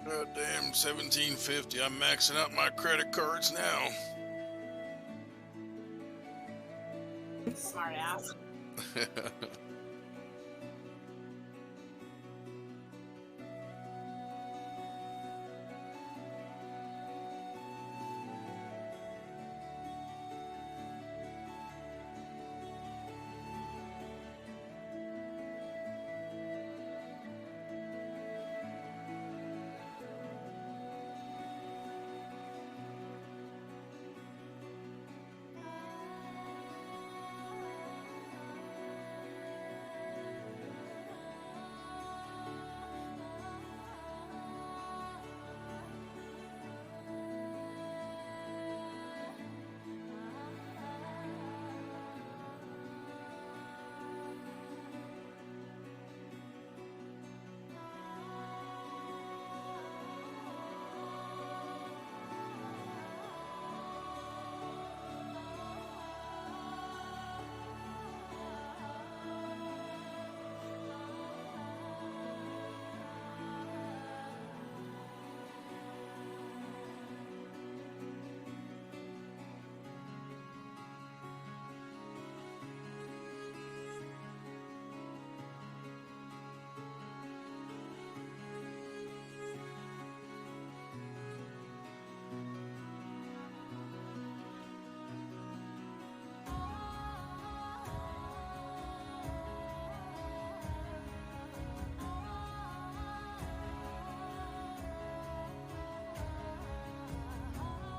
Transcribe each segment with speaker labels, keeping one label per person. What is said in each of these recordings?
Speaker 1: God damn, 1750. I'm maxing out my credit cards now.
Speaker 2: Smart ass.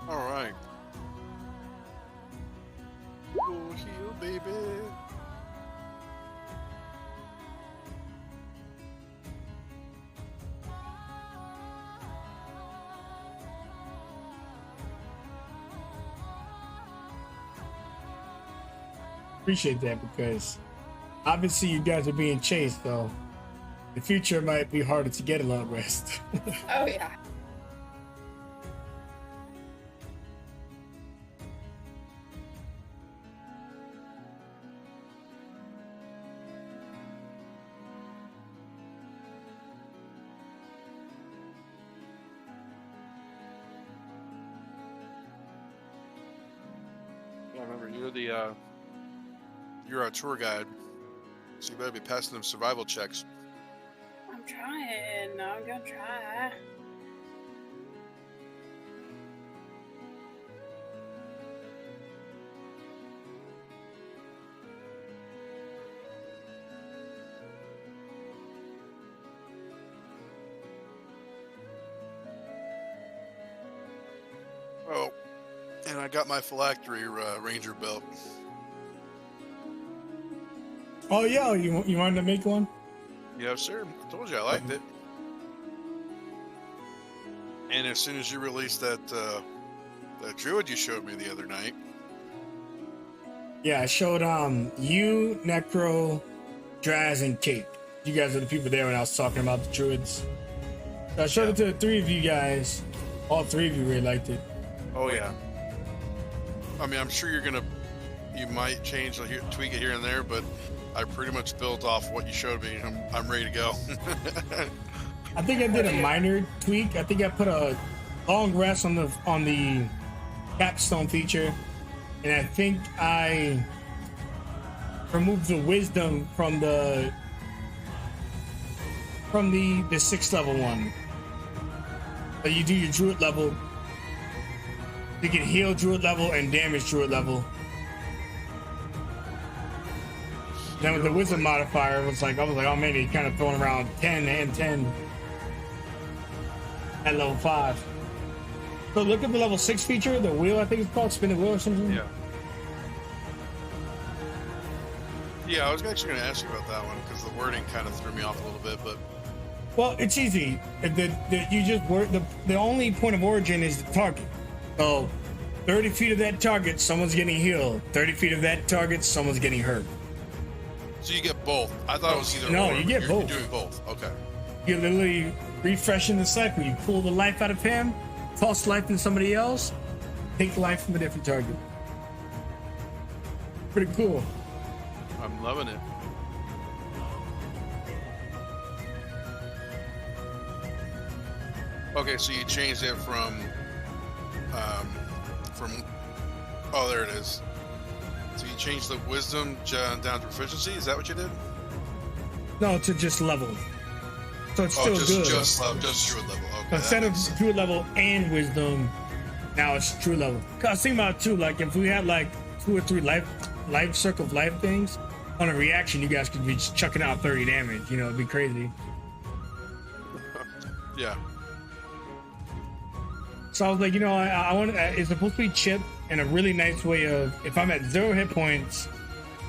Speaker 1: All right. Go heal, baby.
Speaker 3: Appreciate that because obviously you guys are being chased, so the future might be harder to get a long rest.
Speaker 2: Oh yeah.
Speaker 1: Yeah, remember you're our tour guide, so you better be passing them survival checks.
Speaker 2: I'm trying. I'm gonna try.
Speaker 1: Oh, and I got my phylactery ranger belt.
Speaker 3: Oh yeah, you wanted to make one?
Speaker 1: Yes, sir. I told you I liked it. And as soon as you released that druid you showed me the other night.
Speaker 3: Yeah, I showed you, Necro, Draz, and Kate. You guys are the people there when I was talking about the druids. So I showed it to the three of you guys. All three of you really liked it.
Speaker 1: Oh yeah. I mean, I'm sure you might change, tweak it here and there, but I pretty much built off what you showed me. I'm ready to go.
Speaker 3: I think I did a minor tweak. I think I put a long rest on the capstone feature, and I think I removed the wisdom from the 6th level one. So you do your druid level, you can heal druid level and damage druid level. Then with the wisdom modifier, I was like, oh man, you're kind of throwing around 10 and 10 at level 5. So look at the level 6 feature, the wheel, I think it's called, spin the wheel or something.
Speaker 1: Yeah. Yeah, I was actually going to ask you about that one because the wording kind of threw me off a little bit, but.
Speaker 3: Well, it's easy. The only point of origin is the target. So 30 feet of that target, someone's getting healed. 30 feet of that target, someone's getting hurt.
Speaker 1: So you get both. I thought it was either
Speaker 3: No,
Speaker 1: or.
Speaker 3: you get both.
Speaker 1: You're doing both. Okay.
Speaker 3: You're literally refreshing the cycle. You pull the life out of him, toss life in somebody else, take life from a different target. Pretty cool.
Speaker 1: I'm loving it. Okay, so you changed it from. Oh, there it is. So you changed the wisdom down to proficiency. Is that what you did?
Speaker 3: No, to just level. So it's
Speaker 1: Oh,
Speaker 3: still good.
Speaker 1: just druid level. Okay,
Speaker 3: Instead of druid level and wisdom, now it's true level. Cause I was thinking about it too, like if we had like 2 or 3 life circle of life things on a reaction, you guys could be just chucking out 30 damage. You know, it'd be crazy.
Speaker 1: Yeah.
Speaker 3: So I was like, you know, I want it's supposed to be chip in a really nice way of if I'm at 0 hit points,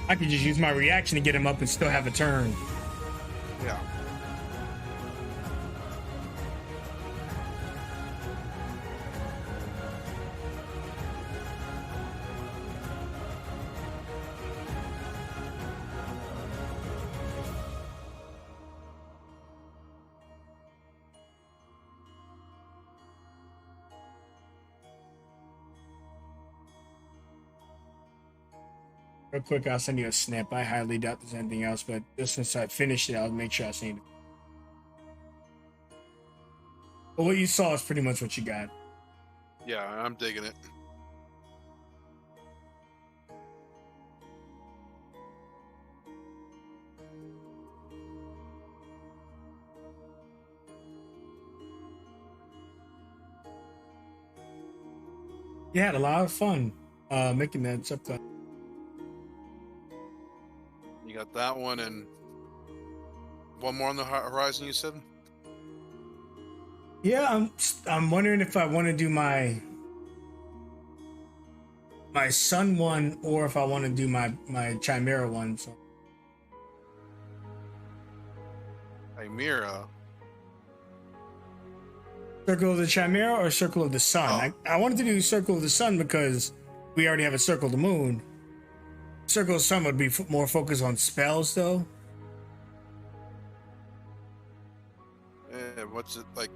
Speaker 3: I could just use my reaction to get him up and still have a turn.
Speaker 1: Yeah.
Speaker 3: Real quick, I'll send you a snap. I highly doubt there's anything else, but just since I finished it, I'll make sure I send it. But what you saw is pretty much what you got.
Speaker 1: Yeah, I'm digging it.
Speaker 3: You had a lot of fun making that stuff.
Speaker 1: You got that one and one more on the horizon. You said.
Speaker 3: Yeah, I'm wondering if I want to do my sun one or if I want to do my chimera one. So
Speaker 1: Chimera.
Speaker 3: Circle of the Chimera or Circle of the Sun?
Speaker 1: Oh.
Speaker 3: I wanted to do Circle of the Sun because we already have a Circle of the Moon. Circle of the Sun would be more focused on spells, though.
Speaker 1: What's it like?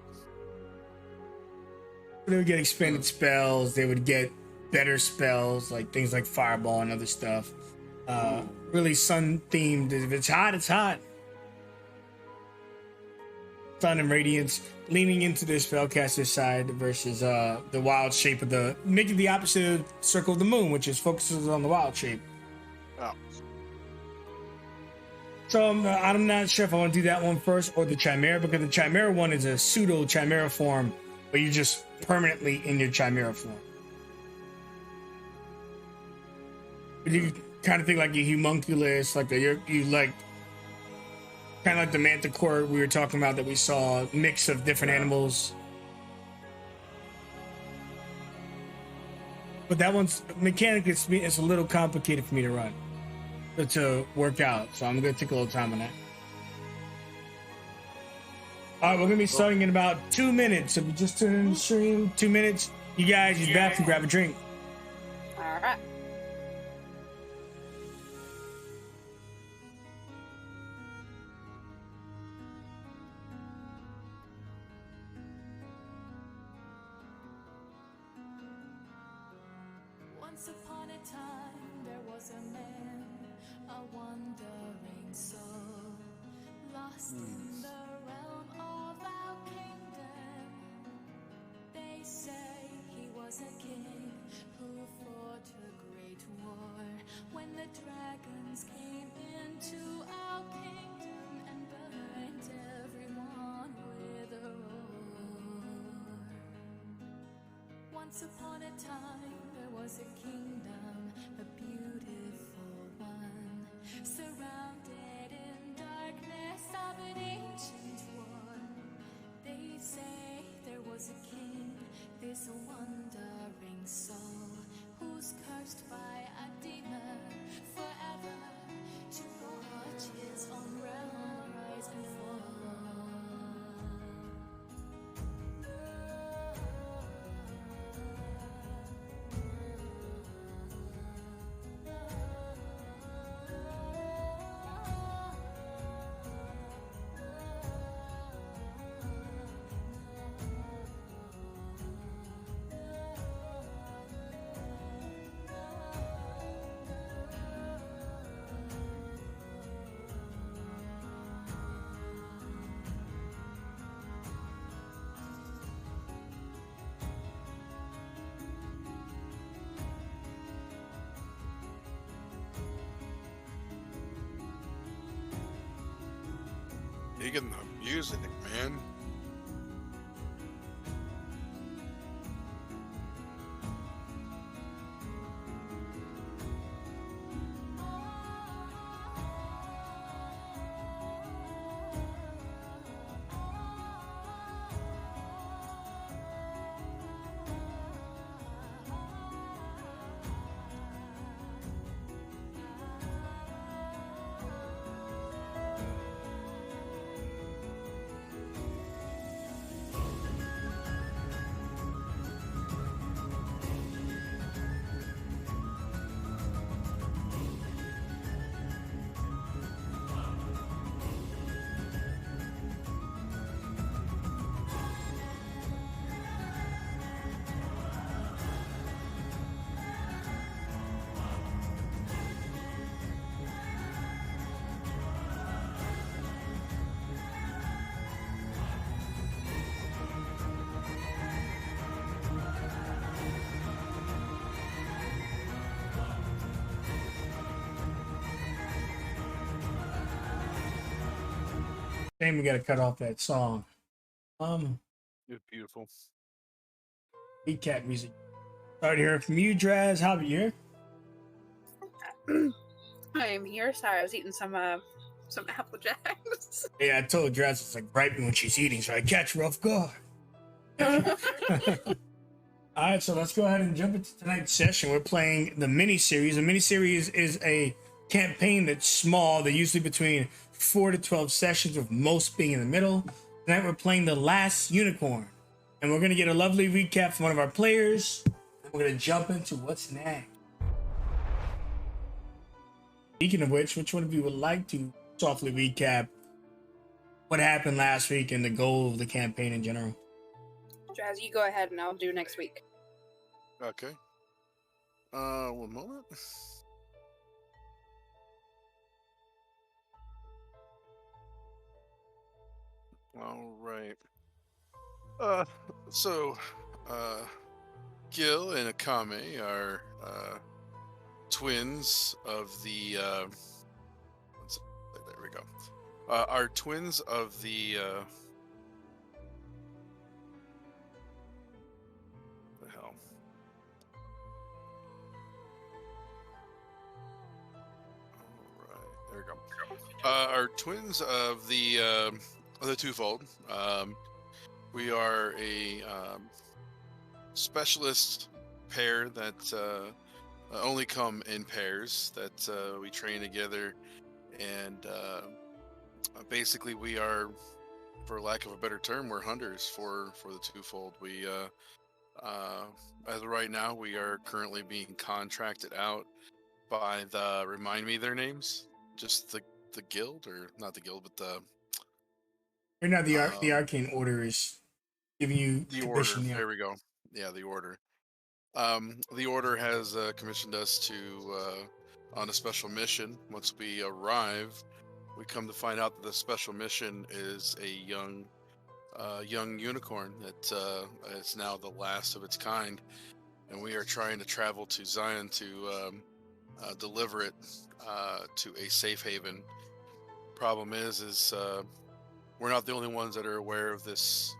Speaker 3: They would get expanded spells. They would get better spells, like things like Fireball and other stuff. Really sun themed. If it's hot, it's hot. Sun and Radiance leaning into the spellcaster side versus the wild shape of making the opposite of Circle of the Moon, which is focuses on the wild shape.
Speaker 1: Oh.
Speaker 3: So I'm not sure if I want to do that one first or the Chimera, because the Chimera one is a pseudo Chimera form, but you're just permanently in your Chimera form. But you kind of think like a homunculus, like you like kind of like the Manticore we were talking about that we saw, mix of different animals. But that one's mechanically it's a little complicated for me to run, to work out. So I'm gonna take a little time on that. All right, we're gonna be starting in about 2 minutes. If you just tune in the stream, 2 minutes. You guys use bathroom, grab a drink.
Speaker 2: All right.
Speaker 4: Once upon a time, there was a man, a wandering soul, lost in the realm of our kingdom. They say he was a king who fought a great war when the dragons came into our kingdom and burned everyone with a roar. Once upon a time, there was a kingdom, a beautiful one, surrounded in darkness of an ancient war. They say there was a king, this wandering soul, who's cursed by a demon forever to watch his own realm rise and fall.
Speaker 1: Digging the music, man.
Speaker 3: Shame we gotta cut off that song.
Speaker 1: It's beautiful.
Speaker 3: Recap music. Sorry to hear from you, Draz. Javier.
Speaker 2: I am here. Sorry, I was eating some Apple Jacks.
Speaker 3: Yeah, I told Draz it's like griping when she's eating, so I catch her off guard. All right, so let's go ahead and jump into tonight's session. We're playing the mini series. The mini series is a campaign that's small. They're usually between 4 to 12 sessions, with most being in the middle. Tonight we're playing The Last Unicorn, and we're going to get a lovely recap from one of our players. And we're going to jump into what's next. Speaking of which one of you would like to softly recap what happened last week and the goal of the campaign in general?
Speaker 2: Jazz, you go ahead and I'll do next week.
Speaker 1: Okay. 1 moment. All right. So, Gil and Akame are twins of the. There we go. Are twins of the. The hell. All right, there we go. Are twins of the twofold. We are a specialist pair that only come in pairs, that we train together, and basically we are, for lack of a better term, we're hunters for the twofold. We as of right now, we are currently being contracted out by the, remind me their names, just the guild, or not the guild, but the
Speaker 3: Right now, the Arcane Order is giving you
Speaker 1: the order.
Speaker 3: commission. Yeah.
Speaker 1: There we go. Yeah, the order. The order has commissioned us to on a special mission. Once we arrive, we come to find out that the special mission is a young unicorn that is now the last of its kind, and we are trying to travel to Zion to deliver it to a safe haven. Problem is we're not the only ones that are aware of this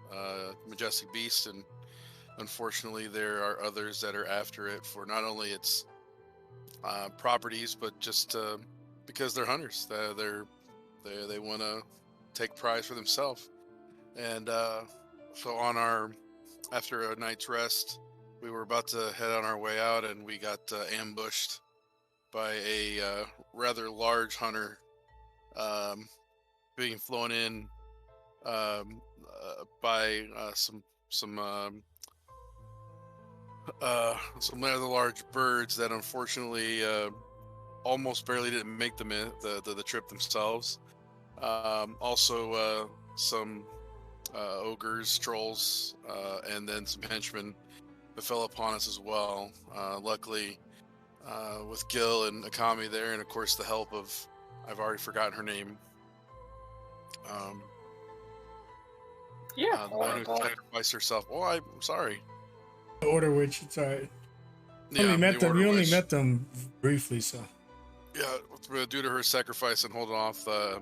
Speaker 1: majestic beast, and unfortunately there are others that are after it for not only its properties, but just because they're hunters. They want to take prize for themselves. And so after a night's rest, we were about to head on our way out, and we got ambushed by a rather large hunter being flown in by some rather large birds that unfortunately almost barely didn't make the trip themselves. Also some ogres, trolls, and then some henchmen that fell upon us as well. Luckily, with Gil and Akami there, and of course the help of, I've already forgotten her name. The one who sacrificed herself. Oh, I'm sorry.
Speaker 3: The Order Witch. It's alright.
Speaker 1: Yeah,
Speaker 3: We only met them briefly, so.
Speaker 1: Yeah, due to her sacrifice and holding off the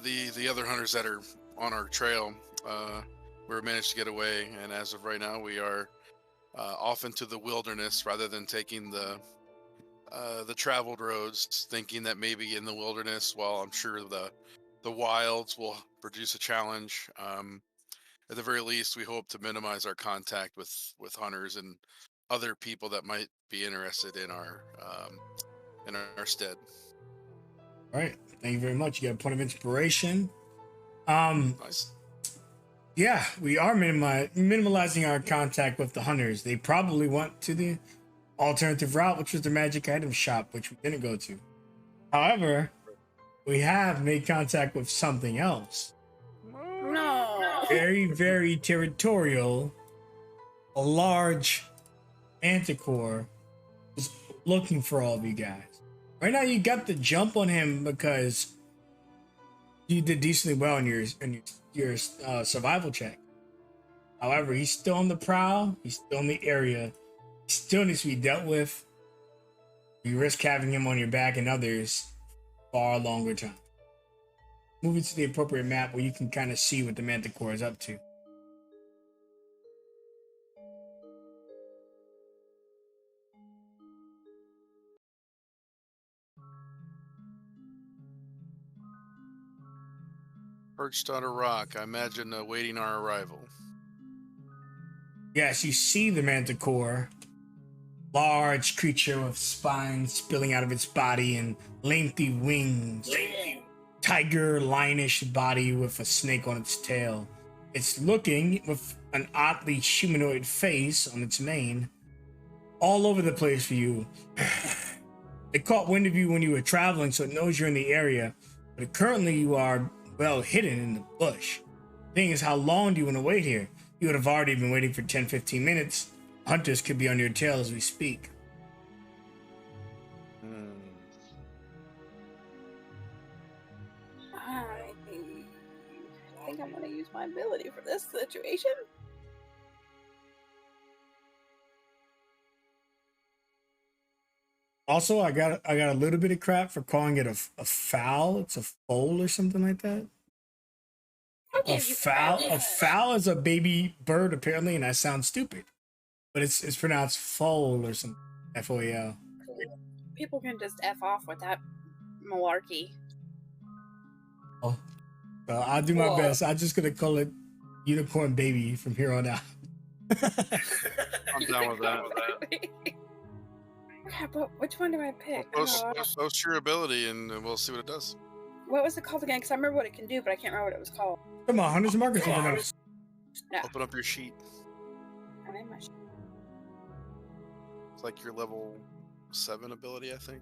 Speaker 1: The other hunters that are on our trail, we managed to get away, and as of right now, we are off into the wilderness rather than taking the traveled roads, thinking that maybe in the wilderness, well, I'm sure the wilds will produce a challenge. At the very least, we hope to minimize our contact with hunters and other people that might be interested in our stead.
Speaker 3: All right. Thank you very much. You got a point of inspiration.
Speaker 1: Nice.
Speaker 3: Yeah, we are minimalizing our contact with the hunters. They probably went to the alternative route, which was the magic item shop, which we didn't go to. However, we have made contact with something else.
Speaker 2: No.
Speaker 3: Very, very territorial. A large Manticore is looking for all of you guys. Right now, you got the jump on him because you did decently well in your survival check. However, he's still on the prowl. He's still in the area. He still needs to be dealt with. You risk having him on your back and others far longer time. Moving to the appropriate map where you can kind of see what the Manticore is up to.
Speaker 1: Perched on a rock, I imagine awaiting our arrival.
Speaker 3: Yes, you see the Manticore. Large creature with spines spilling out of its body and lengthy wings. Tiger, lionish body with a snake on its tail. It's looking with an oddly humanoid face on its mane. All over the place for you. It caught wind of you when you were traveling, so it knows you're in the area. But currently you are well hidden in the bush. Thing is, how long do you want to wait here? You would have already been waiting for 10-15 minutes. Hunters could be on your tail as we speak.
Speaker 2: I think I'm going to use my ability for this situation.
Speaker 3: Also, I got a little bit of crap for calling it a fowl. It's a foal or something like that. A fowl is a baby bird apparently, and I sound stupid, but it's pronounced foal or something. FOAL.
Speaker 2: People can just F off with that malarkey.
Speaker 3: Oh, so I'll do my best. I'm just gonna call it unicorn baby from here on out.
Speaker 1: I'm down with that.
Speaker 2: Yeah, but which one do I pick?
Speaker 1: Post your ability, and we'll see what it does.
Speaker 2: What was it called again? Because I remember what it can do, but I can't remember what it was called.
Speaker 3: Come on, Hunter's Mark or something else.
Speaker 2: No.
Speaker 1: Open up your sheet.
Speaker 2: I'm in my
Speaker 1: It's like your level 7 ability, I think.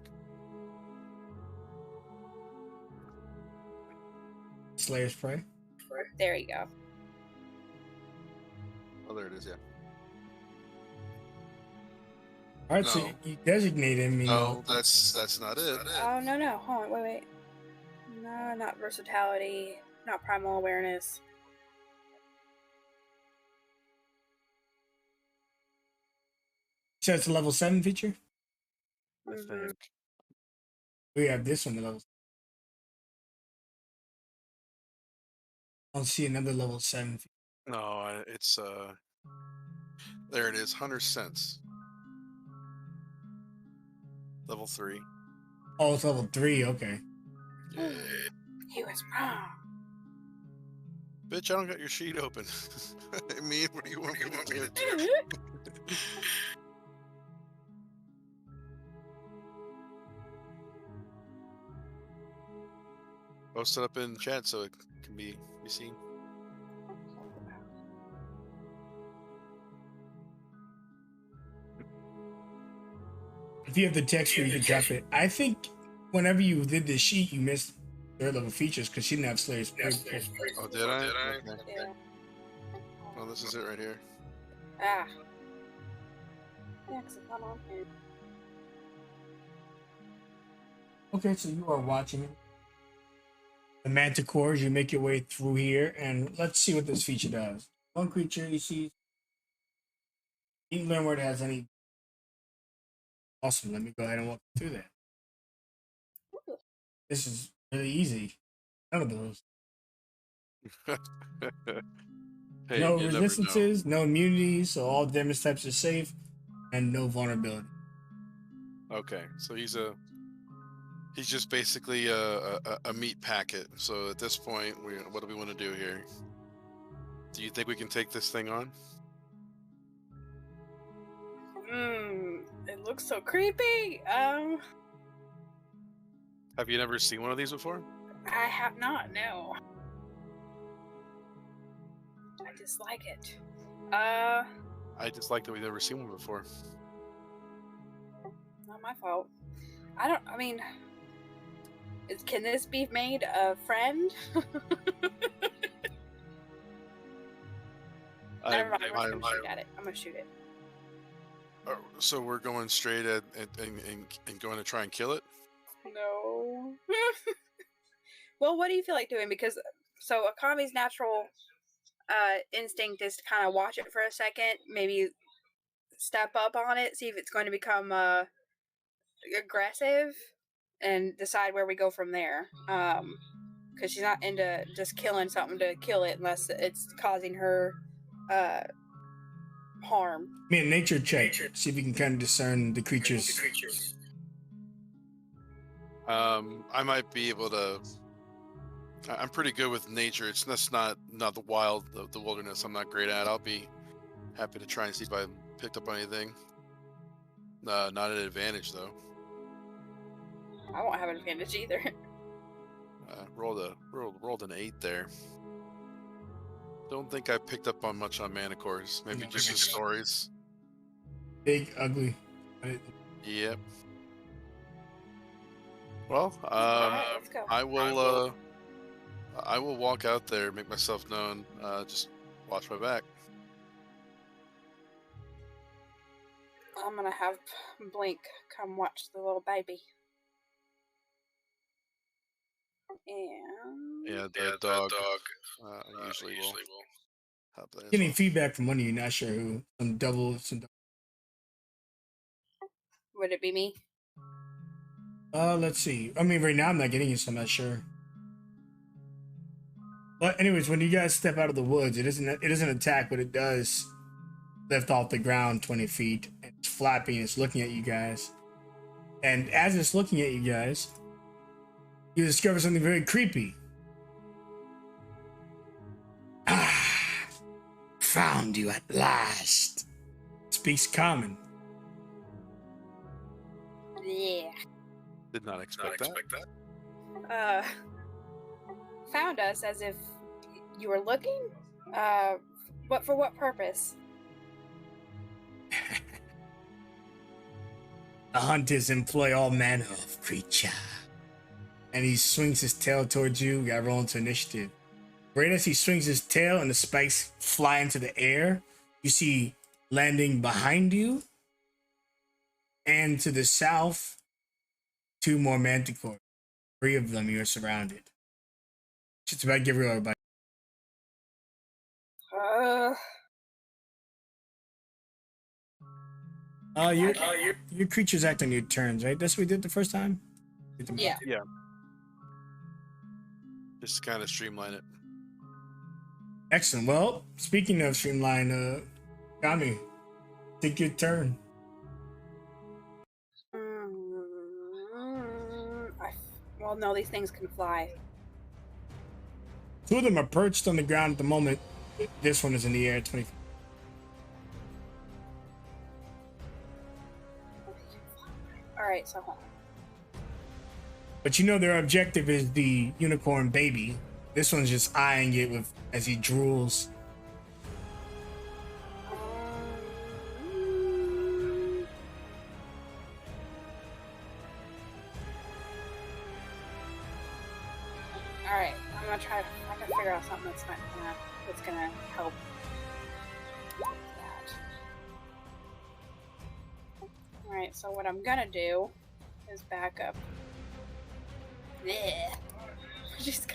Speaker 3: Slayer's Prey.
Speaker 2: There you go.
Speaker 1: Oh, there it is. Yeah.
Speaker 3: All right, so you designate him.
Speaker 1: No, that's not it.
Speaker 2: Oh no! Hold on, wait. No, not versatility, not primal awareness.
Speaker 3: So it's a level 7 feature.
Speaker 1: I think.
Speaker 3: We have this one, the level. I don't see another level 7 feature.
Speaker 1: No, it's there it is. Hunter Sense. Level 3.
Speaker 3: Oh, it's level 3. Okay.
Speaker 1: Yeah.
Speaker 2: He was wrong.
Speaker 1: Bitch, I don't got your sheet open. I mean, what do you want me to do? Post it up in chat so it can be seen.
Speaker 3: If you have the text here, you can drop it. I think whenever you did this sheet, you missed third level features because she didn't have Slayer's Prey.
Speaker 1: Oh, did I? Okay.
Speaker 2: Yeah.
Speaker 1: Oh, this is it right here.
Speaker 2: Ah. Yeah, because it's not on here.
Speaker 3: Okay, so you are watching it. The Manticores, you make your way through here, and let's see what this feature does. One creature you see. You can learn where it has any. Awesome, let me go ahead and walk through that. This is really easy. None of those.
Speaker 1: Hey,
Speaker 3: No
Speaker 1: you never know.
Speaker 3: resistances, no immunities, so all damage types are safe, and no vulnerability.
Speaker 1: Okay, so he's just basically a meat packet. So at this point, what do we want to do here? Do you think we can take this thing on?
Speaker 2: It looks so creepy.
Speaker 1: Have you never seen one of these before?
Speaker 2: I have not. No. I dislike it.
Speaker 1: I just like that we've never seen one before.
Speaker 2: Not my fault. I mean, can this be made a friend? Never mind. I'm gonna shoot at it. I'm gonna shoot it.
Speaker 1: So we're going straight at and going to try and kill it?
Speaker 2: No. Well, what do you feel like doing? Because so Akami's natural instinct is to kind of watch it for a second, maybe step up on it, see if it's going to become aggressive, and decide where we go from there. Because she's not into just killing something to kill it unless it's causing her harm.
Speaker 3: I mean, nature check. See if you can kind of discern the creatures.
Speaker 1: I might be able to. I'm pretty good with nature. It's just not the wild, the wilderness. I'm not great at. I'll be happy to try and see if I picked up anything. Not an advantage though.
Speaker 2: I won't have an advantage either.
Speaker 1: Rolled an 8 there. Don't think I picked up on much on Manticores. Maybe just the stories.
Speaker 3: Big, ugly.
Speaker 1: Yep. Well,
Speaker 2: Alright, let's go.
Speaker 1: I will walk out there, make myself known. Just watch my back.
Speaker 2: I'm gonna have Blink come watch the little baby. And
Speaker 1: Yeah, the dog. Usually will help that as
Speaker 3: Getting
Speaker 1: well.
Speaker 3: feedback from one of you, not sure who.
Speaker 2: would it be me?
Speaker 3: Let's see. I mean, right now I'm not getting it, so I'm not sure. But anyways, when you guys step out of the woods, it doesn't attack, but it does lift off the ground 20 feet. And it's flapping. It's looking at you guys. And as it's looking at you guys, you discover something very creepy. Ah, found you at last. Speaks common.
Speaker 2: Yeah.
Speaker 1: Did not expect that.
Speaker 2: Found us as if you were looking? But for what purpose?
Speaker 3: The hunters employ all manner of creature. And he swings his tail towards you. You gotta roll into initiative. Right as he swings his tail and the spikes fly into the air, you see landing behind you and to the south, 2 more Manticore. 3 of them, you are surrounded. Just about to give real everybody. Your creatures act on your turns, right? That's what we did the first time?
Speaker 2: Yeah.
Speaker 1: Just kind of streamline it.
Speaker 3: Excellent. Well, speaking of streamline, Kami, take your turn.
Speaker 2: Well, no, these things can fly.
Speaker 3: 2 of them are perched on the ground at the moment. This one is in the air, 20 feet.
Speaker 2: Alright, so hold on.
Speaker 3: But you know their objective is the unicorn baby. This one's just eyeing it as he drools.
Speaker 2: Alright, I'm gonna try to figure out something that's gonna help with that. Alright, so what I'm gonna do is back up. Yeah. What she's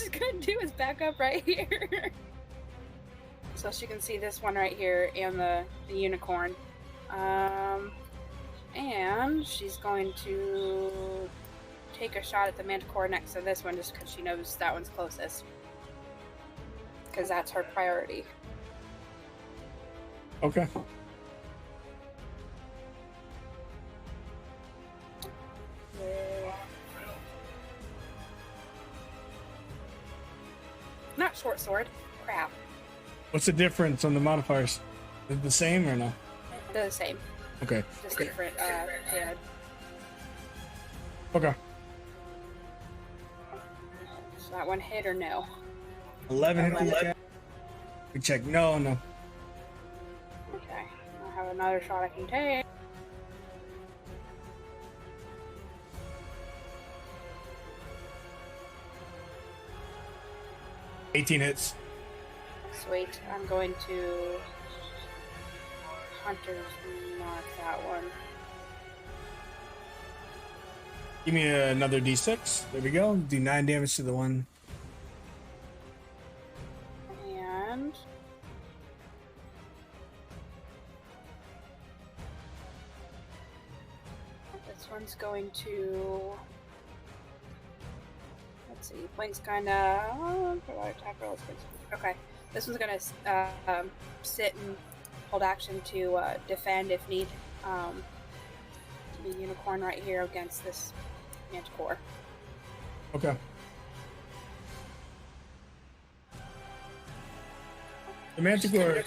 Speaker 2: gonna do is back up right here. So she can see this one right here and the unicorn. And she's going to take a shot at the Manticore next to this one just because she knows that one's closest. Because that's her priority.
Speaker 3: Okay.
Speaker 2: Not short sword. Crap.
Speaker 3: What's the difference on the modifiers? Is it the same or no?
Speaker 2: They're the same.
Speaker 3: Okay.
Speaker 2: Just different. Yeah.
Speaker 3: Okay.
Speaker 2: So that one hit or no?
Speaker 3: 11. We check. No.
Speaker 2: Okay. I have another shot I can take.
Speaker 3: $18 hits.
Speaker 2: Sweet. I'm going to Hunter's Mark that one.
Speaker 3: Give me another D6. There we go. Do 9 damage to the one.
Speaker 2: And this one's going to, let's see, Blink's kind of, attack roll. Okay, this one's going to sit and hold action to defend if need. The unicorn right here against this Manticore.
Speaker 3: Okay. The Manticore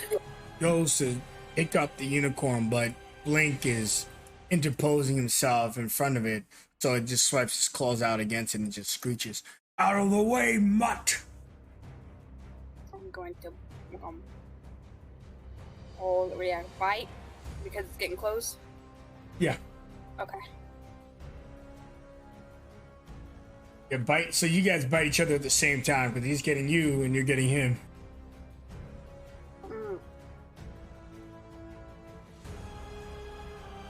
Speaker 3: goes to pick up the unicorn, but Blink is interposing himself in front of it, so it just swipes his claws out against it and just screeches, "Out of the way, mutt!"
Speaker 2: I'm going to hold, bite because it's getting close.
Speaker 3: Yeah.
Speaker 2: Okay.
Speaker 3: Yeah, bite. So you guys bite each other at the same time because he's getting you and you're getting him.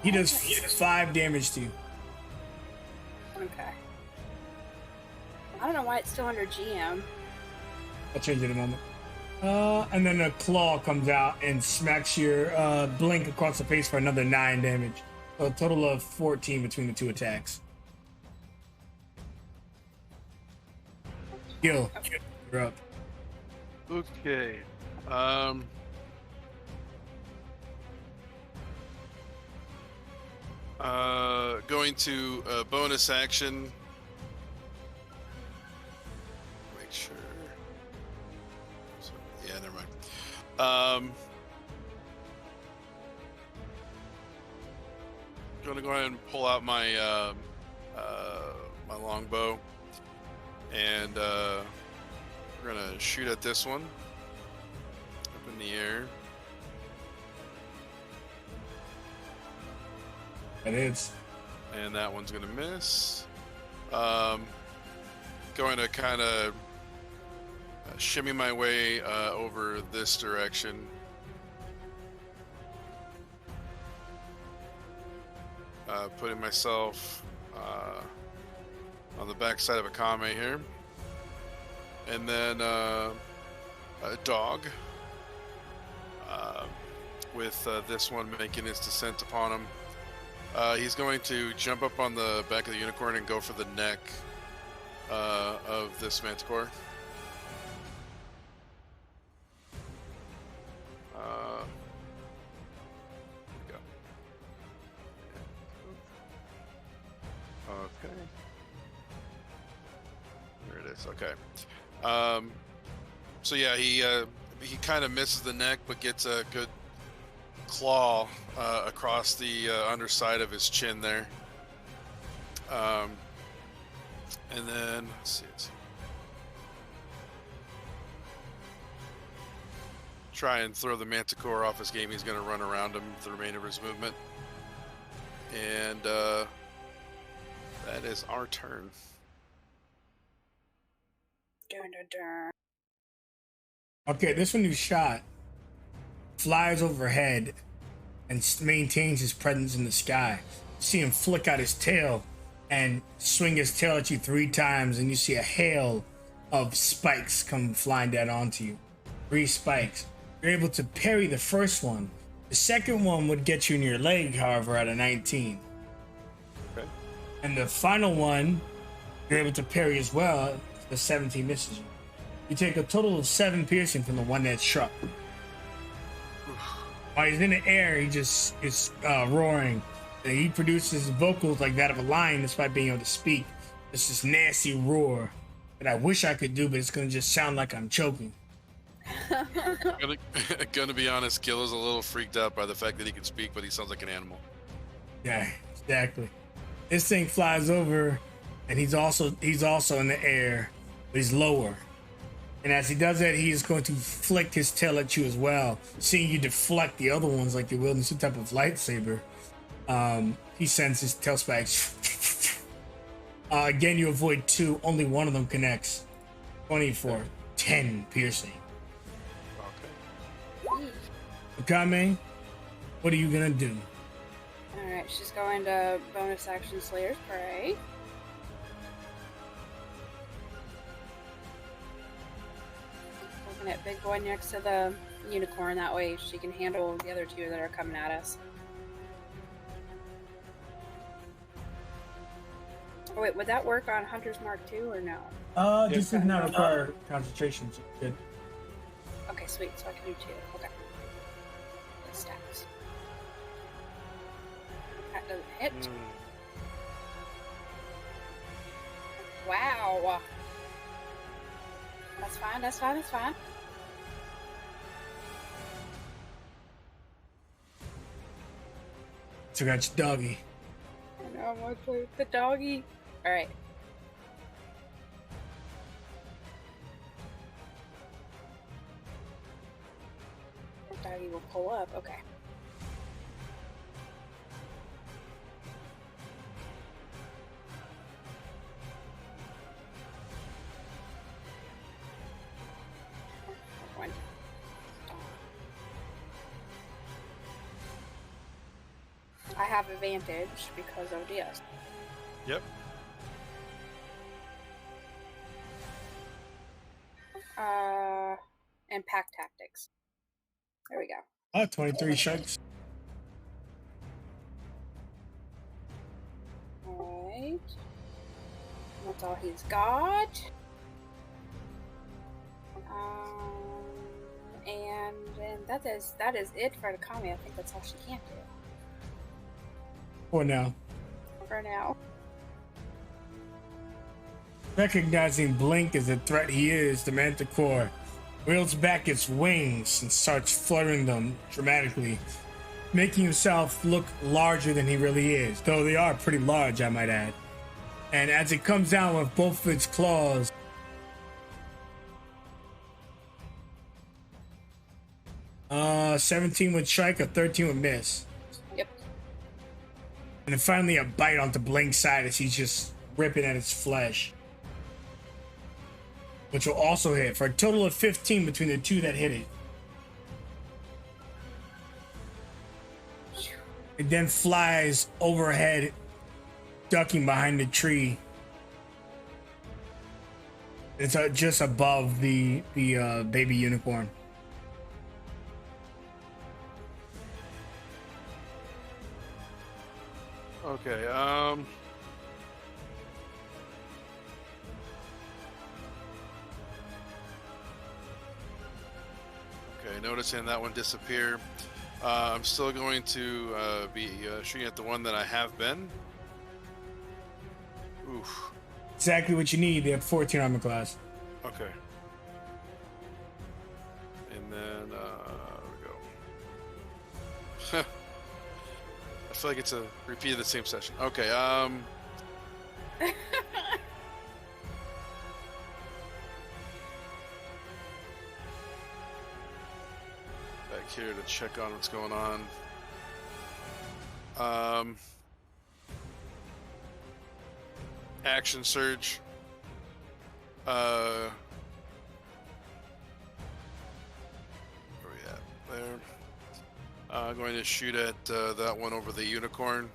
Speaker 3: He does 5 damage to you.
Speaker 2: Okay. I don't know why it's still under GM.
Speaker 3: I'll change it in a moment. And then a claw comes out and smacks your Blink across the face for another 9 damage. So a total of 14 between the 2 attacks. Gil, you're up.
Speaker 1: Okay. Going to bonus action. Make sure. So, yeah, never mind. Gonna go ahead and pull out my my longbow, and we're gonna shoot at this one up in the air.
Speaker 3: It is.
Speaker 1: And that one's gonna miss. Going to kind of shimmy my way over this direction. Putting myself on the back side of a kame here. And then a dog with this one making his descent upon him. He's going to jump up on the back of the unicorn and go for the neck of this Manticore. Okay. There it is. Okay. So yeah, he kind of misses the neck, but gets a good claw across the underside of his chin there. And then let's see it. Try and throw the Manticore off his game. He's going to run around him the remainder of his movement. And that is our turn.
Speaker 3: Okay, this one you shot flies overhead and maintains his presence in the sky. You see him flick out his tail and swing his tail at you 3 times, and you see a hail of spikes come flying down onto you. 3 spikes. You're able to parry the first one. The second one would get you in your leg, however, at a 19.
Speaker 1: Okay.
Speaker 3: And the final one You're able to parry as well. The 17 misses you. You take a total of 7 piercing from the one that struck. While he's in the air, he just is roaring. And he produces vocals like that of a lion despite being able to speak. It's this nasty roar that I wish I could do, but it's going to just sound like I'm choking.
Speaker 1: Gonna be honest, Gil is a little freaked out by the fact that he can speak, but he sounds like an animal.
Speaker 3: Yeah, exactly. This thing flies over, and he's also in the air, but he's lower. And as he does that, he is going to flick his tail at you as well, seeing you deflect the other ones like you're wielding some type of lightsaber. He sends his tail spikes. Again, you avoid 2. Only one of them connects. 24, 10 piercing.
Speaker 1: Okay.
Speaker 3: Akame, what are you gonna do?
Speaker 2: Alright, she's going to bonus action Slayer's Prey. Looking at Big Boy next to the unicorn, that way she can handle the other 2 that are coming at us. Oh wait, would that work on Hunter's Mark 2 or no?
Speaker 3: This does not require concentration. So good.
Speaker 2: Okay, sweet, so I can do 2. Okay. The stacks. That doesn't hit. Wow. That's fine, that's fine, that's fine.
Speaker 3: So got your doggy.
Speaker 2: I know, I want to play with the doggy. Alright. The doggy will pull up, okay. One. I have advantage because of DS.
Speaker 1: Yep.
Speaker 2: And pack tactics. There we go.
Speaker 3: 23 strikes.
Speaker 2: Alright. That's all he's got. And that is it for Akame. I think that's all she can do.
Speaker 3: For now.
Speaker 2: For now.
Speaker 3: Recognizing Blink as the threat he is, the Manticore wheels back its wings and starts fluttering them dramatically, making himself look larger than he really is, though they are pretty large, I might add. And as it comes down with both of its claws, 17 would strike, a 13 would miss.
Speaker 2: Yep.
Speaker 3: And then finally a bite onto Blink's side as he's just ripping at its flesh, which will also hit for a total of 15 between the 2 that hit it. It then flies overhead, ducking behind the tree. It's just above the baby unicorn.
Speaker 1: Okay, Okay, noticing that one disappear. I'm still going to be shooting at the one that I have been. Oof.
Speaker 3: Exactly what you need. They have 14 armor class.
Speaker 1: Okay. And then, there we go. I feel like it's a repeat of the same session. Okay, back here to check on what's going on. Action surge. Where we at? There. Going to shoot at that one over the unicorn.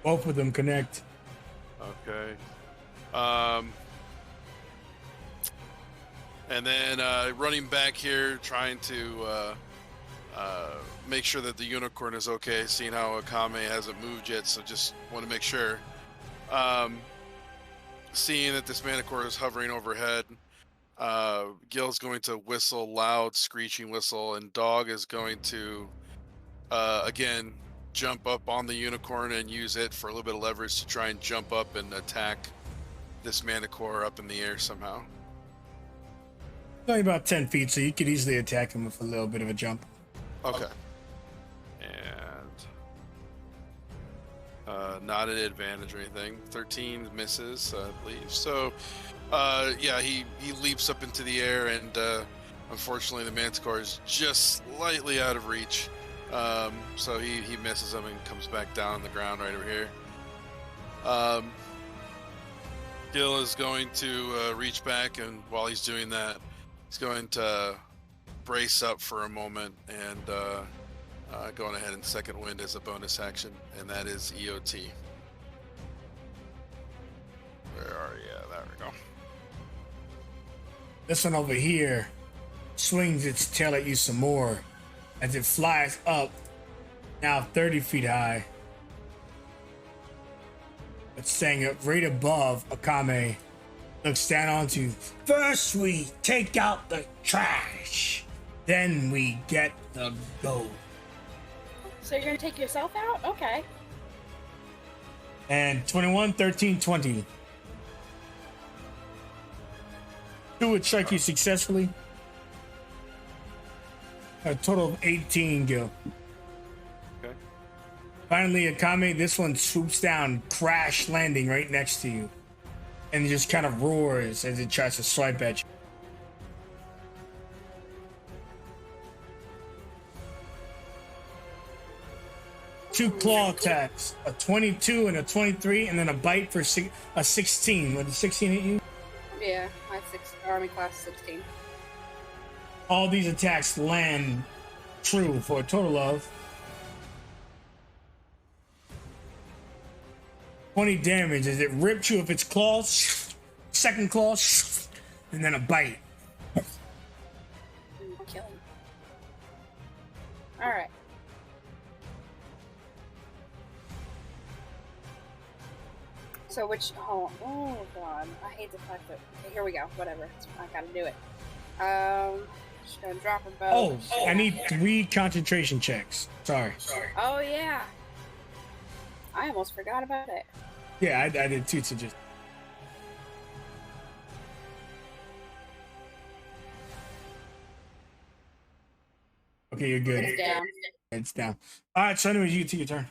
Speaker 3: Both of them connect.
Speaker 1: Okay. And then running back here, trying to make sure that the unicorn is okay, seeing how Akame hasn't moved yet, so just want to make sure. Seeing that this Manticore is hovering overhead, Gil's going to whistle loud, screeching whistle, and Dog is going to, again, jump up on the unicorn and use it for a little bit of leverage to try and jump up and attack this Manticore up in the air somehow.
Speaker 3: Only about 10 feet, so you could easily attack him with a little bit of a jump.
Speaker 1: Okay. And not an advantage or anything. 13 misses, I believe. So, yeah, he leaps up into the air, and unfortunately the Manticore is just slightly out of reach. So he misses him and comes back down on the ground right over here. Gil is going to reach back, and while he's doing that, he's going to brace up for a moment and going ahead and second wind as a bonus action, and that is EOT. Where are you? There we go.
Speaker 3: This one over here swings its tail at you some more as it flies up, now 30 feet high. It's staying up right above Akame. Looks down onto, first we take out the trash, then we get the gold.
Speaker 2: So you're gonna take yourself out? Okay.
Speaker 3: And 21, 13, 20. Two would strike you successfully. A total of 18, Gil.
Speaker 1: Okay.
Speaker 3: Finally, Akame, this one swoops down, crash landing right next to you. And just kind of roars as it tries to swipe at you. Two claw attacks, a 22 and a 23, and then a bite for a 16. Would the 16 hit you?
Speaker 2: Yeah, my army class 16.
Speaker 3: All these attacks land true for a total of 20 damage as it rips you with its claws, second claw, and then a bite.
Speaker 2: Killing. Alright. So oh god, I hate the fact that, okay, here we go, whatever, I gotta do it. Just gonna drop a bow.
Speaker 3: Oh, I need 3 concentration checks. Sorry.
Speaker 2: Oh yeah. I almost forgot about it.
Speaker 3: Yeah, I did too, so just... Okay, you're good.
Speaker 2: It's down.
Speaker 3: It's down. Alright, so anyways, you take your turn.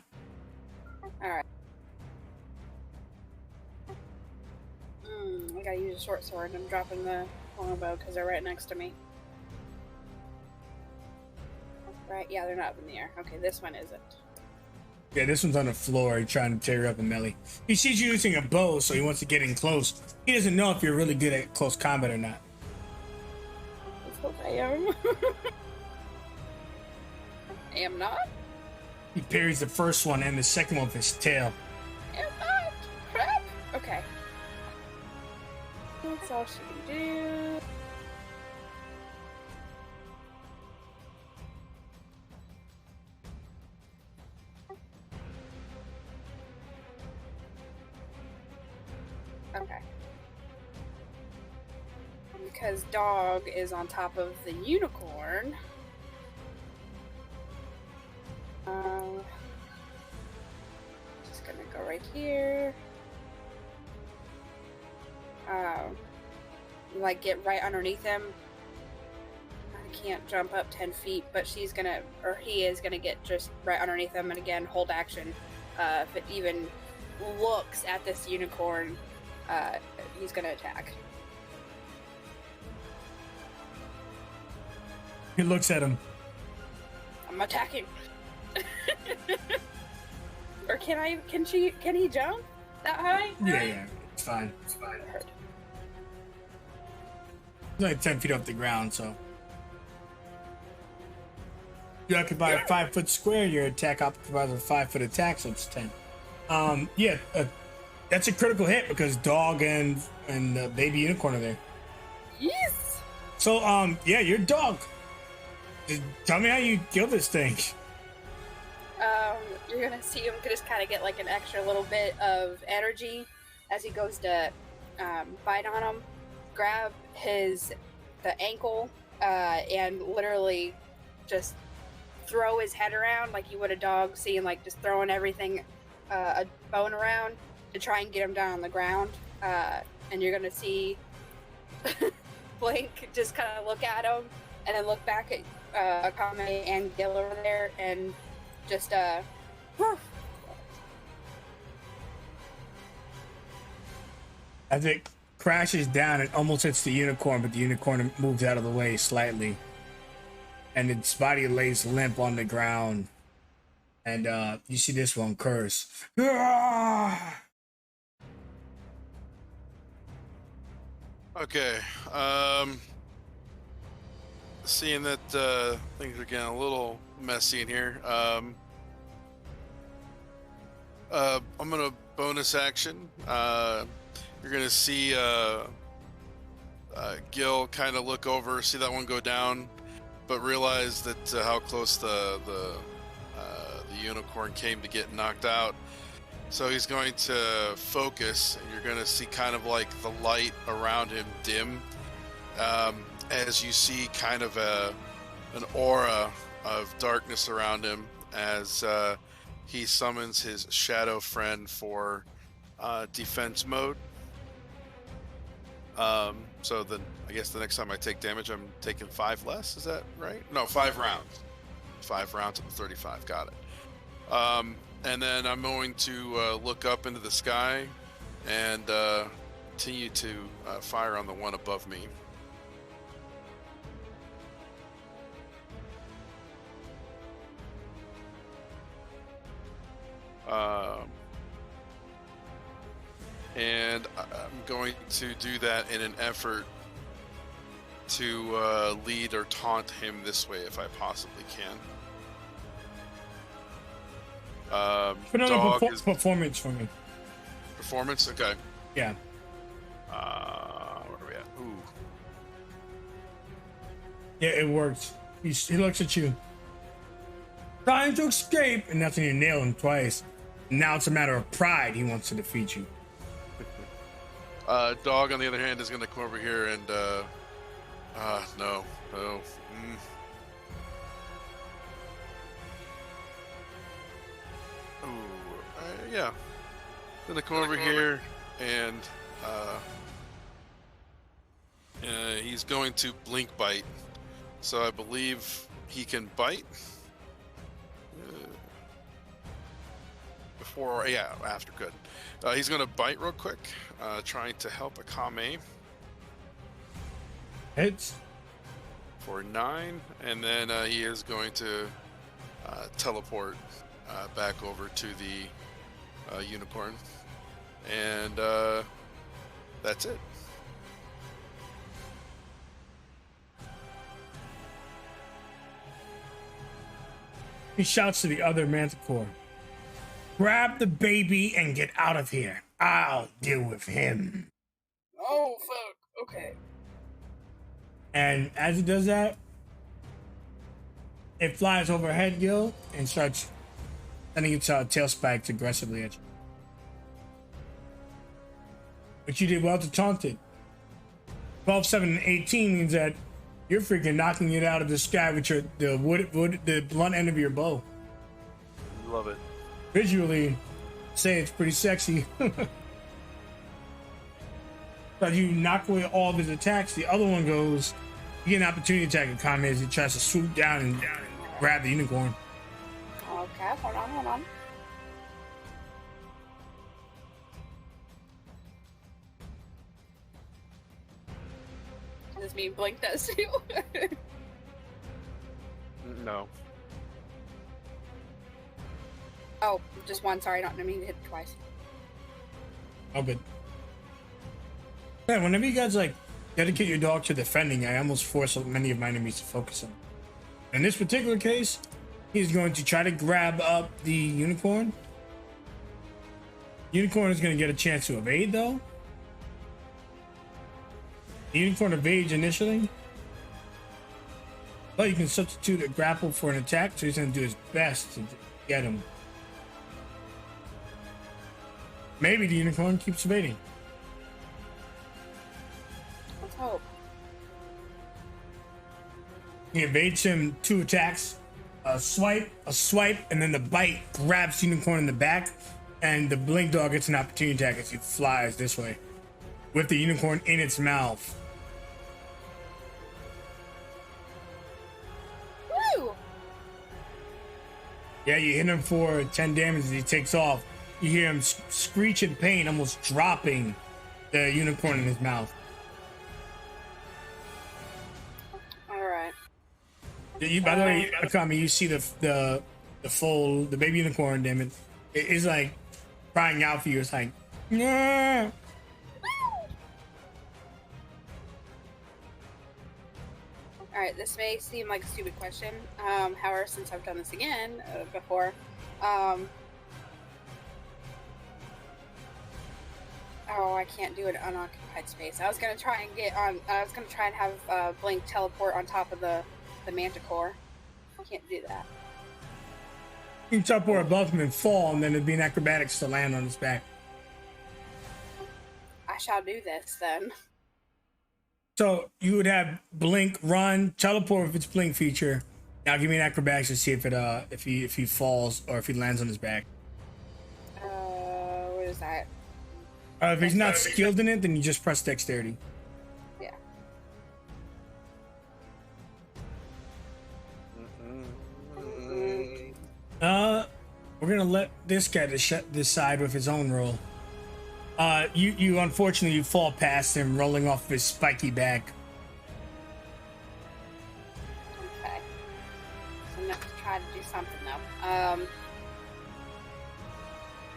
Speaker 2: Alright. I gotta use a short sword. I'm dropping the longbow because they're right next to me. Right? Yeah, they're not up in the air. Okay, this one isn't.
Speaker 3: Yeah, this one's on the floor. He's trying to tear you up in melee. He sees you using a bow, so he wants to get in close. He doesn't know if you're really good at close combat or not.
Speaker 2: Let's hope I am. I am not?
Speaker 3: He parries the first one and the second one with his tail.
Speaker 2: Am not? Crap! Okay. That's all she can do. Okay. Because Dog is on top of the unicorn. Just gonna go right here. Like get right underneath him. I can't jump up 10 feet, but he is gonna get just right underneath him, and again, hold action. If it even looks at this unicorn, he's gonna attack.
Speaker 3: He looks at him.
Speaker 2: I'm attacking. Or can he jump that high?
Speaker 3: Yeah, it's fine. It's fine. He's like 10 feet off the ground, so. You occupy a 5-foot square, your attack occupies a 5-foot attack, so it's 10. That's a critical hit because Dog and Baby Unicorn are there.
Speaker 2: Yes!
Speaker 3: So, yeah, your Dog. Tell me how you kill this thing.
Speaker 2: You're gonna see him just kind of get like an extra little bit of energy as he goes to bite on him, grab the ankle, and literally just throw his head around like you would a dog, seeing like just throwing everything, a bone around to try and get him down on the ground. And you're gonna see Blink just kind of look at him and then look back at Akame and Gil over there and just
Speaker 3: As it crashes down, it almost hits the unicorn, but the unicorn moves out of the way slightly. And its body lays limp on the ground. And you see this one curse.
Speaker 1: Okay. Seeing that things are getting a little messy in here, I'm gonna bonus action. You're gonna see Gil kind of look over, see that one go down, but realize that how close the unicorn came to get knocked out. So he's going to focus, and you're going to see kind of like the light around him dim, as you see kind of an aura of darkness around him as he summons his shadow friend for defense mode. So then I guess the next time I take damage, I'm taking 5 less. Is that right? No, 5 rounds. 5 rounds of the 35. Got it. And then I'm going to look up into the sky and continue to fire on the one above me. And I'm going to do that in an effort to lead or taunt him this way if I possibly can.
Speaker 3: Put on a performance for me.
Speaker 1: Performance? Okay.
Speaker 3: Yeah.
Speaker 1: Where are we at? Ooh.
Speaker 3: Yeah, it works. He looks at you. Trying to escape, and that's when you nail him twice. Now it's a matter of pride. He wants to defeat you.
Speaker 1: Dog, on the other hand, is going to come over here and, no. Yeah. Going to come over here and, he's going to blink bite. So I believe he can bite. After, good. He's going to bite real quick, trying to help Akame.
Speaker 3: Hits.
Speaker 1: For 9, and then he is going to teleport back over to the unicorn. And that's it.
Speaker 3: He shouts to the other Manticore. Grab the baby and get out of here. I'll deal with him.
Speaker 2: Oh, fuck. Okay.
Speaker 3: And as it does that, it flies overhead, Gil, and starts sending its tail spikes aggressively at you. But you did well to taunt it. 12, 7, and 18 means that you're freaking knocking it out of the sky with the blunt end of your bow.
Speaker 1: Love it.
Speaker 3: Visually, say it's pretty sexy. But you knock away all of his attacks. The other one goes, you get an opportunity attack at Akame as he tries to swoop down and grab the unicorn.
Speaker 2: Okay, hold on. Does this mean Blink does too?
Speaker 1: No.
Speaker 2: Oh, just one. Sorry, I don't mean to hit it twice.
Speaker 3: Oh, good. Yeah, whenever you guys like dedicate your dog to defending, I almost force many of my enemies to focus on. In this particular case, he's going to try to grab up the unicorn. Unicorn is going to get a chance to evade, though. The unicorn evades initially. But you can substitute a grapple for an attack, so he's going to do his best to get him. Maybe the unicorn keeps evading.
Speaker 2: Let's hope.
Speaker 3: He evades him 2 attacks. A swipe, and then the bite grabs the unicorn in the back, and the blink dog gets an opportunity attack as he flies this way with the unicorn in its mouth.
Speaker 2: Woo!
Speaker 3: Yeah, you hit him for 10 damage as he takes off. You hear him screech in pain, almost dropping the unicorn in his mouth.
Speaker 2: Alright.
Speaker 3: By the way, Akami, you see the baby unicorn, damn it. It is like crying out for you. It's like, yeah.
Speaker 2: Alright, this may seem like a stupid question. However, since I've done this again before, oh, I can't do an unoccupied space. I was gonna try and have Blink teleport on top of the Manticore. I can't do that.
Speaker 3: You can teleport above him and fall, and then it'd be an acrobatics to land on his back.
Speaker 2: I shall do this then.
Speaker 3: So you would have Blink, run, teleport with its Blink feature. Now give me an acrobatics to see if he falls or if he lands on his back.
Speaker 2: What is that?
Speaker 3: If he's not skilled in it, then you just press dexterity.
Speaker 2: Yeah.
Speaker 3: We're gonna let this guy decide with his own roll. You unfortunately you fall past him, rolling off his spiky back.
Speaker 2: Okay. So I'm gonna try to do something though.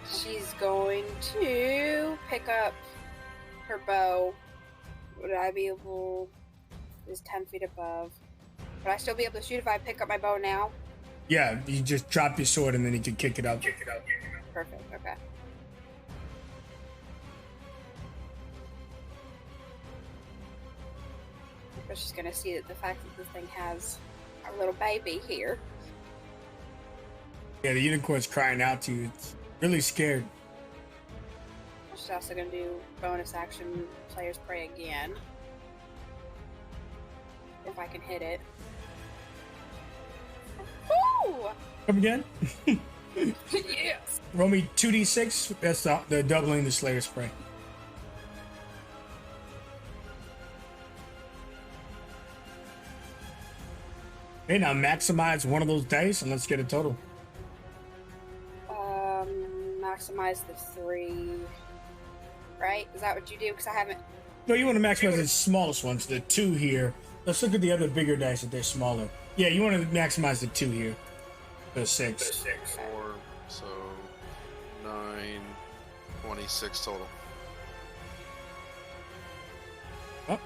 Speaker 2: She's going to pick up her bow. Would I be able? Is 10 feet above. Would I still be able to shoot if I pick up my bow now?
Speaker 3: Yeah, you just drop your sword and then you can kick it up.
Speaker 2: Perfect. Okay. But she's gonna see that the fact that this thing has a little baby here.
Speaker 3: Yeah, the unicorn's crying out to you. It's really scared.
Speaker 2: She's also gonna do bonus action Player's Prey again. If I can hit it. Woo!
Speaker 3: Come again?
Speaker 2: Yes!
Speaker 3: Roll me 2d6. That's the doubling the Slayer spray. Okay, now maximize one of those dice and let's get a total.
Speaker 2: Maximize the 3. Right? Is that what you do? Because I haven't.
Speaker 3: No, you want to maximize the smallest ones, the 2 here. Let's look at the other bigger dice if they're smaller. Yeah, you want to maximize the 2 here. The 6.
Speaker 1: 4, so 9, 26 total.
Speaker 3: Oh,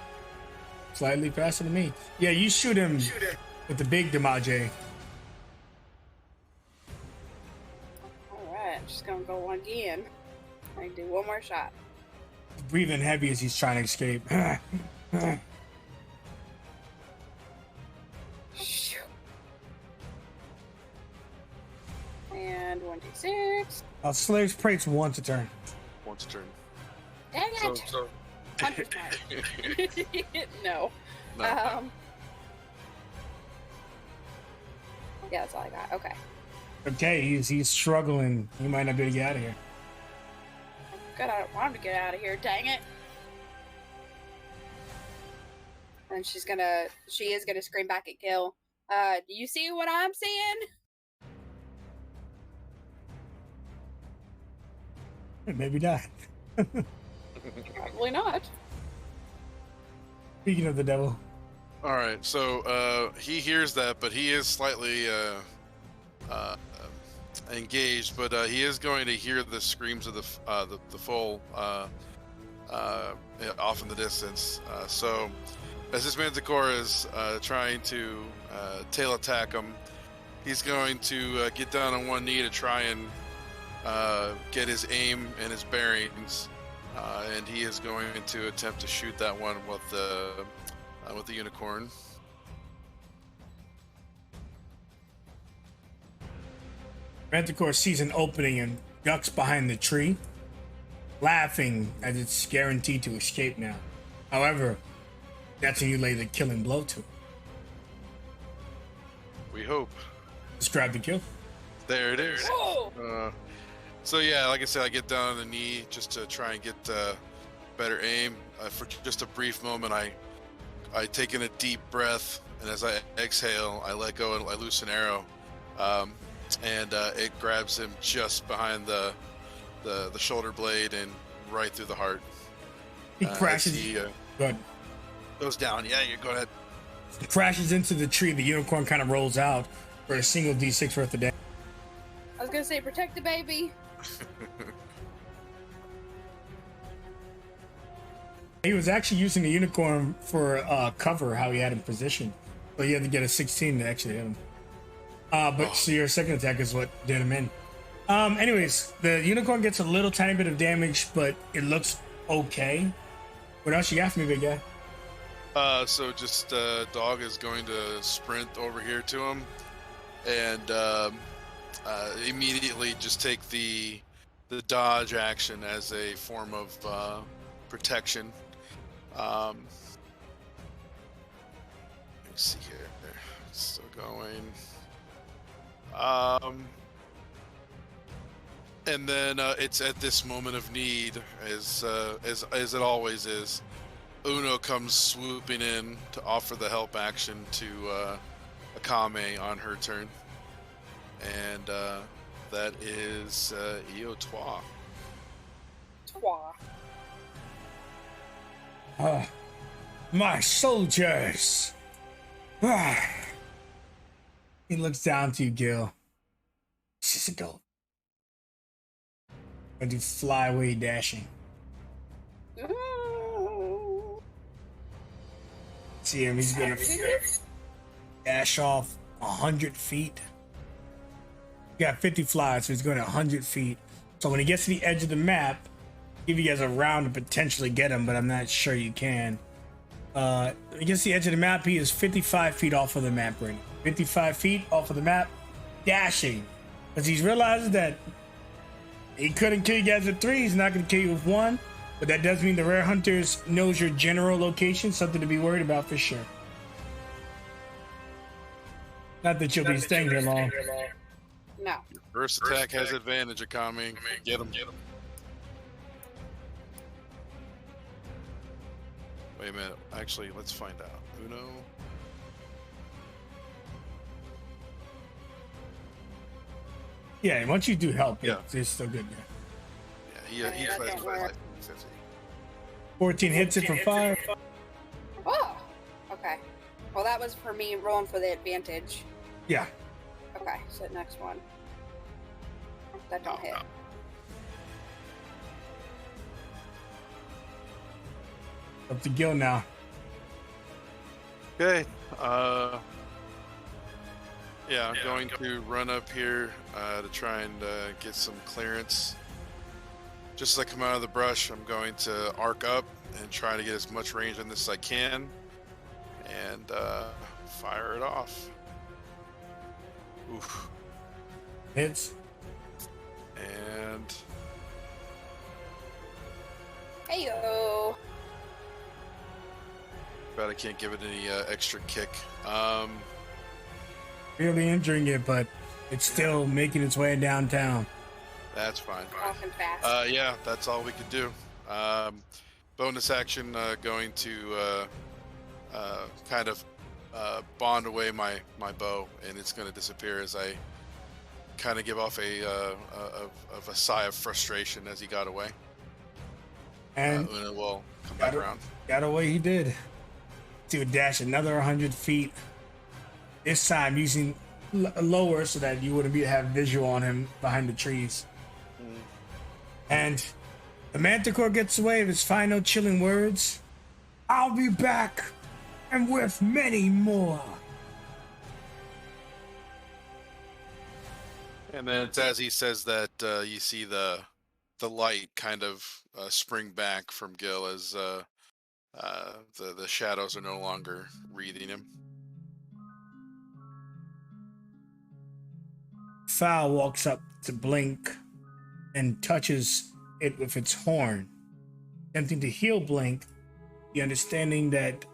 Speaker 3: slightly faster than me. Yeah, you shoot him with the big damage.
Speaker 2: Alright, I'm just gonna go again. I can do one more shot.
Speaker 3: Breathing heavy as he's trying to escape.
Speaker 2: Shoo. And 1d6.
Speaker 3: Slayer's Prate's once a turn.
Speaker 1: Once a turn.
Speaker 2: Dang it!
Speaker 1: So
Speaker 2: 100 times. No.
Speaker 1: No.
Speaker 2: Yeah, that's all I got. Okay.
Speaker 3: Okay, he's struggling. He might not be able to get out of here.
Speaker 2: Good, I don't want him to get out of here, dang it. And she is gonna scream back at Gil. Do you see what I'm seeing?
Speaker 3: Maybe not.
Speaker 2: Probably not.
Speaker 3: Speaking of the devil.
Speaker 1: All right, so he hears that, but he is slightly engaged. But he is going to hear the screams of the foal off in the distance. So as this Manticore is trying to tail attack him, he's going to get down on one knee to try and get his aim and his bearings, and he is going to attempt to shoot that one with the unicorn.
Speaker 3: Manticore sees an opening and ducks behind the tree, laughing as it's guaranteed to escape now. However, that's when you lay the killing blow to it.
Speaker 1: We hope.
Speaker 3: Describe the kill.
Speaker 1: There it is.
Speaker 2: Oh!
Speaker 1: So yeah, like I said, I get down on the knee just to try and get better aim. For just a brief moment, I take in a deep breath, and as I exhale, I let go and I loose an arrow, and it grabs him just behind the shoulder blade and right through the heart.
Speaker 3: He crashes.
Speaker 1: He
Speaker 3: Good.
Speaker 1: goes down. Yeah, you go ahead.
Speaker 3: He crashes into the tree. The unicorn kind of rolls out for a single D6 worth of damage.
Speaker 2: I was gonna say protect the baby.
Speaker 3: He was actually using the unicorn for cover, how he had him positioned. So you had to get a 16 to actually hit him. So your second attack is what did him in. Anyways, the unicorn gets a little tiny bit of damage, but it looks okay. What else you got for me, big guy?
Speaker 1: So just dog is going to sprint over here to him, and immediately just take the dodge action as a form of protection. Let me see here. It's still going. And then it's at this moment of need, as it always is. Uno comes swooping in to offer the help action to Akame on her turn, and that is Ep.2.
Speaker 2: Twa.
Speaker 3: My soldiers. He looks down to you, Gil. This is a goat. I do flyaway dashing. See him, he's gonna dash off 100 feet. He got 50 flies, so he's going 100 feet. So when he gets to the edge of the map, give you guys a round to potentially get him, but I'm not sure you can. When he gets to the edge of the map, he is 55 feet off of the map right now. 55 feet off of the map, dashing. Because he's realized that he couldn't kill you guys with 3, he's not going to kill you with 1. But that does mean the Rare Hunters knows your general location, something to be worried about for sure. Not that you'll be staying here long.
Speaker 2: No.
Speaker 1: First attack has advantage, Akame. Get him. Wait a minute. Actually, let's find out. Uno.
Speaker 3: Yeah, once you do help,
Speaker 1: Yeah.
Speaker 3: it's still good there.
Speaker 1: Yeah, he
Speaker 2: that
Speaker 1: has
Speaker 2: don't work.
Speaker 1: 50.
Speaker 3: 14 hits it for 5.
Speaker 2: Oh. Okay. Well, that was for me rolling for the advantage.
Speaker 3: Yeah.
Speaker 2: Okay, so next one. That don't hit.
Speaker 3: Up to Gil now.
Speaker 1: Okay. Yeah, I'm going to run up here to try and get some clearance. Just as I come out of the brush, I'm going to arc up and try to get as much range on this as I can, and fire it off. Oof.
Speaker 3: Hits.
Speaker 1: And
Speaker 2: Heyo.
Speaker 1: but I can't give it any extra kick.
Speaker 3: Really injuring it, but it's still making its way downtown.
Speaker 1: That's fine.
Speaker 2: Walking fast.
Speaker 1: Yeah, that's all we could do. Bonus action, going to kind of bond away my bow, and it's going to disappear as I kind of give off a sigh of frustration as he got away.
Speaker 3: And
Speaker 1: Una will come back around.
Speaker 3: Got away, he did. To dash another 100 feet. This time using lower so that you wouldn't have visual on him behind the trees. And the Manticore gets away with his final chilling words. I'll be back, and with many more.
Speaker 1: And then it's as he says that you see the light kind of spring back from Gil as the shadows are no longer wreathing him.
Speaker 3: Fowl walks up to Blink and touches it with its horn, attempting to heal Blink, the understanding that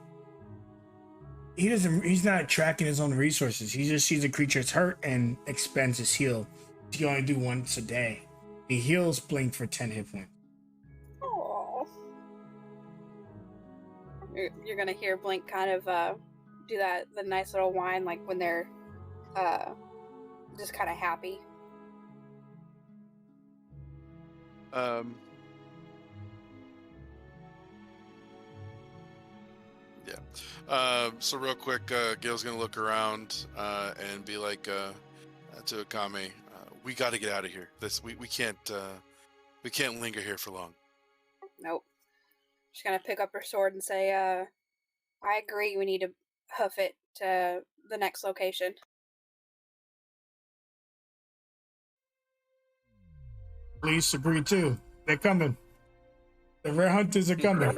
Speaker 3: he's not tracking his own resources. He just sees a creature's hurt and expends his heal. He can only do once a day. He heals Blink for 10 hit points.
Speaker 2: Oh. You're gonna hear Blink kind of do the nice little whine, like when they're just kind of happy.
Speaker 1: Yeah. So real quick, Gil's gonna look around and be like to Akame, we got to get out of here. We can't linger here for long.
Speaker 2: Nope. She's gonna pick up her sword and say, I agree, we need to hoof it to the next location.
Speaker 3: Police agree too. They're coming. The rare hunters are coming.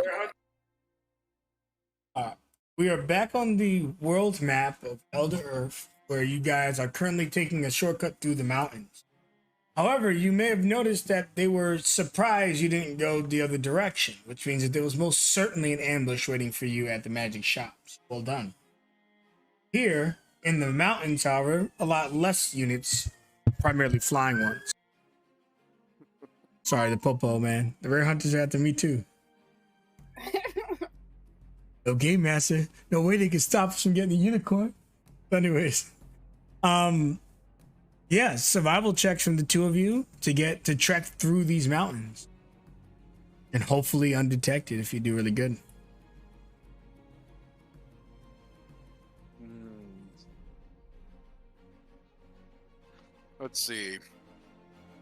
Speaker 3: We are back on the world map of Elder Earth, where you guys are currently taking a shortcut through the mountains. However, you may have noticed that they were surprised you didn't go the other direction, which means that there was most certainly an ambush waiting for you at the magic shops. Well done. Here, in the mountains, however, a lot less units, primarily flying ones. Sorry, the popo, man. The rare hunters are after me too. No game master. No way they can stop us from getting a unicorn. But anyways, yeah, survival checks from the two of you to trek through these mountains, and hopefully undetected if you do really good.
Speaker 1: Let's see.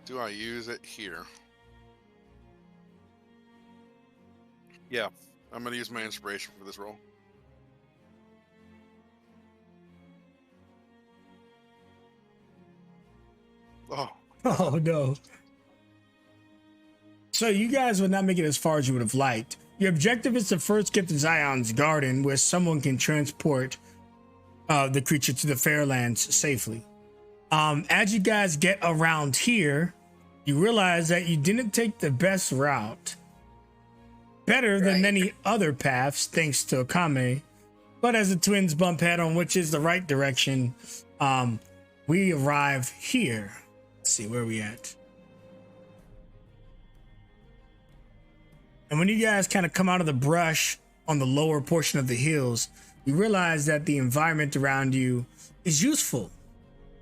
Speaker 1: Do I use it here? Yeah, I'm gonna use my inspiration for this roll.
Speaker 3: Oh no. So you guys would not make it as far as you would have liked. Your objective is to first get to Zion's garden, where someone can transport the creature to the Fairlands safely. As you guys get around here, you realize that you didn't take the best route. Better than many other paths, thanks to Akame. But as the twins bump head on which is the right direction, we arrive here. Let's see, where are we at? And when you guys kind of come out of the brush on the lower portion of the hills, you realize that the environment around you is useful.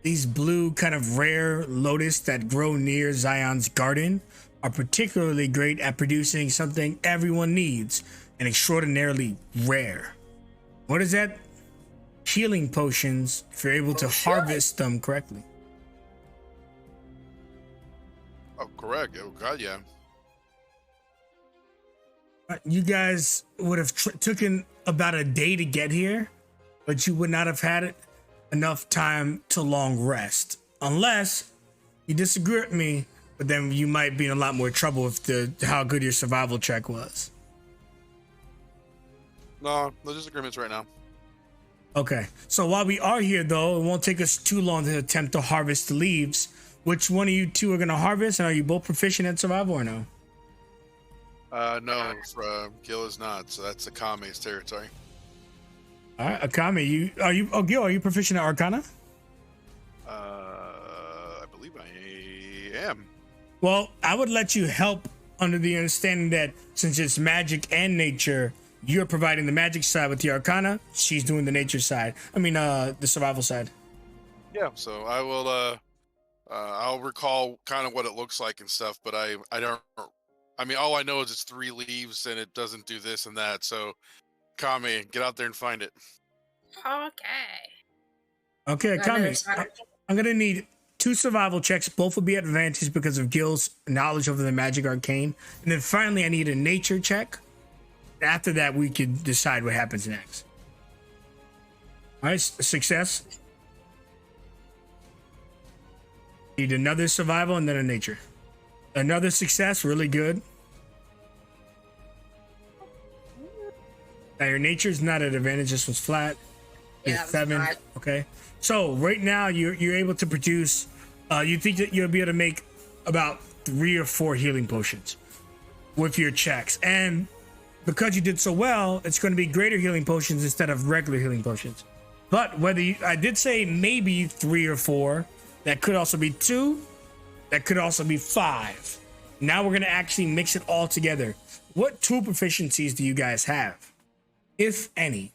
Speaker 3: These blue kind of rare lotus that grow near Zion's garden are particularly great at producing something everyone needs and extraordinarily rare. What is that? Healing potions, if you're able to harvest them correctly.
Speaker 1: Oh, correct. Oh, God, yeah.
Speaker 3: You guys would have taken about a day to get here, but you would not have had enough time to long rest. Unless you disagree with me, but then you might be in a lot more trouble with how good your survival check was.
Speaker 1: No disagreements right now.
Speaker 3: Okay, so while we are here, though, it won't take us too long to attempt to harvest the leaves. Which one of you two are going to harvest, and are you both proficient at survival or no?
Speaker 1: No, Gil is not, so that's Akame's territory.
Speaker 3: All right, Akame, Gil, are you proficient at Arcana?
Speaker 1: I believe I am.
Speaker 3: Well, I would let you help under the understanding that since it's magic and nature, you're providing the magic side with the Arcana. She's doing the nature side. I mean, the survival side.
Speaker 1: Yeah. So I will. I'll recall kind of what it looks like and stuff, but I don't. I mean, all I know is it's 3 leaves and it doesn't do this and that. So, Kami, get out there and find it.
Speaker 3: Okay, Kami. I'm gonna need 2 survival checks. Both will be at advantage because of Gil's knowledge over the magic arcane. And then finally, I need a nature check. After that, we can decide what happens next. All right, success. Need another survival and then a nature. Another success, really good. Now your nature's not at advantage. This was flat.
Speaker 2: Yeah,
Speaker 3: It's 7. Okay. So right now you're able to produce You think that you'll be able to make about 3 or 4 healing potions with your checks, and because you did so well, it's going to be greater healing potions instead of regular healing potions. But whether you, I did say maybe 3 or 4, that could also be 2, that could also be 5. Now we're going to actually mix it all together. What tool proficiencies do you guys have, if any?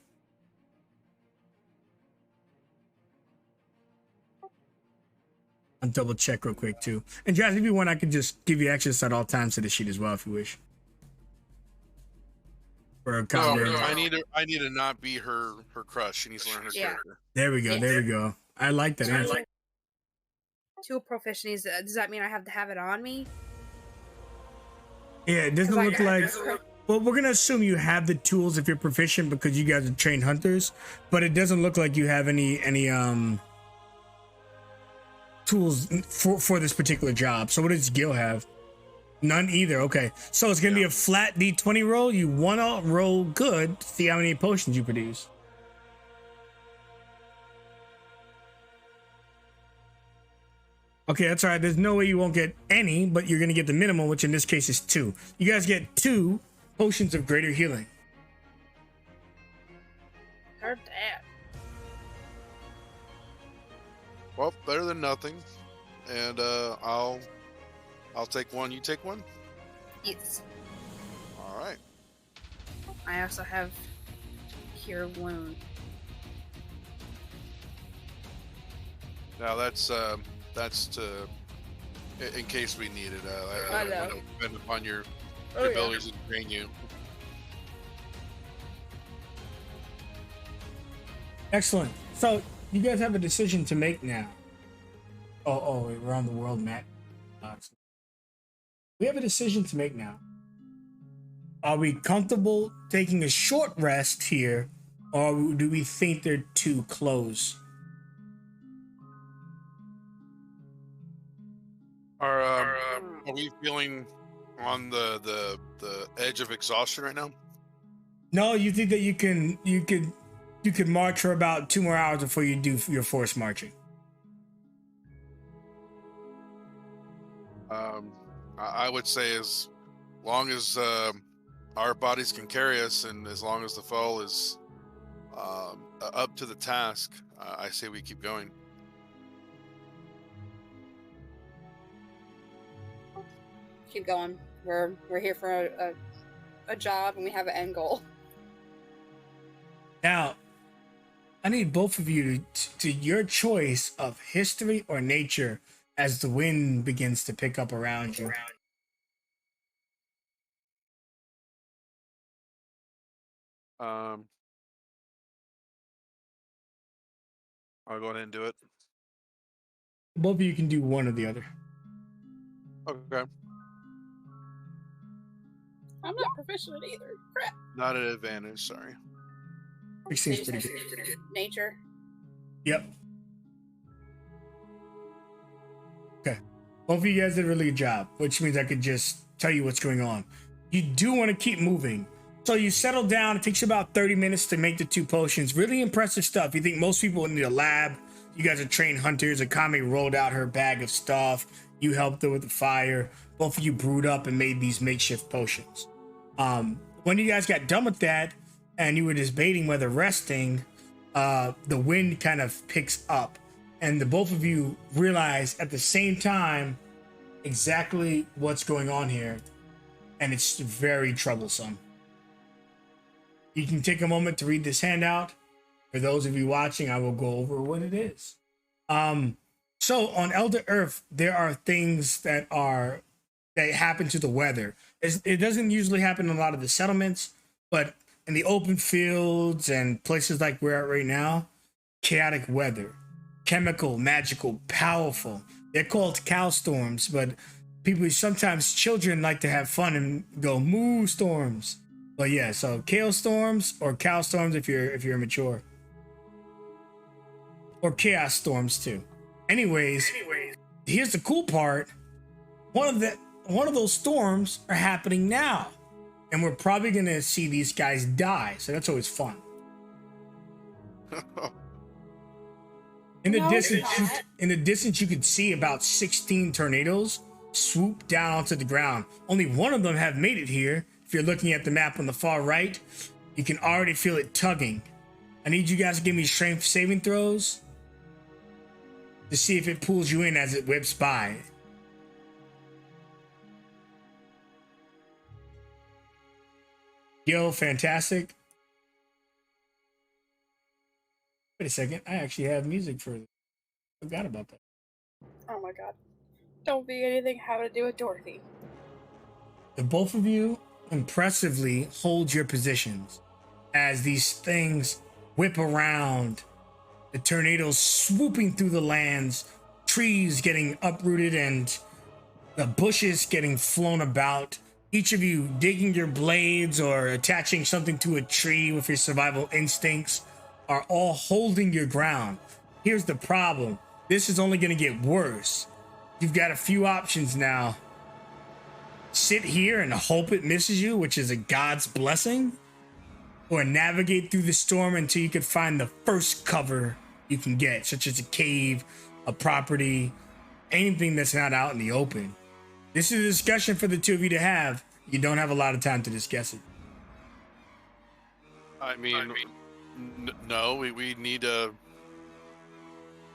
Speaker 3: I'll double check real quick too. And Jazz, if you want, I could just give you access at all times to the sheet as well if you wish. For a combo.
Speaker 1: No, I need to not be her crush. She needs to learn her character.
Speaker 3: There we go.
Speaker 2: Yeah.
Speaker 3: There we go. I like that answer.
Speaker 2: 2 proficiencies. Does that mean I have to have it on me?
Speaker 3: Yeah, it doesn't
Speaker 2: 'Cause I-
Speaker 3: look like. Well, we're gonna assume you have the tools if you're proficient because you guys are trained hunters, but it doesn't look like you have any tools for this particular job. So what does Gil have? None either. Okay, so it's gonna be a flat D20 roll. You wanna roll good to see how many potions you produce. Okay, that's all right. There's no way you won't get any, but you're gonna get the minimum, which in this case is 2. You guys get 2 potions of greater healing.
Speaker 2: Heard that.
Speaker 1: Well, better than nothing. And I'll take one. You take one.
Speaker 2: Yes.
Speaker 1: All right.
Speaker 2: I also have Cure Wound.
Speaker 1: Now that's to in case we need it.
Speaker 2: I
Speaker 1: I
Speaker 2: know.
Speaker 1: don't want to depend upon your
Speaker 2: Oh, yeah.
Speaker 1: abilities to train you.
Speaker 3: Excellent. So you guys have a decision to make now. Oh, wait, we're on the world map. We have a decision to make now. Are we comfortable taking a short rest here, or do we think they're too close?
Speaker 1: Are we feeling on the edge of exhaustion right now?
Speaker 3: No, you think that you could march for about 2 more hours before you do your forced marching.
Speaker 1: I would say as long as our bodies can carry us, and as long as the foe is up to the task, I say we keep going.
Speaker 2: Keep going. We're here for a job, and we have an end goal.
Speaker 3: Now, I need both of you to your choice of history or nature as the wind begins to pick up around you.
Speaker 1: I'll go ahead and do it.
Speaker 3: Both of you can do one or the other.
Speaker 1: Okay.
Speaker 2: I'm not proficient at either. Crap.
Speaker 1: Not an advantage, sorry.
Speaker 3: 16's pretty good.
Speaker 2: Nature.
Speaker 3: Yep. Okay. Both of you guys did a really good job, which means I could just tell you what's going on. You do want to keep moving. So you settle down. It takes you about 30 minutes to make the 2 potions. Really impressive stuff. You think most people need a lab. You guys are trained hunters. Akame rolled out her bag of stuff. You helped her with the fire. Both of you brewed up and made these makeshift potions. When you guys got done with that and you were debating whether resting, the wind kind of picks up. And the both of you realize at the same time exactly what's going on here. And it's very troublesome. You can take a moment to read this handout. For those of you watching, I will go over what it is. So on Elder Earth, there are things that happen to the weather. It doesn't usually happen in a lot of the settlements, but in the open fields and places like we're at right now, chaotic weather, chemical, magical, powerful. They're called cow storms, but sometimes children like to have fun and go moo storms. But yeah, so kale storms or cow storms if you're mature, or chaos storms too. Anyways, here's the cool part. One of those storms are happening now, and we're probably gonna see these guys die. So that's always fun. In the
Speaker 2: No, it's
Speaker 3: distance,
Speaker 2: not.
Speaker 3: in the distance, you could see about 16 tornadoes swoop down onto the ground. Only one of them have made it here. If you're looking at the map on the far right, you can already feel it tugging. I need you guys to give me strength saving throws to see if it pulls you in as it whips by. Gil, fantastic. Wait a second, I actually have music for it. Forgot about that.
Speaker 2: Oh my god. Don't be anything having to do with Dorothy.
Speaker 3: The both of you impressively hold your positions as these things whip around, the tornadoes swooping through the lands, trees getting uprooted and the bushes getting flown about. Each of you digging your blades or attaching something to a tree with your survival instincts are all holding your ground. Here's the problem. This is only going to get worse. You've got a few options now. Sit here and hope it misses you, which is a God's blessing, or navigate through the storm until you can find the first cover you can get, such as a cave, a property, anything that's not out in the open. This is a discussion for the two of you to have. You don't have a lot of time to discuss it.
Speaker 1: I mean, no, we need to.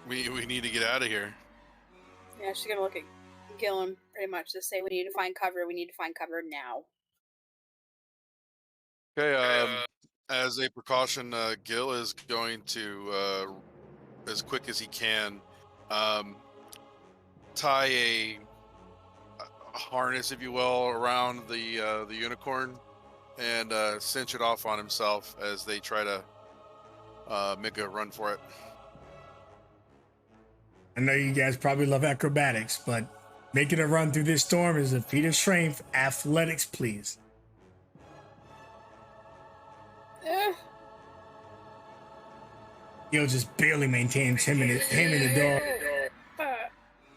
Speaker 1: We need to get out of here.
Speaker 2: Yeah, she's gonna look at Gillen pretty much to say we need to find cover. We need to find cover now.
Speaker 1: Okay. As a precaution, Gil is going to, as quick as he can, tie a harness, if you will, around the unicorn and cinch it off on himself as they try to make a run for it.
Speaker 3: I know you guys probably love acrobatics, but making a run through this storm is a feat of strength. Athletics, please. Gil just barely maintains him and the dog.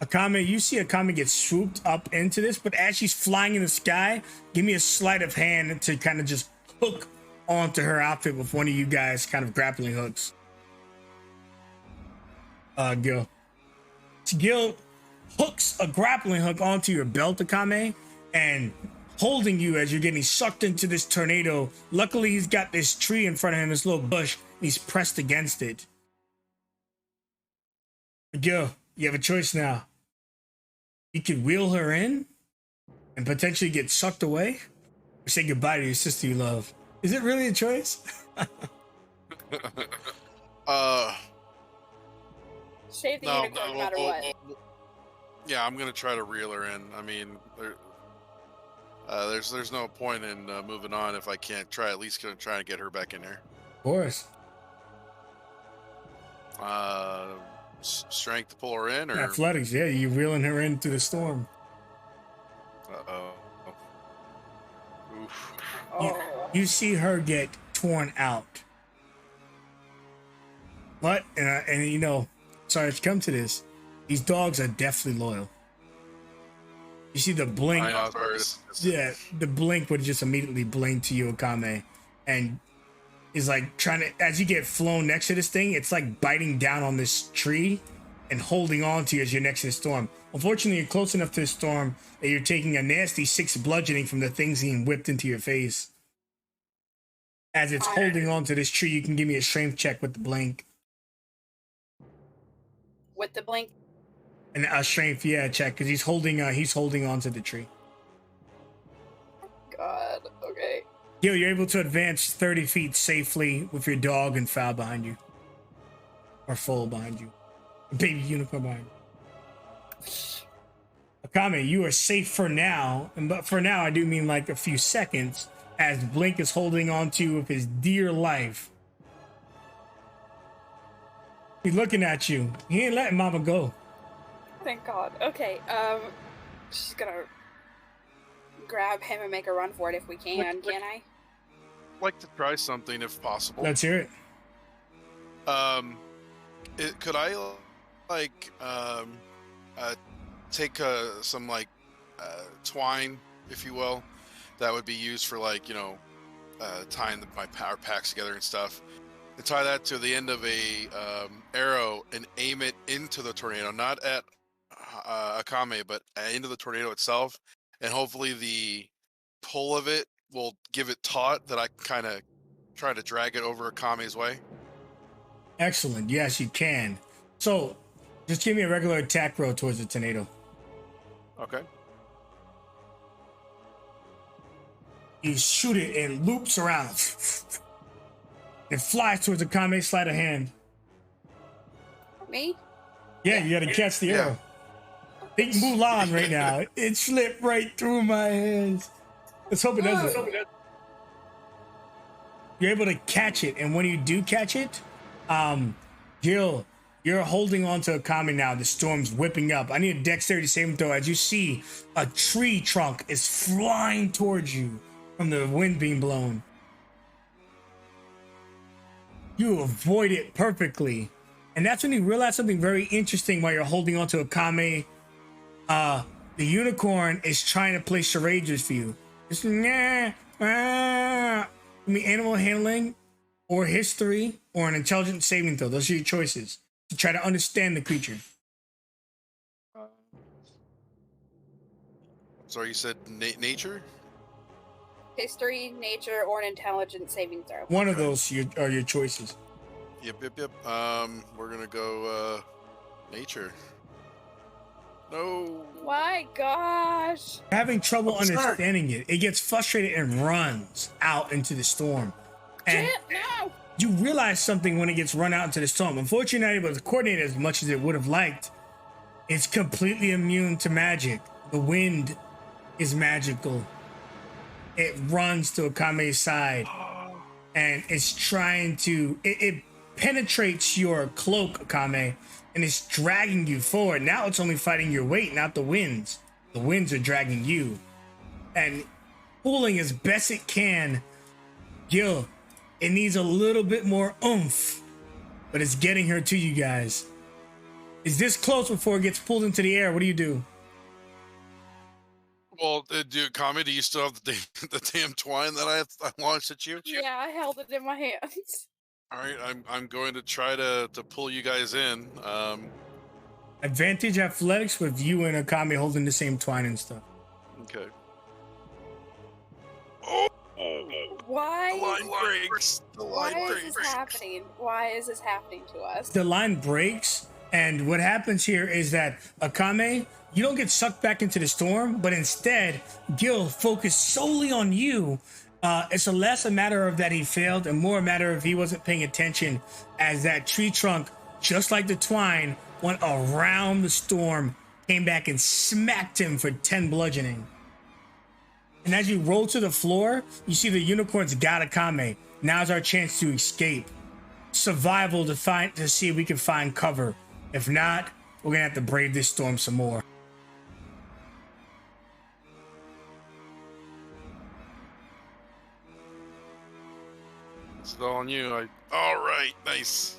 Speaker 3: Akame, you see Akame get swooped up into this, but as she's flying in the sky, give me a sleight of hand to kind of just hook onto her outfit with one of you guys kind of grappling hooks. Gil. Gil hooks a grappling hook onto your belt, Akame, and holding you as you're getting sucked into this tornado. Luckily, he's got this tree in front of him, this little bush, and he's pressed against it. Gil, you have a choice now. You could wheel her in and potentially get sucked away, or say goodbye to your sister you love. Is it really a choice?
Speaker 2: Save the unicorn no matter what.
Speaker 1: Yeah, I'm gonna try to reel her in. I mean, there's no point in moving on if I can't try. At least gonna try to get her back in there.
Speaker 3: Of course.
Speaker 1: Strength to pull her in, or
Speaker 3: athletics? Yeah, you're reeling her into the storm.
Speaker 1: Oof.
Speaker 3: You see her get torn out. But and you know, sorry to come to this, these dogs are definitely loyal. You see the blink. Yeah, the blink would just immediately blink to you, Akame, and is like trying to, as you get flown next to this thing, it's like biting down on this tree and holding on to you as you're next to the storm. Unfortunately, you're close enough to the storm that you're taking a nasty 6 bludgeoning from the things being whipped into your face. As it's holding on to this tree, you can give me a strength check with the blink.
Speaker 2: With the blink?
Speaker 3: And a strength, check, because he's holding on to the tree.
Speaker 2: God, okay.
Speaker 3: Gil, you're able to advance 30 feet safely with your dog and foul behind you. Or foal behind you. A baby unicorn behind you. Akame, you are safe for now. But for now, I do mean like a few seconds, as Blink is holding on to you with his dear life. He's looking at you. He ain't letting Mama go.
Speaker 2: Thank God. Okay, she's gonna grab him and make a run for it if we can. Can I?
Speaker 1: Like to try something if possible.
Speaker 3: Let's hear it.
Speaker 1: Could I like take some like twine, if you will, that would be used for like tying my power packs together and stuff, tie that to the end of a arrow and aim it into the tornado, not at Akame, but into the tornado itself, and hopefully the pull of it will give it taut that I can kind of try to drag it over Akame's way.
Speaker 3: Excellent. Yes, you can. So, just give me a regular attack roll towards the tornado.
Speaker 1: Okay.
Speaker 3: You shoot it and it loops around. It flies towards Akame's sleight of hand.
Speaker 2: Me?
Speaker 3: Yeah, you gotta catch the arrow. Think Mulan right now. It slipped right through my hands. Let's hope it doesn't. You're able to catch it, and when you do catch it, Gil, you're holding on to Akame now. The storm's whipping up. I need a dexterity saving throw as you see a tree trunk is flying towards you from the wind being blown. You avoid it perfectly. And that's when you realize something very interesting while you're holding on to Akame. The unicorn is trying to play charades for you. It's I mean, animal handling or history or an intelligence saving throw. Those are your choices to try to understand the creature.
Speaker 1: Sorry, you said nature?
Speaker 2: History, nature, or an intelligence saving throw.
Speaker 3: One of those are your choices.
Speaker 1: Yep. We're gonna go nature. No.
Speaker 2: My gosh.
Speaker 3: Having trouble understanding it. It gets frustrated and runs out into the storm. And
Speaker 2: No!
Speaker 3: you realize something when it gets run out into the storm. Unfortunately, not able to coordinate as much as it would have liked. It's completely immune to magic. The wind is magical. It runs to Akame's side and it's trying to, it penetrates your cloak, Akame, and it's dragging you forward. Now it's only fighting your weight, not the winds. The winds are dragging you. And pulling as best it can, Gil, it needs a little bit more oomph, but it's getting her to you guys. It's this close before it gets pulled into the air. What do you do?
Speaker 1: Well, dude, Kami, do you still have the damn twine that I launched at you?
Speaker 2: Yeah, I held it in my hands.
Speaker 1: All right, I'm going to try to pull you guys in.
Speaker 3: Advantage athletics with you and Akame holding the same twine and stuff.
Speaker 1: Okay. Oh!
Speaker 2: Why?
Speaker 1: The line breaks. The line
Speaker 2: Why
Speaker 1: breaks.
Speaker 2: is this happening? Why is this happening to us?
Speaker 3: The line breaks, and what happens here is that Akame, you don't get sucked back into the storm, but instead, Gil focused solely on you. It's less a matter of that he failed and more a matter of he wasn't paying attention as that tree trunk, just like the twine, went around the storm, came back and smacked him for 10 bludgeoning. And as you roll to the floor, you see the unicorn's got Akame. Now's our chance to escape. Survival to see if we can find cover. If not, we're gonna have to brave this storm some more.
Speaker 1: It's all on you. All right, nice.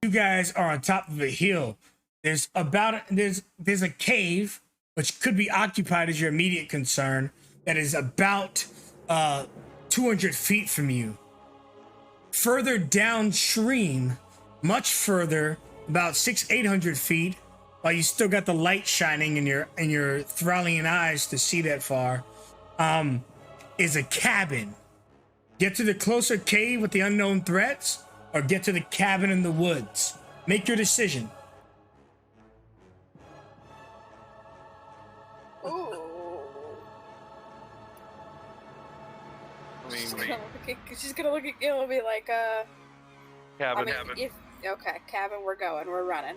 Speaker 3: You guys are on top of a hill. There's a cave which could be occupied as your immediate concern that is about 200 feet from you. Further downstream, much further, about 800 feet, while you still got the light shining in your thrilling eyes to see that far, is a cabin. Get to the closer cave with the unknown threats, or get to the cabin in the woods. Make your decision.
Speaker 2: Ooh.
Speaker 1: I mean,
Speaker 2: She's gonna look at Gil and be like,
Speaker 1: cabin.
Speaker 2: Okay, cabin, we're going, we're running.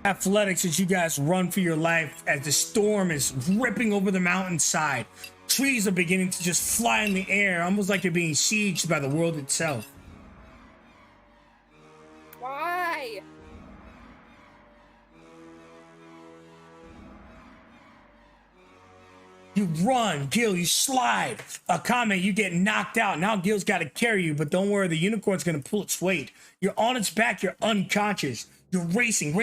Speaker 3: Athletics as you guys run for your life as the storm is ripping over the mountainside. Trees are beginning to just fly in the air, almost like they're being sieged by the world itself.
Speaker 2: Why?
Speaker 3: You run, Gil, you slide. Akame, you get knocked out. Now Gil's got to carry you, but don't worry, the unicorn's going to pull its weight. You're on its back, you're unconscious. You're racing.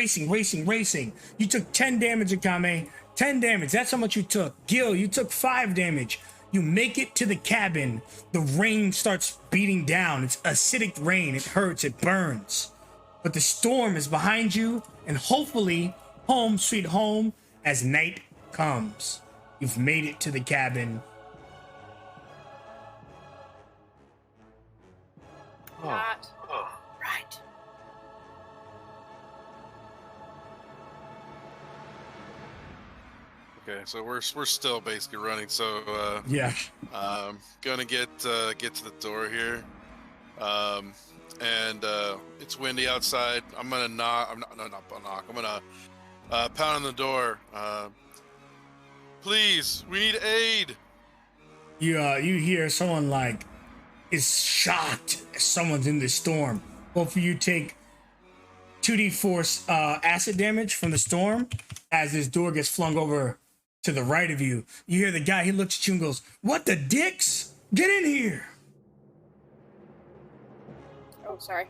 Speaker 3: You took 10 damage, Akame. 10 damage, that's how much you took. Gil, you took 5 damage. You make it to the cabin. The rain starts beating down. It's acidic rain. It hurts. It burns. But the storm is behind you, and hopefully, home sweet home as night comes. You've made it to the cabin.
Speaker 2: Not right.
Speaker 1: Okay, so we're still basically running. So
Speaker 3: Yeah.
Speaker 1: gonna get to the door here, and it's windy outside. I'm gonna knock. I'm not knock. I'm gonna pound on the door. Please, we need aid.
Speaker 3: You hear someone like is shocked as someone's in the storm. Both of you take 2d4 acid damage from the storm as this door gets flung over to the right of you. You hear the guy, he looks at you and goes, "What the dicks? Get in here!"
Speaker 2: Oh, sorry.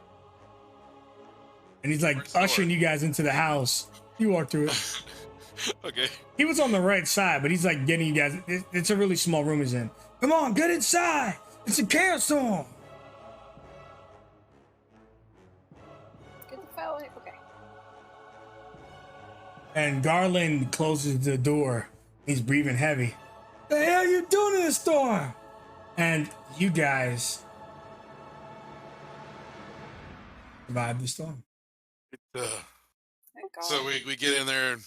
Speaker 3: And he's like
Speaker 1: Where's the door?
Speaker 3: ushering you guys into the house. You walk through it.
Speaker 1: Okay.
Speaker 3: He was on the right side, but he's like getting you guys. It's a really small room he's in. Come on, get inside. It's a chaos storm.
Speaker 2: Get the file. Okay.
Speaker 3: And Garland closes the door. He's breathing heavy. The hell you doing in the storm? And you guys survived the storm.
Speaker 2: Thank God.
Speaker 1: So we get in there and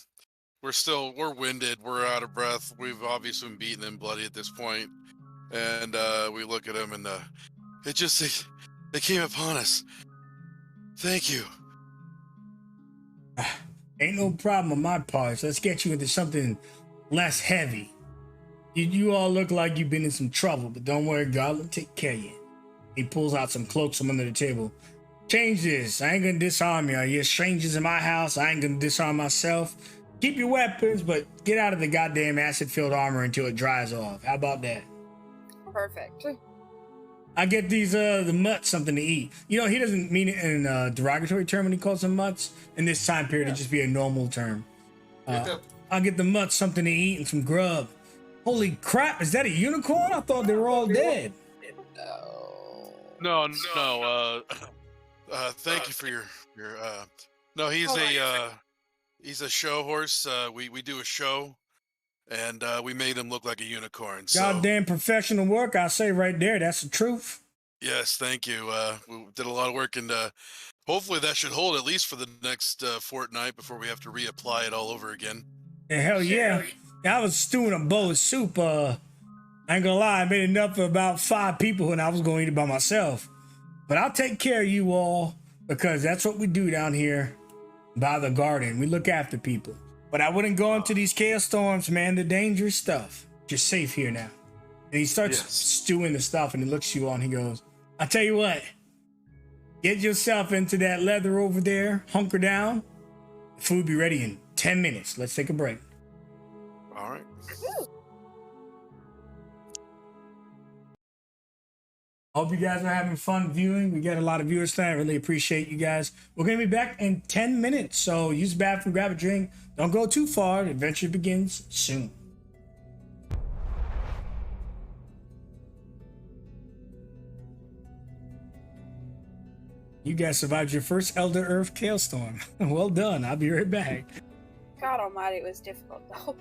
Speaker 1: we're winded, we're out of breath. We've obviously been beaten and bloody at this point. And we look at him and they came upon us. Thank you.
Speaker 3: Ain't no problem on my part. Let's get you into something less heavy. You all look like you've been in some trouble, but don't worry, God will take care of you. He pulls out some cloaks from under the table. Change this. I ain't gonna disarm you. You're strangers in my house. I ain't gonna disarm myself. Keep your weapons, but get out of the goddamn acid-filled armor until it dries off. How about that?
Speaker 2: Perfect.
Speaker 3: I get these the mutts something to eat. You know, he doesn't mean it in a derogatory term when he calls them mutts. In this time period, it'd just be a normal term. I'll get the mutts something to eat and some grub. Holy crap, is that a unicorn? I thought they were all dead.
Speaker 1: No. Thank you for your. No, he's a show horse. We do a show, and we made him look like a unicorn. So.
Speaker 3: Goddamn professional work, I say right there. That's the truth.
Speaker 1: Yes, thank you. We did a lot of work, and hopefully that should hold at least for the next fortnight before we have to reapply it all over again.
Speaker 3: Yeah, hell yeah. I was stewing a bowl of soup. I ain't gonna lie, I made enough for about 5 people, and I was gonna eat it by myself. But I'll take care of you all because that's what we do down here by the garden. We look after people. But I wouldn't go into these chaos storms, man. They're dangerous stuff. You're safe here now. And he starts stewing the stuff, and he looks at you all, and he goes, "I tell you what, get yourself into that leather over there, hunker down. The food be ready in 10 minutes. Let's take a break."
Speaker 1: All right.
Speaker 3: Hope you guys are having fun viewing. We got a lot of viewers tonight. I really appreciate you guys. We're going to be back in 10 minutes. So use the bathroom, grab a drink. Don't go too far. The adventure begins soon. You guys survived your first Elder Earth Tailstorm. Well done. I'll be right back.
Speaker 2: God almighty, it was difficult though.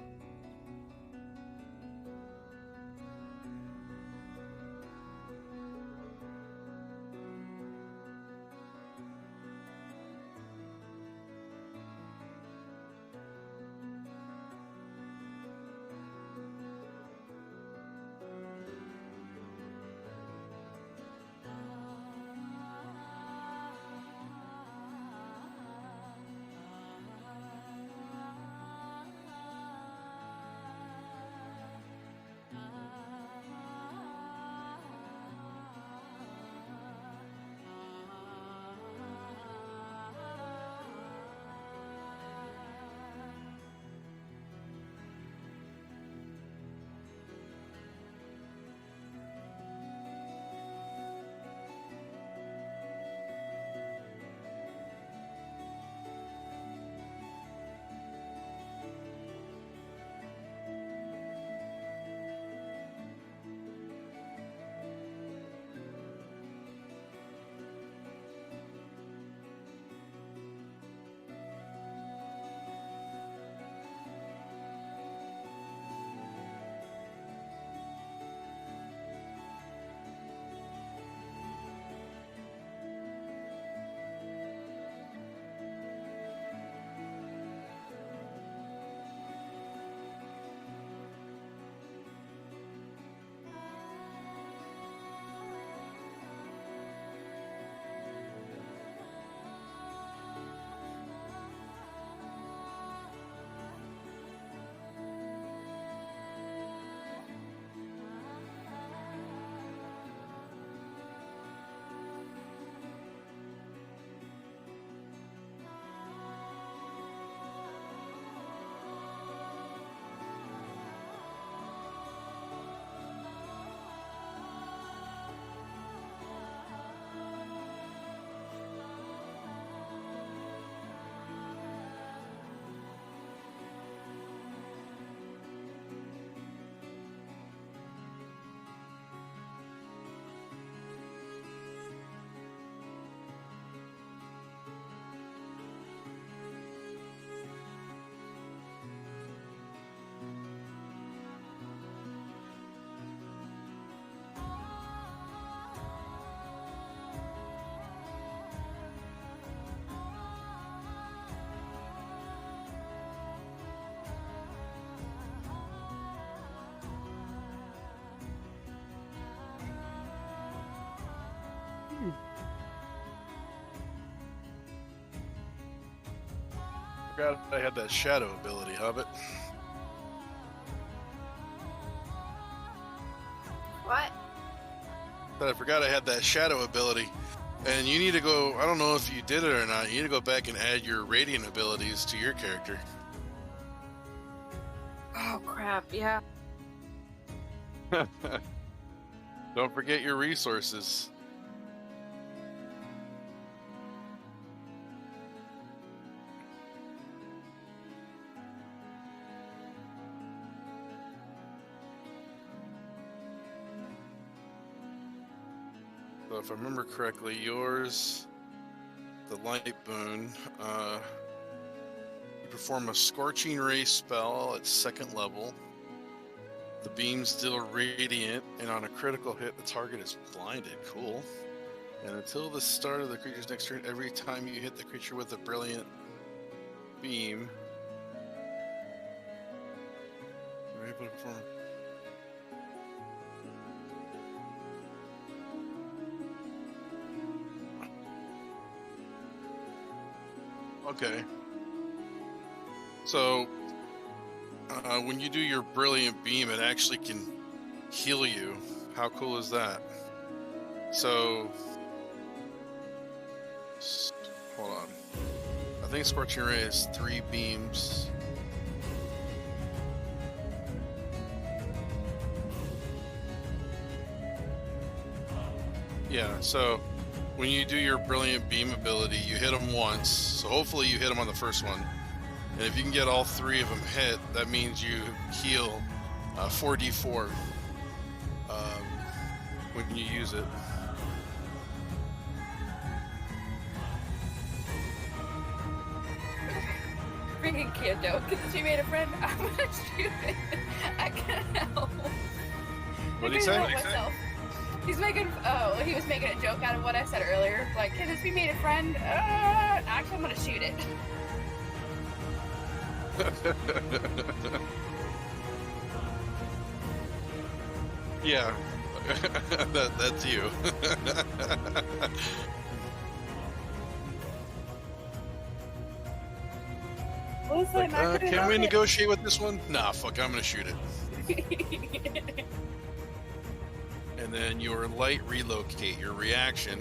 Speaker 1: Forgot I had that shadow ability, Hobbit.
Speaker 2: What?
Speaker 1: But I forgot I had that shadow ability. And you need to go, I don't know if you did it or not, you need to go back and add your radiant abilities to your character.
Speaker 2: Oh crap! Yeah.
Speaker 1: Don't forget your resources. So if I remember correctly, yours, the light boon, you perform a scorching ray spell at 2nd level. The beams deal radiant, and on a critical hit, the target is blinded. Cool. And until the start of the creature's next turn, every time you hit the creature with a brilliant beam, you're able to perform. Okay. So, when you do your brilliant beam, it actually can heal you. How cool is that? So, hold on. I think Scorching Ray is 3 beams. Yeah, so when you do your brilliant beam ability, you hit them once. So hopefully you hit them on the first one. And if you can get all 3 of them hit, that means you heal 4d4 when you use it.
Speaker 2: Freaking kid joke. Because she made a friend. I'm gonna shoot it. I can't help.
Speaker 1: What did he say?
Speaker 2: He's making. Oh, he was making a joke out of what I said earlier. Like, kid, we made a friend. Actually, I'm gonna shoot it.
Speaker 1: Yeah, that's you.
Speaker 2: Listen,
Speaker 1: Can we negotiate with this one? Nah, fuck, I'm gonna shoot it. And then your light relocate, your reaction.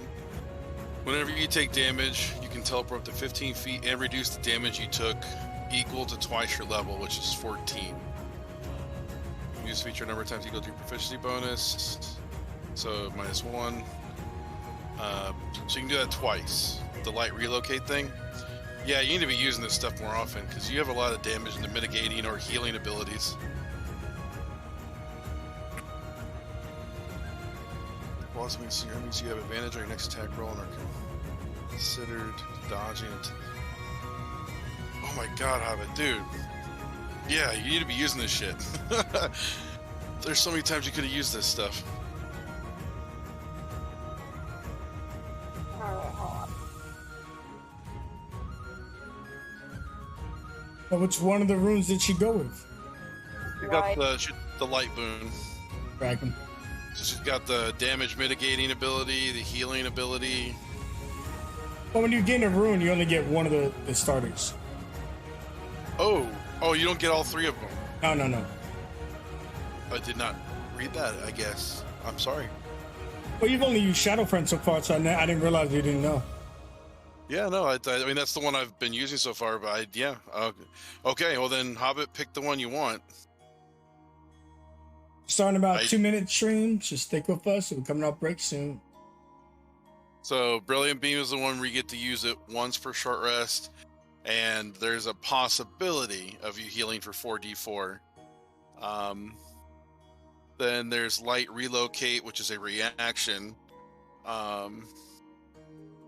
Speaker 1: Whenever you take damage, you can teleport up to 15 feet and reduce the damage you took equal to twice your level, which is 14. Use feature number of times equal to your proficiency bonus. So -1. So you can do that twice. The light relocate thing. Yeah, you need to be using this stuff more often because you have a lot of damage in the mitigating or healing abilities. Also means your enemies you have advantage on your next attack roll and are considered dodging it. Oh my god, Hobbit, dude. Yeah, you need to be using this shit. There's so many times you could have used this stuff.
Speaker 3: But which one of the runes did she go with?
Speaker 1: You got the light boon.
Speaker 3: Dragon.
Speaker 1: So she's got the damage mitigating ability, the healing ability.
Speaker 3: But when you gain a rune, you only get one of the starters.
Speaker 1: Oh, you don't get all 3 of them.
Speaker 3: No.
Speaker 1: I did not read that, I guess. I'm sorry.
Speaker 3: Well, you've only used Shadowfriend so far, so I didn't realize you didn't know.
Speaker 1: Yeah, no, I mean, that's the one I've been using so far, but yeah. Okay, well then, Hobbit, pick the one you want.
Speaker 3: Starting about 2-minute stream. Just stick with us. We're coming off break soon.
Speaker 1: So, Brilliant Beam is the one where you get to use it once per short rest, and there's a possibility of you healing for 4d4. Then there's Light Relocate, which is a reaction.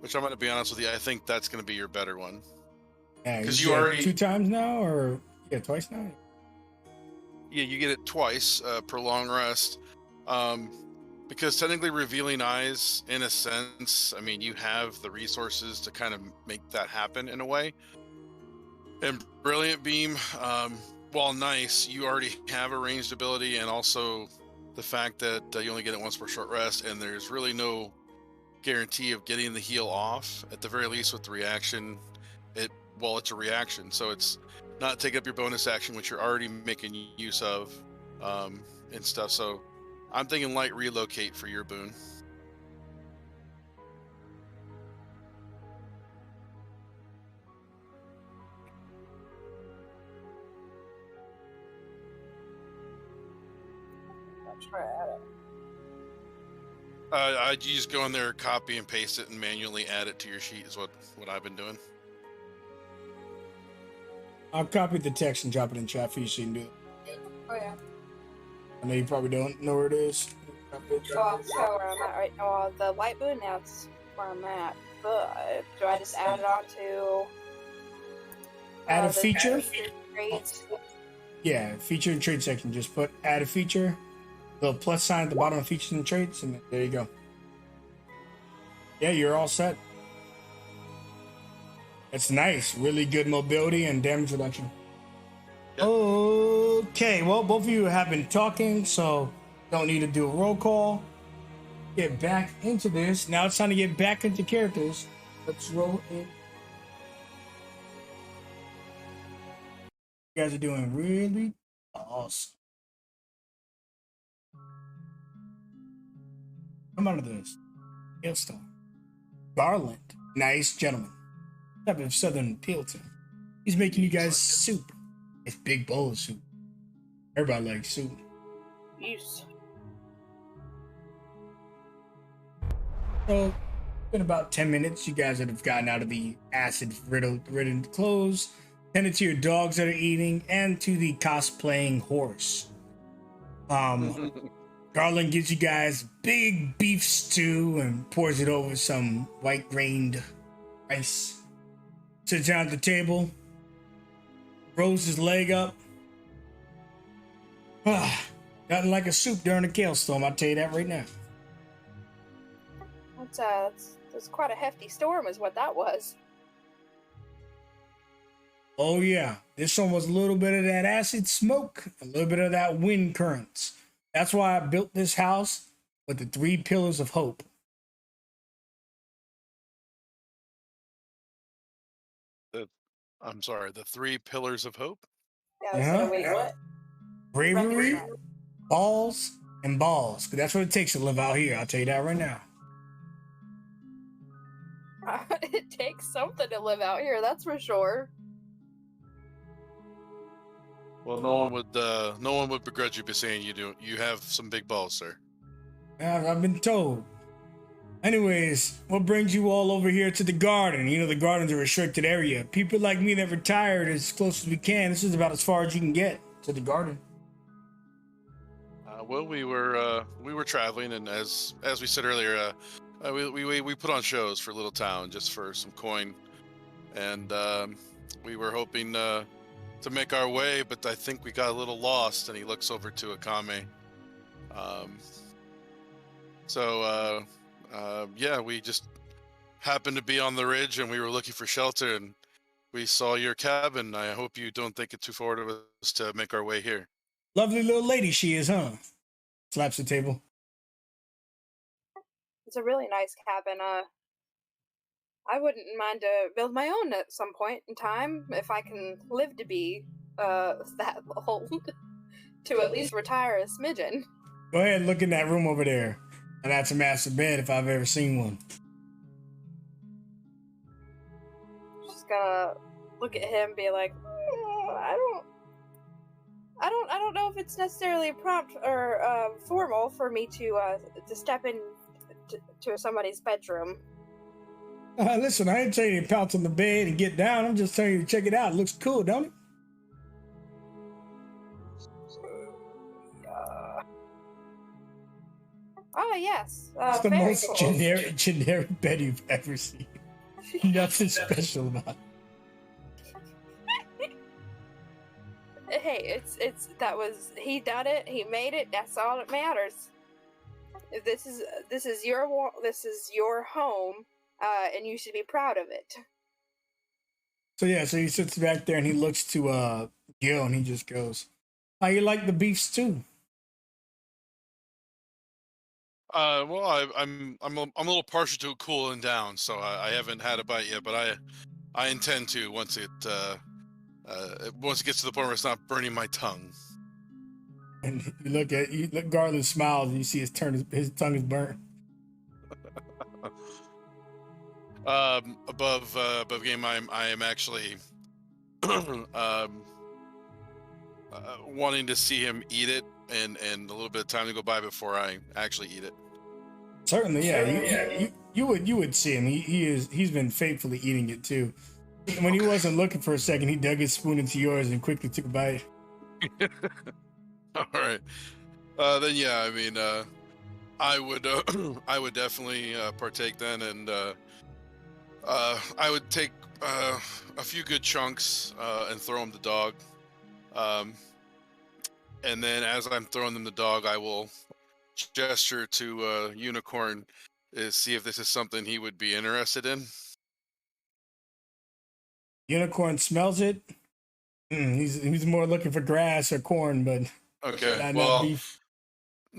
Speaker 1: Which I'm going to be honest with you, I think that's going to be your better one.
Speaker 3: Yeah,
Speaker 1: because you already
Speaker 3: 2 times now, or twice now.
Speaker 1: Yeah, you get it twice per long rest. Because technically, Revealing Eyes, in a sense, I mean, you have the resources to kind of make that happen in a way. And Brilliant Beam, while nice, you already have a ranged ability, and also the fact that you only get it once per short rest, and there's really no guarantee of getting the heal off. At the very least, with the reaction, it's a reaction, so it's not taking up your bonus action, which you're already making use of, and stuff. So I'm thinking light relocate for your boon.
Speaker 2: I'll try to add it.
Speaker 1: You just go in there, copy and paste it, and manually add it to your sheet is what I've been doing.
Speaker 3: I'll copy the text and drop it in chat for you so you can do it.
Speaker 2: Oh yeah.
Speaker 3: I know you probably don't know where it is.
Speaker 2: Well, that's kind of where I'm at right now. Well, the light boon, that's where I'm at. But do I just add it on to
Speaker 3: Add a
Speaker 2: the
Speaker 3: feature?
Speaker 2: traits?
Speaker 3: Yeah, feature and trait section. Just put add a feature, little plus sign at the bottom of features and traits, and there you go. Yeah, you're all set. It's nice. Really good mobility and damage reduction.
Speaker 1: Yep.
Speaker 3: Okay, well, both of you have been talking, so don't need to do a roll call. Get back into this. Now it's time to get back into characters. Let's roll it. You guys are doing really awesome. Come out of this. Hailstone. Garland. Nice gentleman. Type of southern Pilton. He's making you guys soup. It's big bowl of soup. Everybody likes soup.
Speaker 2: Use.
Speaker 3: So, in about 10 minutes, you guys would have gotten out of the acid-ridden clothes, tended to your dogs that are eating, and to the cosplaying horse. Garland gives you guys big beef stew and pours it over some white-grained rice. Sits down at the table, rolls his leg up. Nothing like a soup during a hailstorm, I'll tell you that right now.
Speaker 2: That's quite a hefty storm is what that was.
Speaker 3: Oh yeah, this one was a little bit of that acid smoke, a little bit of that wind currents. That's why I built this house with the 3 pillars of hope.
Speaker 1: I'm sorry, the 3 pillars of hope?
Speaker 2: Yeah, so wait, what?
Speaker 3: Bravery, balls, and balls. 'Cause that's what it takes to live out here, I'll tell you that right now.
Speaker 2: It takes something to live out here, that's for sure.
Speaker 1: Well, no one would begrudge you by saying you have some big balls, sir.
Speaker 3: I've been told. Anyways, what brings you all over here to the garden? You know, the garden's a restricted area. People like me that retired as close as we can. This is about as far as you can get to the garden.
Speaker 1: Well, we were traveling, and as we said earlier, we put on shows for Little Town just for some coin, and we were hoping to make our way, but I think we got a little lost. And he looks over to Akame. Yeah, we just happened to be on the ridge, and we were looking for shelter, and we saw your cabin. I hope you don't think it too forward of us to make our way here.
Speaker 3: Lovely little lady she is, huh? Slaps the table.
Speaker 2: It's a really nice cabin. I wouldn't mind to build my own at some point in time if I can live to be that old to at least retire a smidgen.
Speaker 3: Go ahead and look in that room over there. And that's a master bed if I've ever seen one.
Speaker 2: Just gonna look at him and be like, I don't know if it's necessarily prompt or formal for me to step in to somebody's bedroom.
Speaker 3: Listen, I ain't telling you to pounce on the bed and get down. I'm just telling you to check it out. It looks cool, don't it?
Speaker 2: Oh, yes.
Speaker 3: It's the
Speaker 2: very
Speaker 3: most
Speaker 2: cool.
Speaker 3: generic bed you've ever seen. Nothing special about it.
Speaker 2: Hey, he done it. He made it. That's all that matters. This is your home, and you should be proud of it.
Speaker 3: So yeah, so he sits back there and he looks to Gil and he just goes, "How you like the beef stew?"
Speaker 1: I'm a little partial to cooling down, so I haven't had a bite yet, but I intend to once it gets to the point where it's not burning my tongue.
Speaker 3: And you look Garland smiles and you see his tongue is burnt.
Speaker 1: Above game, I am actually wanting to see him eat it, and a little bit of time to go by before I actually eat it.
Speaker 3: Certainly, yeah. You would see him. He's been faithfully eating it too. When he wasn't looking for a second, he dug his spoon into yours and quickly took a bite.
Speaker 1: All right. Then yeah, I mean, I would I would definitely partake then, and I would take a few good chunks and throw them to dog. And then as I'm throwing them to dog, I will gesture to Unicorn to see if this is something he would be interested in.
Speaker 3: Unicorn smells it. He's more looking for grass or corn, but
Speaker 1: Okay.
Speaker 3: not beef.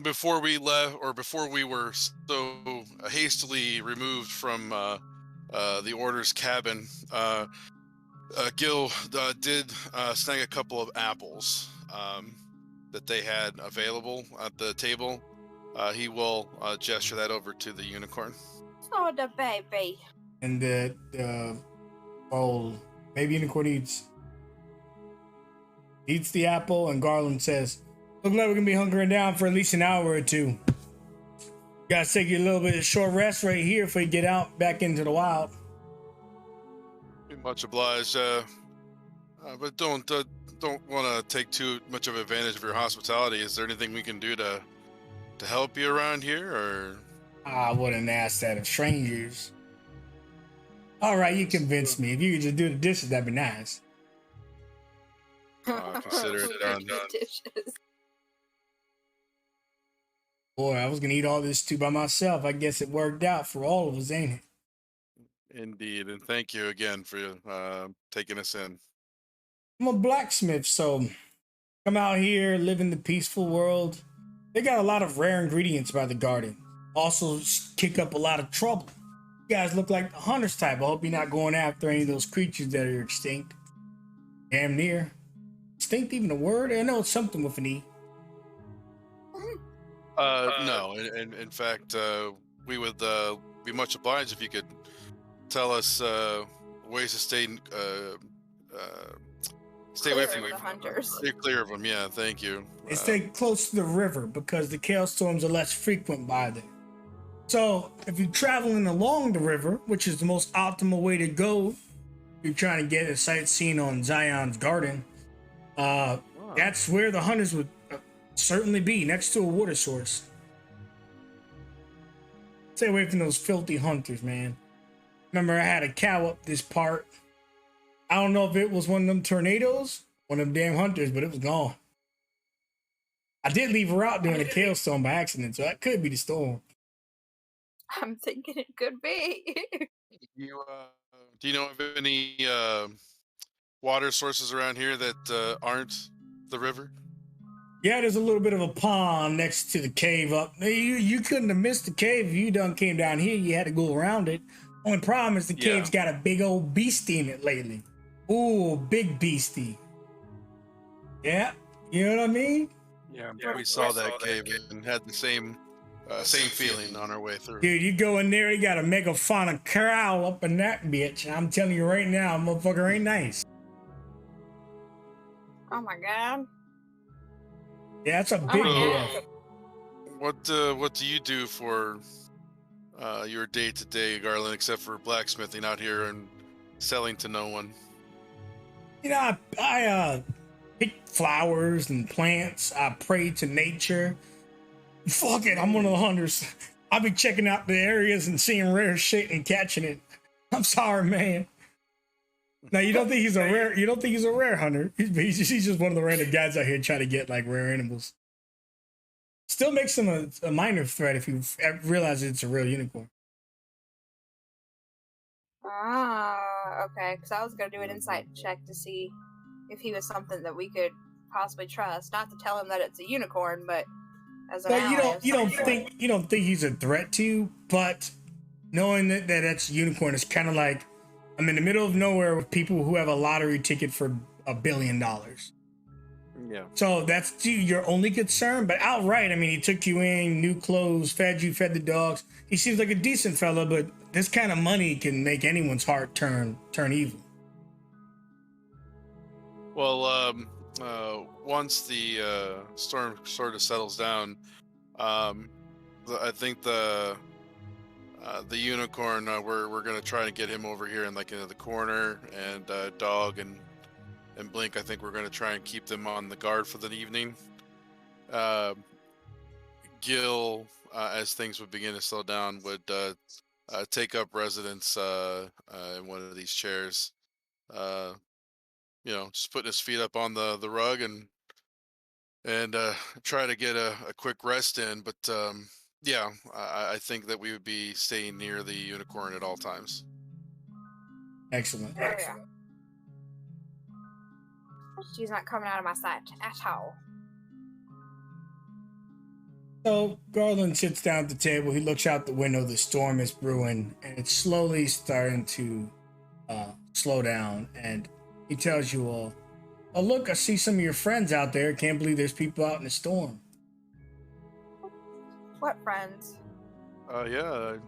Speaker 1: Before we left, or before we were so hastily removed from the Order's cabin, Gil did snag a couple of apples that they had available at the table. He will gesture that over to the Unicorn.
Speaker 2: Oh, the baby.
Speaker 3: And the baby Unicorn eats the apple, and Garland says, "Look like we're gonna be hunkering down for at least an hour or two. Gotta take you a little bit of short rest right here if we get out back into the wild."
Speaker 1: Much obliged, but don't want to take too much of advantage of your hospitality. Is there anything we can do to help you around here, or?
Speaker 3: I wouldn't ask that of strangers. All right, you convinced me. If you could just do the dishes, that'd be nice.
Speaker 1: Consider it done.
Speaker 2: Dishes.
Speaker 3: Boy, I was gonna eat all this too by myself. I guess it worked out for all of us, ain't it?
Speaker 1: Indeed, and thank you again for taking us in.
Speaker 3: I'm a blacksmith, so come out here, live in the peaceful world. They got a lot of rare ingredients by the garden. Also, kick up a lot of trouble. You guys look like the hunters type. I hope you're not going after any of those creatures that are extinct. Damn near. Extinct, even a word? I know it's something with an E.
Speaker 1: No, in fact, we would be much obliged if you could tell us ways to stay away from
Speaker 2: the hunters.
Speaker 1: Stay clear of them. Yeah, thank you.
Speaker 3: And stay close to the river because the hailstorms are less frequent by there. So if you're traveling along the river, which is the most optimal way to go, if you're trying to get a sightseeing on Zion's garden, that's where the hunters would certainly be, next to a water source. Stay away from those filthy hunters, man. Remember, I had a cow up this part. I don't know if it was one of them tornadoes, one of them damn hunters, but it was gone. I did leave her out during a hailstorm by accident, so that could be the storm.
Speaker 2: I'm thinking it could be.
Speaker 1: Do you know of any water sources around here that aren't the river?
Speaker 3: Yeah, there's a little bit of a pond next to the cave up. You couldn't have missed the cave if you done came down here. You had to go around it. Only problem is the cave's got a big old beastie in it lately. Ooh, big beastie. Yeah, you know what I mean?
Speaker 1: Yeah, we saw that cave and had the same feeling on our way through.
Speaker 3: Dude, you go in there, you got a megafauna corral up in that bitch. And I'm telling you right now, motherfucker ain't nice.
Speaker 2: Oh my god.
Speaker 3: Yeah, that's a big deal.
Speaker 1: What do you do for your day-to-day, Garland, except for blacksmithing out here and selling to no one?
Speaker 3: You know, I pick flowers and plants. I pray to nature. Fuck it, I'm one of the hunters. I'll be checking out the areas and seeing rare shit and catching it. I'm sorry, man. Now you don't think he's a rare hunter. He's just one of the random guys out here trying to get like rare animals. Still makes him a minor threat if you realize it's a real unicorn.
Speaker 2: Okay. Because I was gonna do an insight check to see if he was something that we could possibly trust. Not to tell him that it's a unicorn, but as an
Speaker 3: But
Speaker 2: ally.
Speaker 3: you don't think he's a threat to you, but knowing that that's unicorn is kind of like I'm in the middle of nowhere with people who have a lottery ticket for $1 billion.
Speaker 1: Yeah.
Speaker 3: So that's your only concern. But outright, I mean, he took you in, new clothes, fed you, fed the dogs. He seems like a decent fella, but this kind of money can make anyone's heart turn evil.
Speaker 1: Well, once the storm sort of settles down, I think the unicorn, we're gonna try to get him over here in into the corner, and Dog and Blink, I think we're gonna try and keep them on the guard for the evening. Gil, as things would begin to slow down, would take up residence in one of these chairs. Just putting his feet up on the rug and try to get a quick rest in. But yeah, I think that we would be staying near the unicorn at all times.
Speaker 3: Excellent.
Speaker 2: Oh, yeah. She's not coming out of my sight at all.
Speaker 3: So Garland sits down at the table. He looks out the window. The storm is brewing, and it's slowly starting to slow down. And he tells you all, "Oh, look, I see some of your friends out there. Can't believe there's people out in the storm."
Speaker 2: What friends?
Speaker 1: Yeah.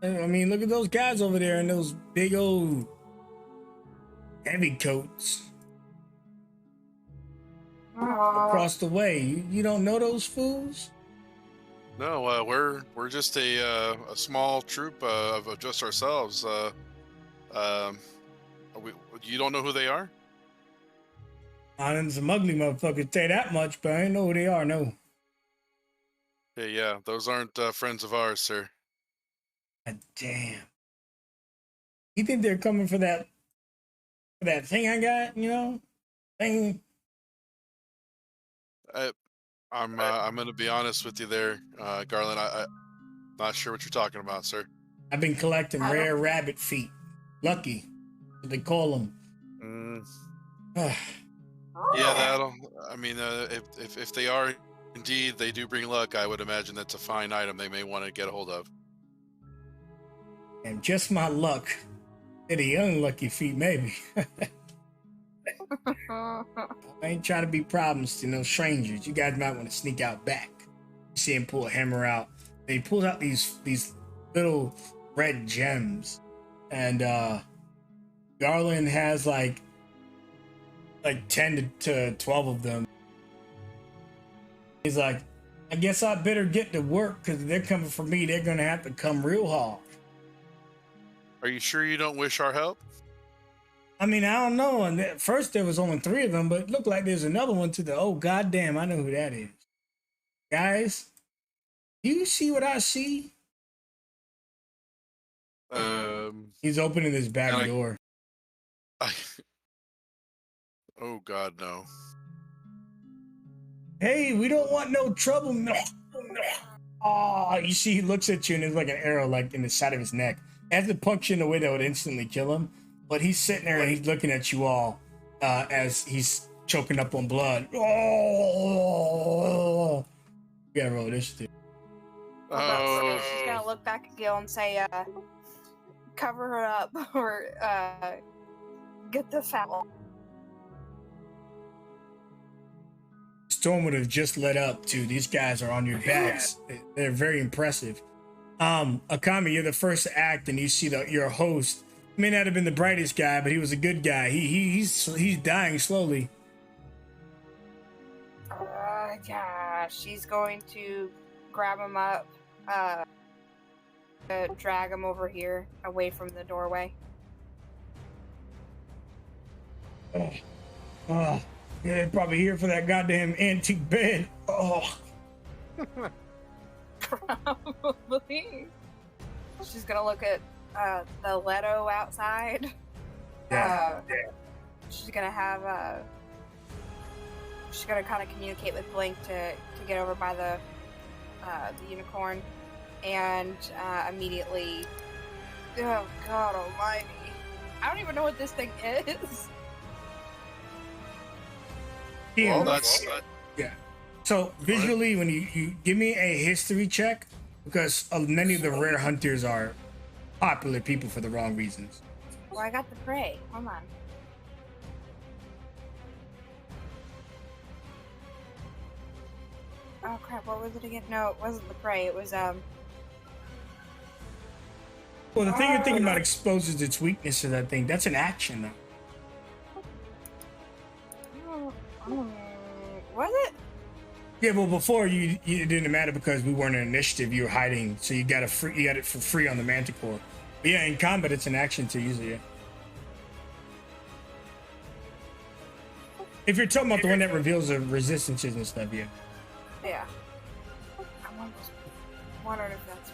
Speaker 3: I mean, look at those guys over there in those big old heavy coats across the way. You don't know those fools?
Speaker 1: No, we're just a small troop of just ourselves. You don't know who they are?
Speaker 3: I'm some ugly motherfuckers, say that much, but I don't know who they are, no.
Speaker 1: Yeah, those aren't friends of ours, sir.
Speaker 3: God damn. You think they're coming for that thing I got, thing?
Speaker 1: I'm gonna be honest with you there, Garland. I'm not sure what you're talking about, sir.
Speaker 3: I've been collecting rare rabbit feet. Lucky, what they call them.
Speaker 1: Yeah, that'll. I mean, if they are indeed, they do bring luck. I would imagine that's a fine item they may want to get a hold of.
Speaker 3: And just my luck. They're the unlucky feet, maybe. I ain't trying to be problems to no strangers. You guys might want to sneak out back. You see him pull a hammer out. And he pulls out these little red gems. And Garland has like 10 to 12 of them. He's like, I guess I better get to work, because if they're coming for me, they're gonna have to come real hard.
Speaker 1: Are you sure you don't wish our help?
Speaker 3: I mean, I don't know. And at first there was only 3 of them, but it looked like there's another one to the, oh, goddamn, I know who that is. Guys, do you see what I see? He's opening his back door.
Speaker 1: Oh, God, no.
Speaker 3: Hey, we don't want no trouble. Oh, you see, he looks at you and there's like an arrow like in the side of his neck. It has to puncture in a way that would instantly kill him. But he's sitting there and he's looking at you all as he's choking up on blood. Oh, you gotta roll initiative.
Speaker 2: Oh. She's gonna look back at Gil and say, cover her up or get the foul.
Speaker 3: Storm would have just led up to these guys are on your backs. They're very impressive. Akami, you're the first to act, and you see your host may not have been the brightest guy, but he was a good guy. He's dying slowly.
Speaker 2: Yeah, she's going to grab him up, drag him over here, away from the doorway.
Speaker 3: Yeah, they're probably here for that goddamn antique bed. Oh.
Speaker 2: Probably. She's gonna look at the Leto outside. She's gonna have she's gonna kind of communicate with Blink to get over by the unicorn, and immediately, oh God Almighty, I don't even know what this thing is.
Speaker 3: Yeah,
Speaker 1: well, that's
Speaker 3: yeah. So visually, when you give me a history check, because many of the rare hunters are popular people for the wrong reasons.
Speaker 2: Well, I got the prey. Hold on. Oh crap! What was it again? No, it wasn't the prey. It was
Speaker 3: Well, the thing you're thinking about exposes its weakness to that thing. That's an action, though.
Speaker 2: Was it?
Speaker 3: Yeah, well, before it didn't matter because we weren't an initiative. You were hiding, so you got it for free on the Manticore. But yeah, in combat, it's an action to use it. Yeah. If you're talking about the one that reveals the resistances and stuff, yeah.
Speaker 2: Yeah. I wondered if that's.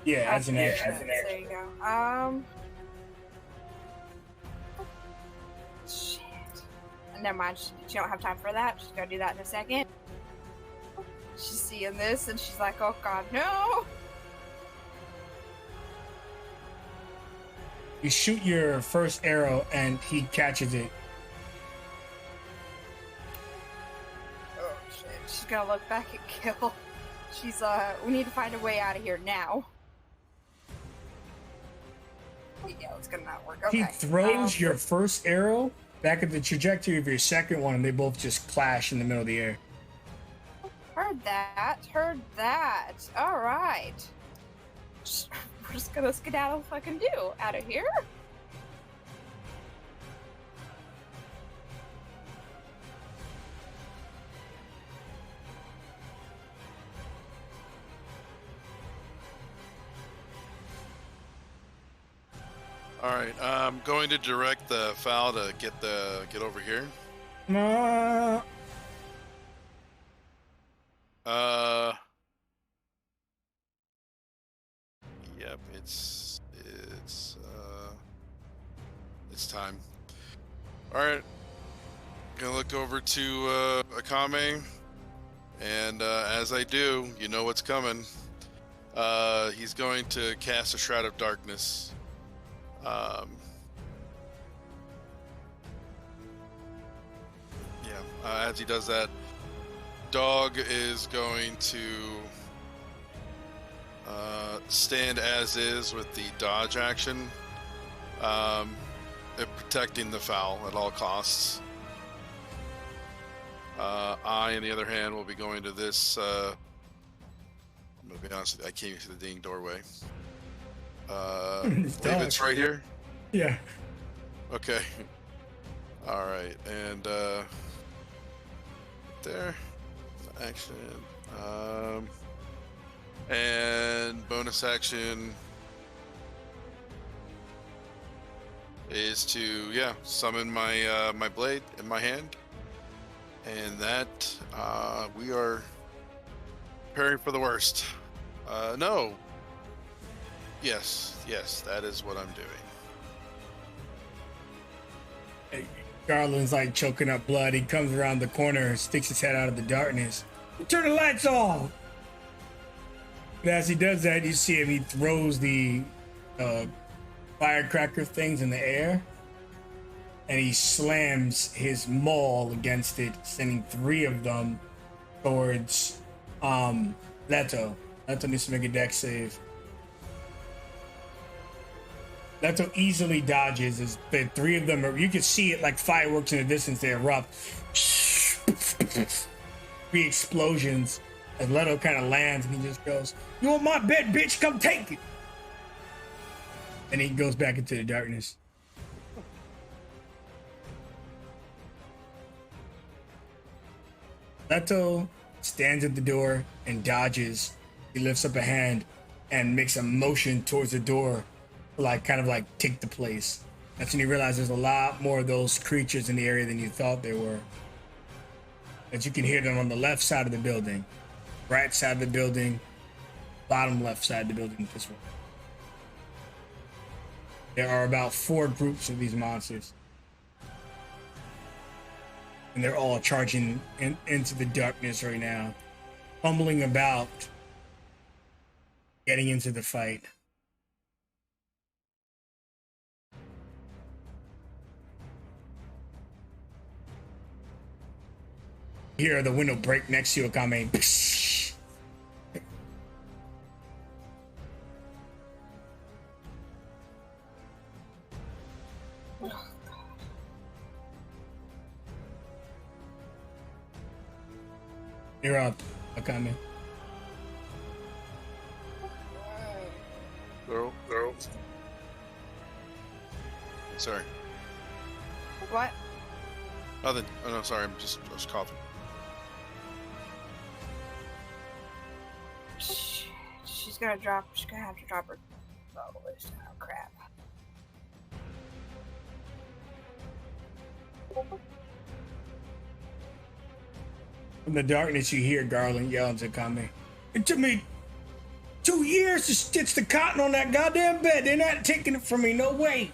Speaker 3: Yeah, as an action.
Speaker 2: There you go. Shit. Never mind. She don't have time for that. She's gonna do that in a second. She's seeing this and she's like, "Oh God, no!"
Speaker 3: You shoot your first arrow and he catches it.
Speaker 2: Oh shit. She's gonna look back at Gil. She's we need to find a way out of here now. Yeah, it's gonna not work. Okay.
Speaker 3: He throws your first arrow back at the trajectory of your second one, and they both just clash in the middle of the air.
Speaker 2: Heard that. Heard that. All right. We're just gonna skedaddle fucking do out of here.
Speaker 1: All right, I'm going to direct the foul to get over here. Yep, it's time. All right, gonna look over to Akame, and as I do, you know what's coming. He's going to cast a Shroud of Darkness. As he does that, Dog is going to stand as is with the dodge action, protecting the foul at all costs. I, on the other hand, will be going to this. I'm going to be honest with you, I can't even see the dang doorway. It's right here?
Speaker 3: Yeah.
Speaker 1: Okay. All right, and there, action, and bonus action is to summon my my blade in my hand, and that we are preparing for the worst. No. Yes, that is what I'm doing.
Speaker 3: Garland's like choking up blood. He comes around the corner, sticks his head out of the darkness. Turn the lights off! But as he does that, you see him, he throws the firecracker things in the air, and he slams his maul against it, sending 3 of them towards Leto. Leto needs to make a dex save. Leto easily dodges. As the 3 of them you can see it like fireworks in the distance. They erupt. 3 explosions as Leto kind of lands, and he just goes, "You want my bed, bitch? Come take it!" And he goes back into the darkness. Leto stands at the door and dodges. He lifts up a hand and makes a motion towards the door, kind of take the place. That's when you realize there's a lot more of those creatures in the area than you thought there were. But you can hear them on the left side of the building, right side of the building, bottom left side of the building this way. There are about 4 groups of these monsters. And they're all charging into the darkness right now, fumbling about, getting into the fight. You hear the window break next to you, Akame. You're up, Akame.
Speaker 1: Girl. Sorry.
Speaker 2: What?
Speaker 1: Nothing. Oh no, sorry. I was coughing.
Speaker 2: She's gonna have to drop her bow. Oh crap.
Speaker 3: From the darkness, you hear Garland yelling to Akame. It took me 2 years to stitch the cotton on that goddamn bed. They're not taking it from me. No way.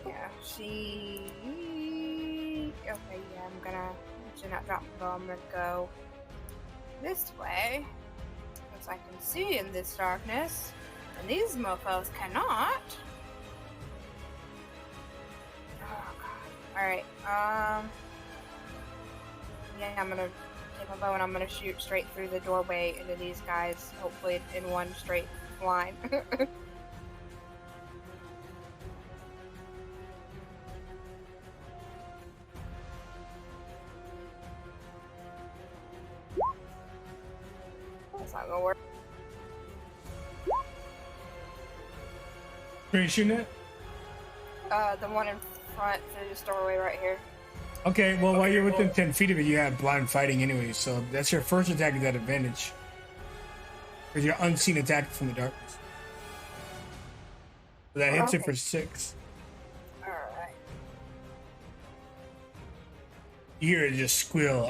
Speaker 2: Yeah, she. Okay, yeah, I'm gonna actually not drop the bow. I'm gonna go this way, as I can see in this darkness, and these mofos cannot. Oh god. All right. Yeah, I'm gonna take my bow and I'm gonna shoot straight through the doorway into these guys. Hopefully, in one straight line. That's not gonna work.
Speaker 3: Are you shooting it?
Speaker 2: The one in front through this doorway right here.
Speaker 3: Okay, well, while you're within 10 feet of it, you have blind fighting anyway, so that's your first attack at that advantage. Because you're unseen attack from the darkness. So that hits it for 6.
Speaker 2: Alright.
Speaker 3: You hear it just squeal.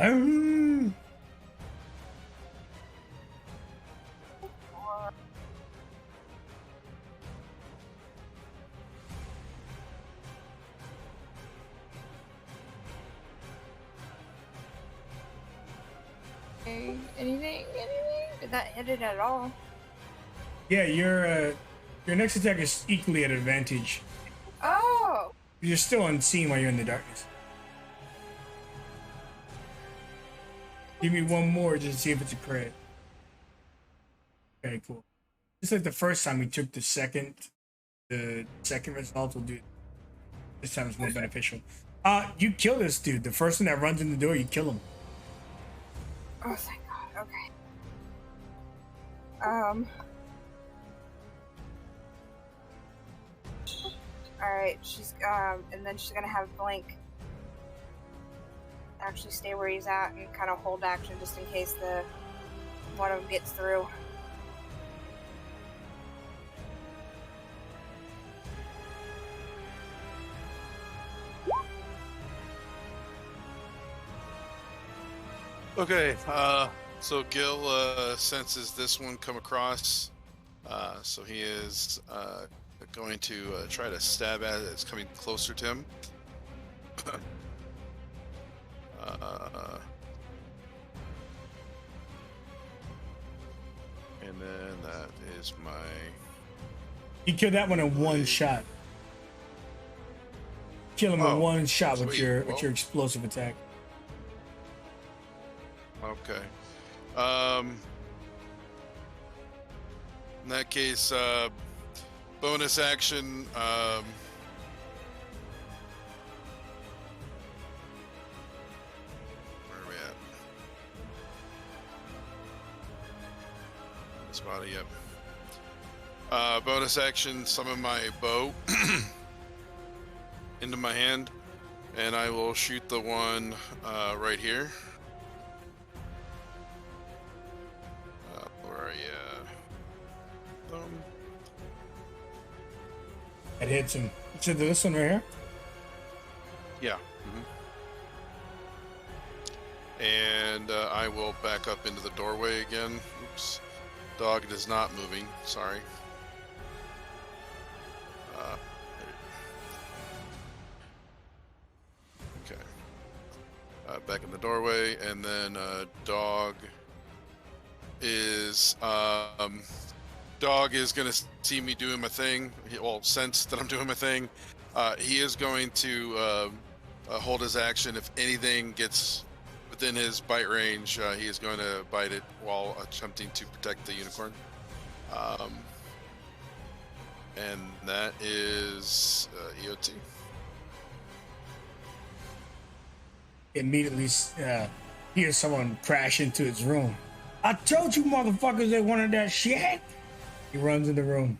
Speaker 2: Anything? Did that hit it at all?
Speaker 3: Yeah, your next attack is equally at advantage.
Speaker 2: Oh!
Speaker 3: You're still unseen while you're in the darkness. Give me one more just to see if it's a crit. Okay, cool. Just like the first time we took the second result will do it. This time it's more beneficial. You kill this dude. The first one that runs in the door, you kill him.
Speaker 2: Oh, thank God. Okay. Alright, she's, and then she's gonna have Blink actually stay where he's at and kind of hold action just in case one of them gets through.
Speaker 1: Okay, so Gil senses this one come across, so he is going to try to stab at it. It's coming closer to him. And then that is my...
Speaker 3: You kill that one in one shot. Kill him in one shot with your explosive attack.
Speaker 1: Okay. In that case, bonus action. Where are we at? This body, yep. Bonus action, summon my bow into my hand, and I will shoot the one right here. Where are you?
Speaker 3: It hits him. So this one right here?
Speaker 1: Yeah. And I will back up into the doorway again. Oops. Dog is not moving. Sorry. Okay. Back in the doorway, and then dog is gonna see me doing my thing. Well, sense that I'm doing my thing. He is going to hold his action. If anything gets within his bite range, he is going to bite it while attempting to protect the unicorn. And that is EOT.
Speaker 3: Immediately hears someone crash into his room. I told you motherfuckers they wanted that shit. He runs in the room,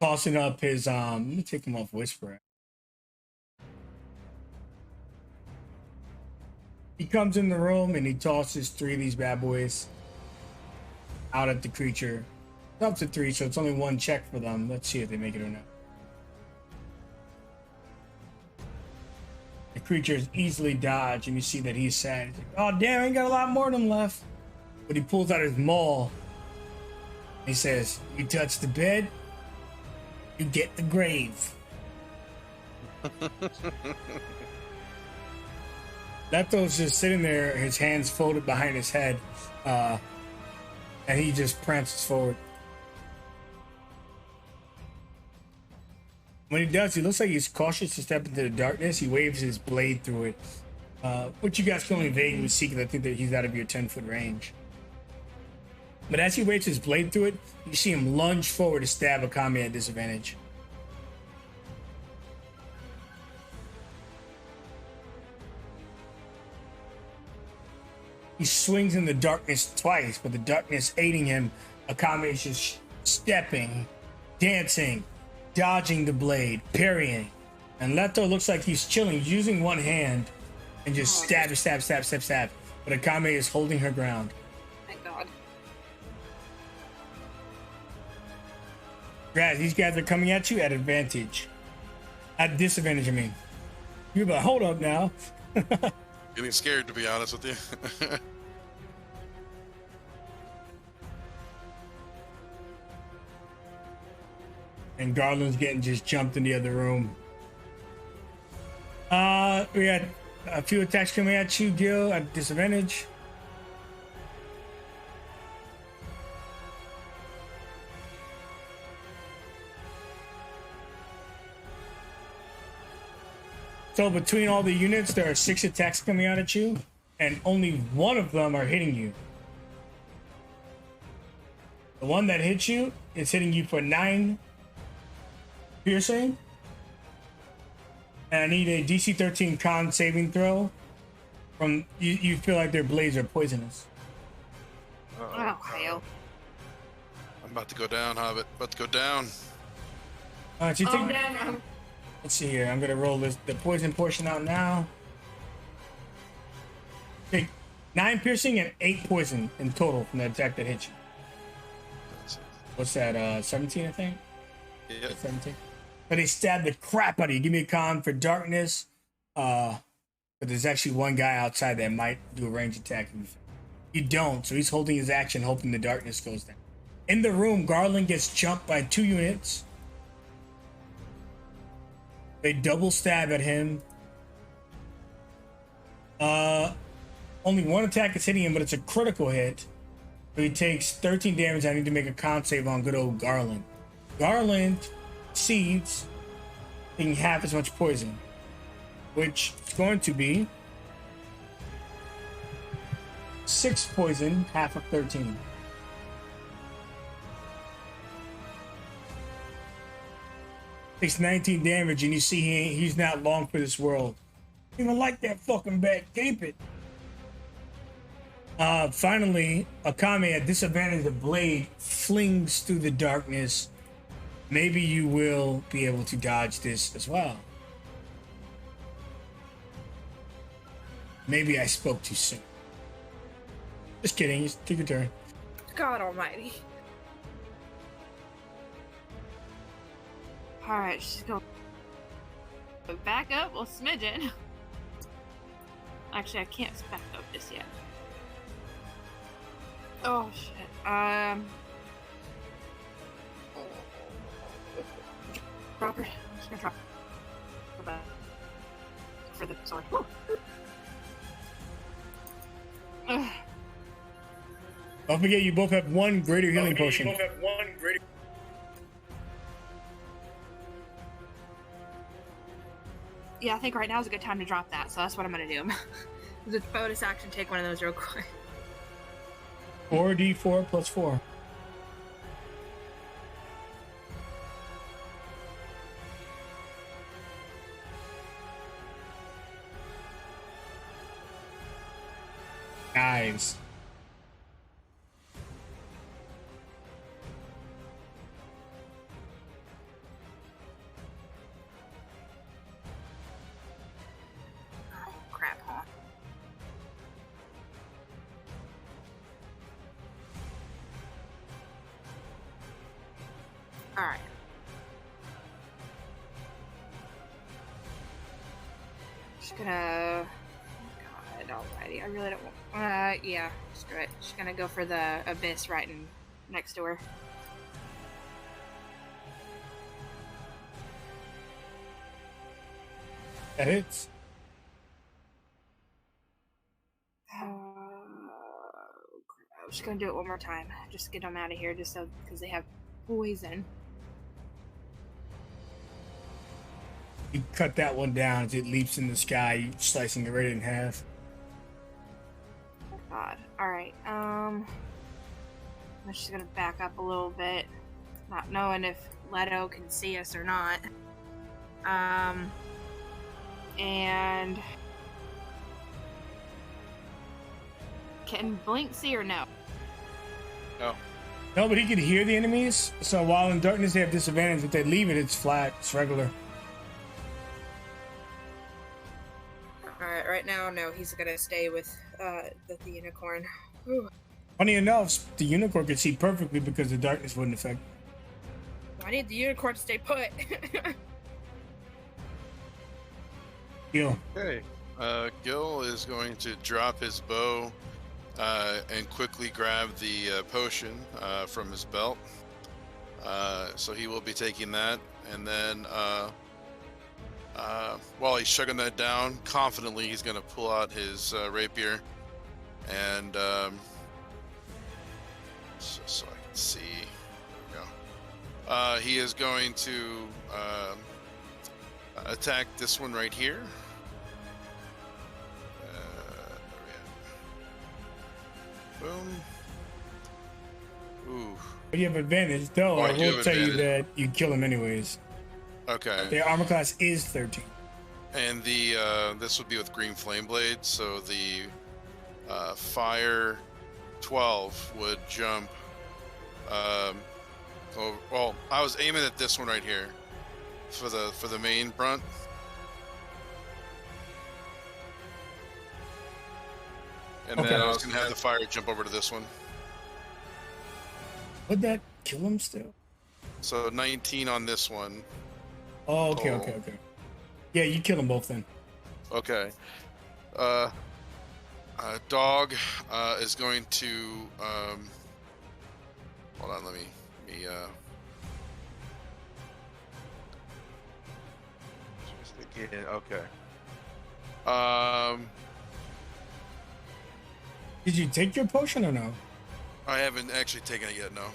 Speaker 3: tossing up his let me take him off Whisper. He comes in the room and he tosses 3 of these bad boys out at the creature. It's up to 3, so it's only 1 check for them. Let's see if they make it or not. The creature is easily dodged, and you see that he's sad. He's like, oh damn, I ain't got a lot more of them left. But he pulls out his maul. He says, you touch the bed, you get the grave. Leto's just sitting there, his hands folded behind his head, and he just prances forward. When he does, he looks like he's cautious to step into the darkness. He waves his blade through it, which you guys can only vaguely see because I think that he's out of your 10-foot range. But as he waves his blade through it, you see him lunge forward to stab Akame at disadvantage. He swings in the darkness twice, but the darkness aiding him, Akame is just stepping, dancing, dodging the blade, parrying. And Leto looks like he's chilling, using one hand and just stab. But Akame is holding her ground.
Speaker 2: Thank God.
Speaker 3: Raz, these guys are coming at you at advantage. At disadvantage, I mean. You're like, hold up now.
Speaker 1: Getting scared, to be honest with you.
Speaker 3: And Garland's getting just jumped in the other room. We had a few attacks coming at you, Gil, at disadvantage. So between all the units, there are 6 attacks coming out at you, and only 1 of them are hitting you. The one that hits you is hitting you for 9 piercing. And I need a DC 13 con saving throw. From you feel like their blades are poisonous.
Speaker 2: Oh, hell.
Speaker 1: I'm about to go down, Hobbit. About to go down.
Speaker 3: So you take, let's see here. I'm gonna roll the poison portion out now. Take 9 piercing and 8 poison in total from the attack that hit you. What's that? 17, I think.
Speaker 1: Yeah.
Speaker 3: 17. But they stabbed the crap out of you. Give me a con for darkness. But there's actually one guy outside that might do a range attack. You don't, so he's holding his action, hoping the darkness goes down. In the room, Garland gets jumped by 2 units. They double stab at him. Only 1 attack is hitting him, but it's a critical hit. So he takes 13 damage. I need to make a con save on good old Garland. Garland seeds taking half as much poison, which is going to be 6 poison, half of 13. Takes 19 damage, and you see he's not long for this world. Even like that fucking bad, keep it. Finally, Akame at disadvantage, the blade flings through the darkness. Maybe you will be able to dodge this as well. Maybe I spoke too soon. Just kidding, just take your turn.
Speaker 2: God almighty. Alright, she's going
Speaker 5: back up, well, smidgen. Actually, I can't back up just yet. Oh, shit.
Speaker 2: Drop her. Just gonna drop her. For the sword.
Speaker 3: Don't forget, you both have 1 greater healing potion.
Speaker 2: Yeah, I think right now is a good time to drop that, so that's what I'm gonna do. The bonus action, take one of those real quick.
Speaker 3: 4d4 plus 4. Nice.
Speaker 2: Oh, crap, huh? Alright. Just gonna... God almighty, I really don't want... yeah, screw it. Just gonna go for the abyss right next to her.
Speaker 3: That hits.
Speaker 2: I'm just gonna do it one more time. Just get them out of here, just so because they have poison.
Speaker 3: You cut that one down as it leaps in the sky, slicing it right in half.
Speaker 2: God. Alright, I'm just gonna back up a little bit, not knowing if Leto can see us or not. And can Blink see or no?
Speaker 1: No.
Speaker 3: No, but he can hear the enemies. So while in darkness, they have disadvantage. If they leave it, it's flat. It's regular.
Speaker 2: Alright, right now, no, he's gonna stay with the unicorn. Whew.
Speaker 3: Funny enough, the unicorn could see perfectly because the darkness wouldn't affect.
Speaker 2: I need the unicorn to stay put.
Speaker 3: Heal.
Speaker 1: Okay. Gil is going to drop his bow and quickly grab the potion from his belt. So he will be taking that, and then while he's chugging that down, confidently he's going to pull out his rapier, and so I can see. There we go. He is going to attack this one right here. Boom. Ooh.
Speaker 3: But you have advantage, though. I will tell you that you kill him anyways.
Speaker 1: Okay.
Speaker 3: Their armor class is 13.
Speaker 1: And the this would be with green flame blade, so the fire 12 would jump. Well, I was aiming at this one right here for the main brunt. And then I was gonna have the fire jump over to this one.
Speaker 3: Would that kill him still?
Speaker 1: So 19 on this one.
Speaker 3: Oh, okay. Yeah, you kill them both then.
Speaker 1: Okay. Dog is going to hold on, let me okay.
Speaker 3: Did you take your potion or no?
Speaker 1: I haven't actually taken it yet, no.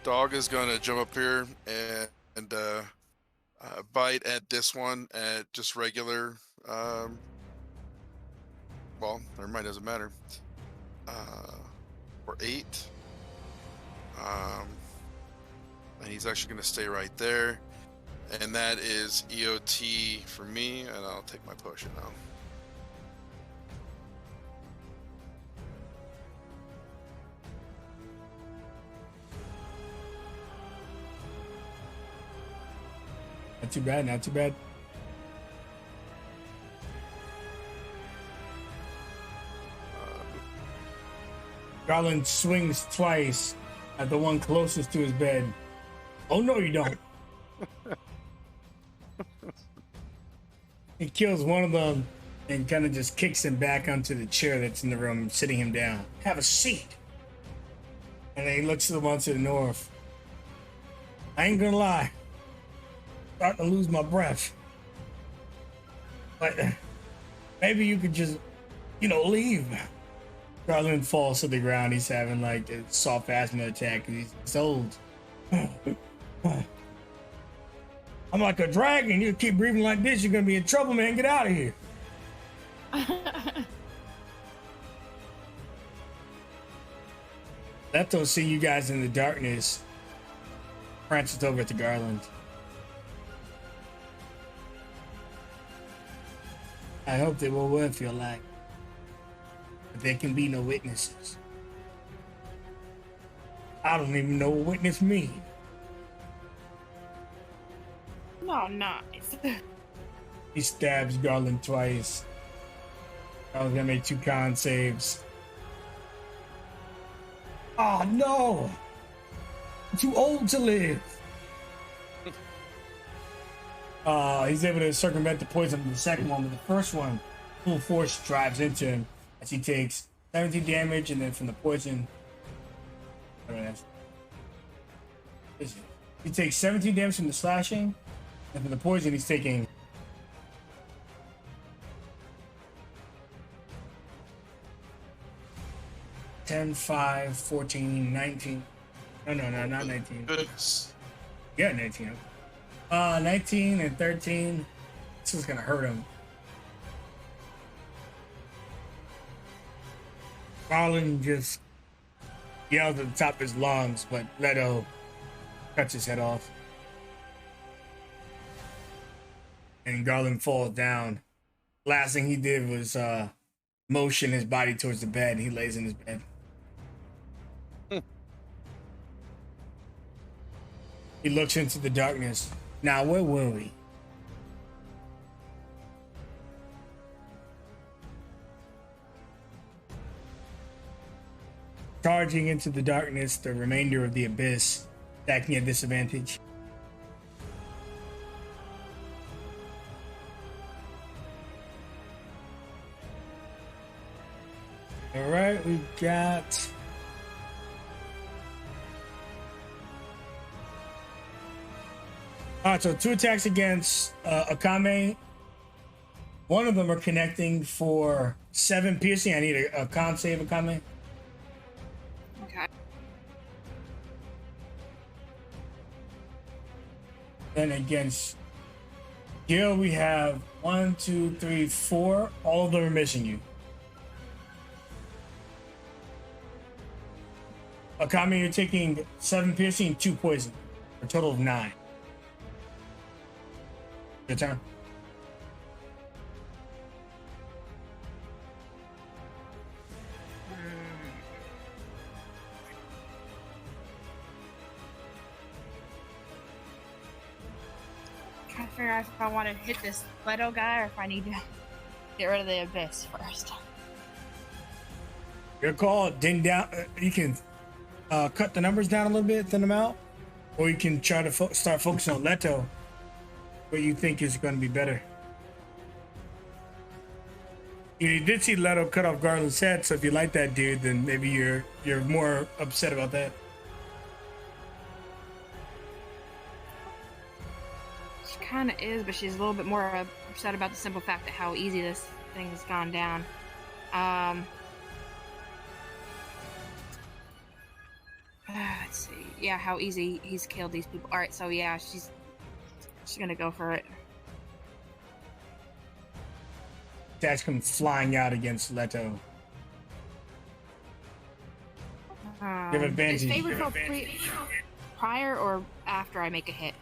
Speaker 1: Dog is gonna jump up here and bite at this one at just regular. Well, never mind, doesn't matter. For 8. And he's actually gonna stay right there, and that is EOT for me, and I'll take my potion now.
Speaker 3: Not too bad, not too bad. Garland swings twice at the one closest to his bed. Oh, no, you don't. He kills one of them and kind of just kicks him back onto the chair that's in the room, sitting him down. Have a seat. And then he looks to the one to the north. I ain't gonna lie. Starting to lose my breath. But maybe you could just, leave. Garland falls to the ground. He's having like a soft asthma attack. He's old. I'm like a dragon. You keep breathing like this, you're gonna be in trouble, man. Get out of here. Leto see you guys in the darkness. Prances over to Garland. I hope they will worth your life. But there can be no witnesses. I don't even know what witness means.
Speaker 5: Oh, nice.
Speaker 3: He stabs Garland twice. Garland's gonna make 2 con saves. Oh no! I'm too old to live. He's able to circumvent the poison from the second one, but the first one, full force drives into him as he takes 17 damage, and then from the poison, he takes 17 damage from the slashing, and from the poison, he's taking 10, 5, 14, 19. No, not 19.
Speaker 1: Goodness.
Speaker 3: Yeah, 19. 19 and 13. This is gonna hurt him. Garland just yells at the top of his lungs, but Leto cuts his head off. And Garland falls down. Last thing he did was motion his body towards the bed, and he lays in his bed. He looks into the darkness. Now, where were we? Charging into the darkness, the remainder of the abyss, attacking at disadvantage. All right, we got... All right, so 2 attacks against Akame. One of them are connecting for 7 piercing. I need a con save, Akame.
Speaker 5: Okay.
Speaker 3: Then against Gil, we have 1, 2, 3, 4. All of them are missing you. Akame, you're taking 7 piercing and 2 poison, for a total of 9. Your turn.
Speaker 5: Trying to figure out if I want to hit this Leto guy or if I need to get rid of the abyss first.
Speaker 3: Your call. Ding down. You can cut the numbers down a little bit, thin them out, or you can try to start focusing on Leto, what you think is going to be better. You did see Leto cut off Garland's head, so if you like that dude, then maybe you're more upset about that.
Speaker 5: She kind of is, but she's a little bit more upset about the simple fact that how easy this thing has gone down. Let's see. Yeah, how easy he's killed these people. All right, so yeah, she's gonna go for it.
Speaker 3: Attacks come flying out against Leto. Give advantage.
Speaker 5: Is favorite foe prior or after I make a hit?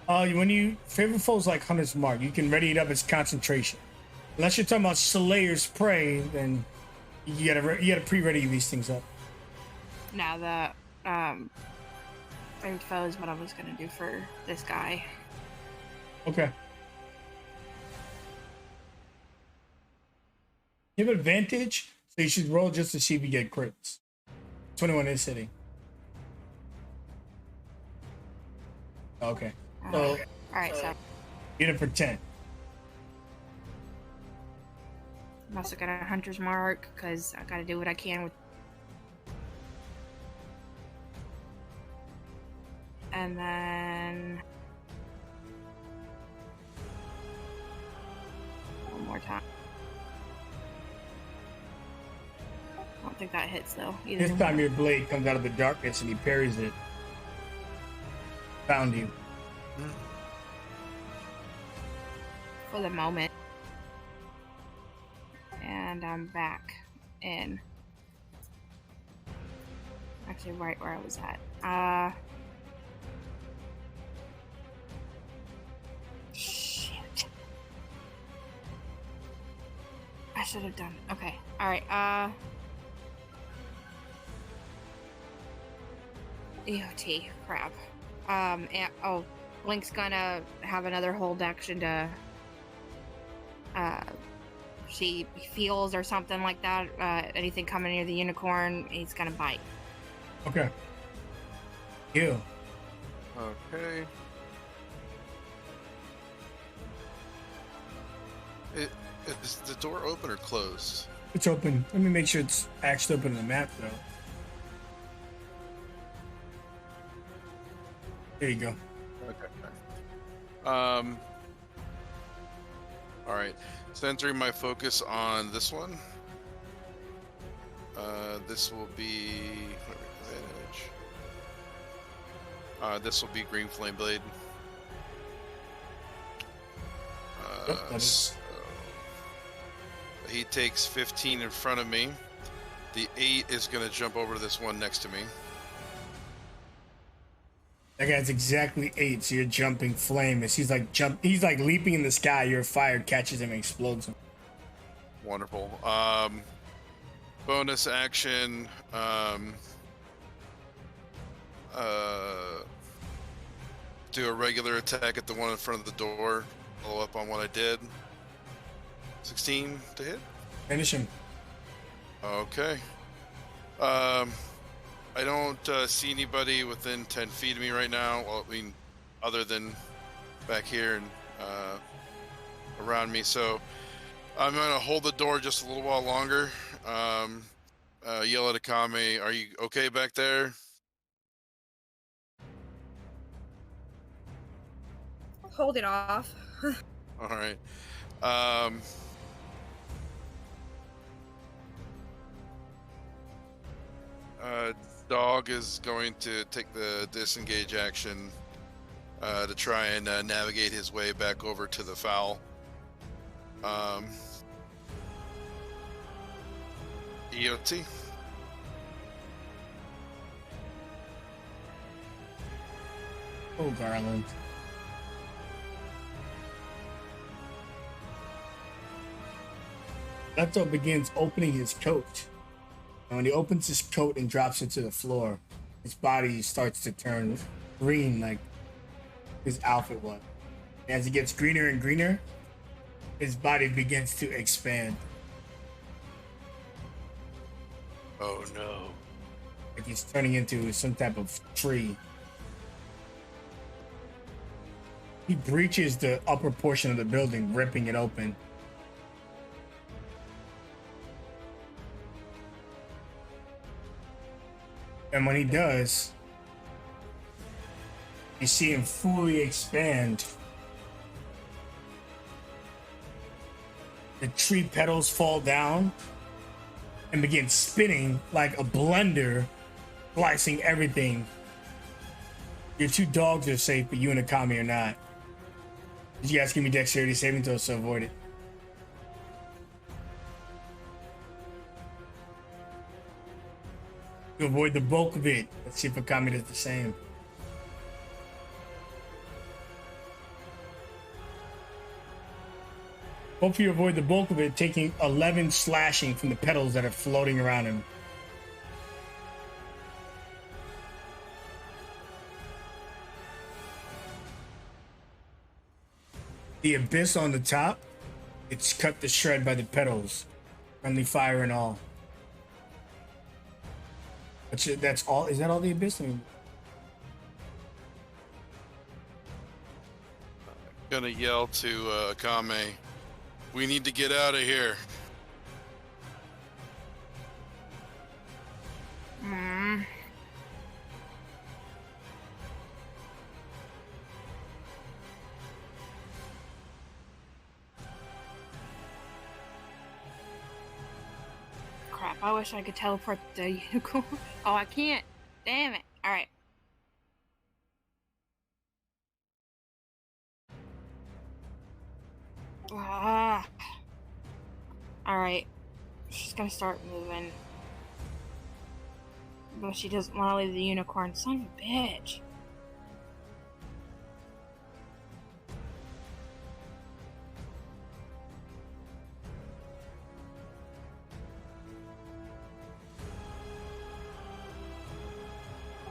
Speaker 3: When you favorite foes like Hunter's Mark, you can ready it up as concentration. Unless you're talking about Slayer's Prey, then you gotta pre-ready these things up.
Speaker 5: Now the favorite foe is what I was gonna do for this guy.
Speaker 3: Okay. Give advantage, so you should roll just to see if you get crits. 21 is hitting. Okay. So,
Speaker 5: All right, so
Speaker 3: get it for 10.
Speaker 5: I'm also got a hunter's mark because I got to do what I can with. And then one more time. don't think that hits though
Speaker 3: This
Speaker 5: either.
Speaker 3: time your blade comes out of the darkness and he parries it. Found you.
Speaker 5: For the moment. And I'm back in. Actually, right where I was at. Shit. I should have done. Okay. All right. EOT. Crap. And, Blink's gonna have another hold action to. She feels or something like that. Anything coming near the unicorn, he's gonna bite.
Speaker 3: Okay. You.
Speaker 1: Okay. Is the door open or closed?
Speaker 3: It's open. Let me make sure it's actually open on the map, though. There you go.
Speaker 1: Okay. All right. Centering my focus on this one. This will be advantage. This will be Green Flame Blade.
Speaker 3: Yep, that is.
Speaker 1: So he takes 15 in front of me. The 8 is going to jump over to this one next to me.
Speaker 3: That guy's exactly 8, so you're jumping flame. As he's like leaping in the sky. Your fire catches him and explodes him.
Speaker 1: Wonderful. Bonus action. Do a regular attack at the one in front of the door. Follow up on what I did. 16 to hit.
Speaker 3: Finish him.
Speaker 1: Okay. I don't see anybody within 10 feet of me right now. Well, I mean, other than back here and around me. So I'm going to hold the door just a little while longer. Yell at Akame, are you okay back there?
Speaker 2: Hold it off.
Speaker 1: All right. Dog is going to take the disengage action to try and navigate his way back over to the foul. EOT.
Speaker 3: Oh, Garland. Leto begins opening his coat. And when he opens his coat and drops it to the floor, his body starts to turn green like his outfit was. And as it gets greener and greener, his body begins to expand.
Speaker 1: Oh no.
Speaker 3: Like he's turning into some type of tree. He breaches the upper portion of the building, ripping it open. And when he does, you see him fully expand. The tree petals fall down and begin spinning like a blender, slicing everything. Your two dogs are safe, but you and Akami are not. Did you guys give me dexterity saving throws to avoid it? To avoid the bulk of it. Let's see if Akami does the same. Hope you avoid the bulk of it, taking 11 slashing from the petals that are floating around him. The abyss on the top, it's cut to shred by the petals. Friendly fire and all. That's all? Is that all the abyss?
Speaker 1: Gonna yell to Akame, we need to get out of here.
Speaker 5: Crap, I wish I could teleport the unicorn. Oh, I can't. Damn it. All right. Ah. All right. She's gonna start moving. But she doesn't want to leave the unicorn. Son of a bitch.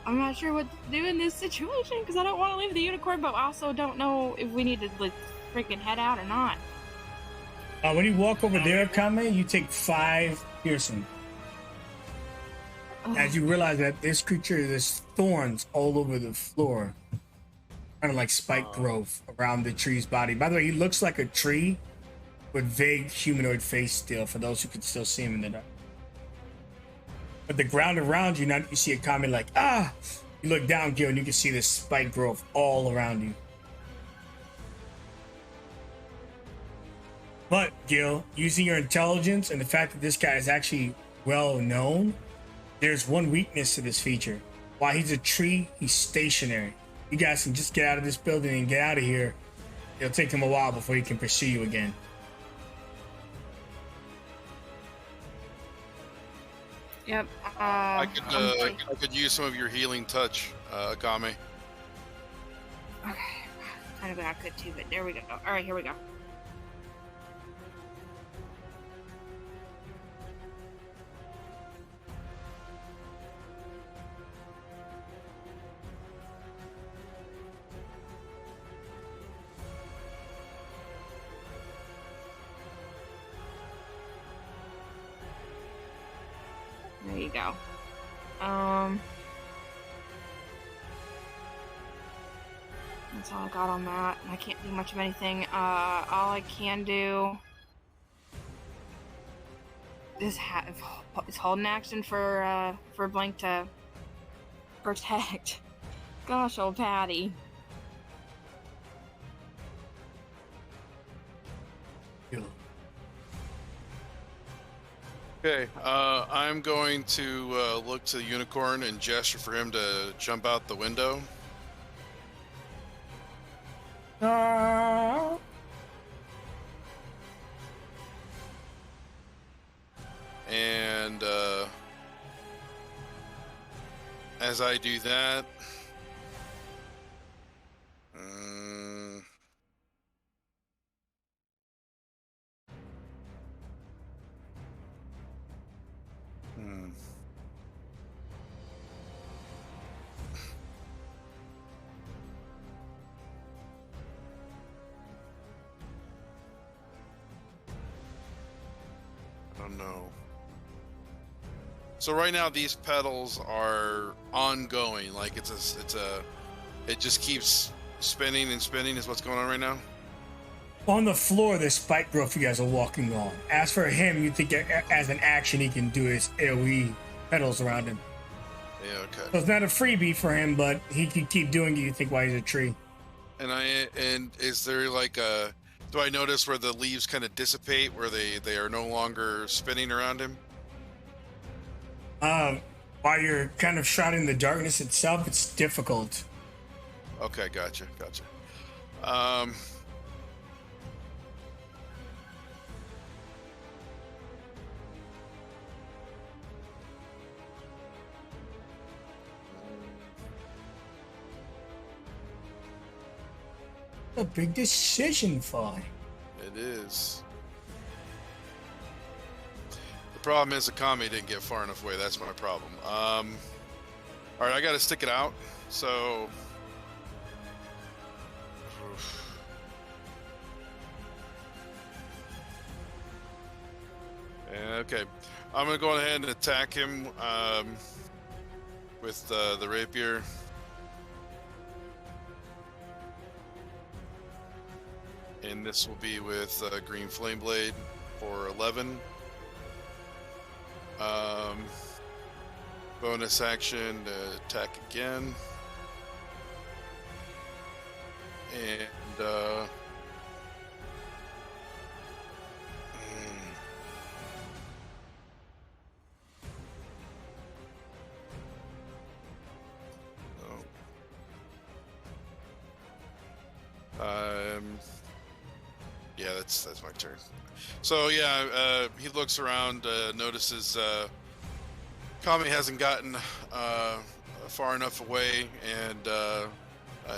Speaker 5: I'm not sure what to do in this situation because I don't want to leave the unicorn, but I also don't know if we need to like freaking head out or not.
Speaker 3: When you walk over there, Kame, you take 5 piercing. As you realize that this creature, there's thorns all over the floor, kind of like spike growth around the tree's body. By the way, he looks like a tree with vague humanoid face still, for those who can still see him in the dark. But the ground around you, now that you see a comment like, ah, you look down, Gil, and you can see this spike growth all around you. But, Gil, using your intelligence and the fact that this guy is actually well known, there's one weakness to this feature. While he's a tree, he's stationary. You guys can just get out of this building and get out of here. It'll take him a while before he can pursue you again.
Speaker 5: Yep.
Speaker 1: I could use some of your healing touch, Akame.
Speaker 5: Okay. Kind of glad I could too, but there we go. All right, here we go. There you go. That's all I got on that. I can't do much of anything. All I can do is hold an action for Blink to protect. Gosh, old Patty.
Speaker 1: Okay, I'm going to look to the unicorn and gesture for him to jump out the window. And as I do that, I don't know. So right now these pedals are ongoing, like it just keeps spinning and spinning is what's going on right now.
Speaker 3: On the floor, there's spike growth you guys are walking on. As for him, you think as an action he can do his AoE pedals around him.
Speaker 1: Yeah, okay.
Speaker 3: So it's not a freebie for him, but he can keep doing it, you think, while he's a tree.
Speaker 1: And is there like a, do I notice where the leaves kind of dissipate, where they are no longer spinning around him?
Speaker 3: While you're kind of shot in the darkness itself, it's difficult.
Speaker 1: Okay, gotcha.
Speaker 3: A big decision, Fi.
Speaker 1: It is. The problem is Akame didn't get far enough away. That's my problem. All right, I got to stick it out. So, okay, I'm gonna go ahead and attack him with the rapier. And this will be with Green Flame Blade for 11. Bonus action to attack again. And Yeah, that's my turn. So yeah, he looks around, notices Kami hasn't gotten far enough away, and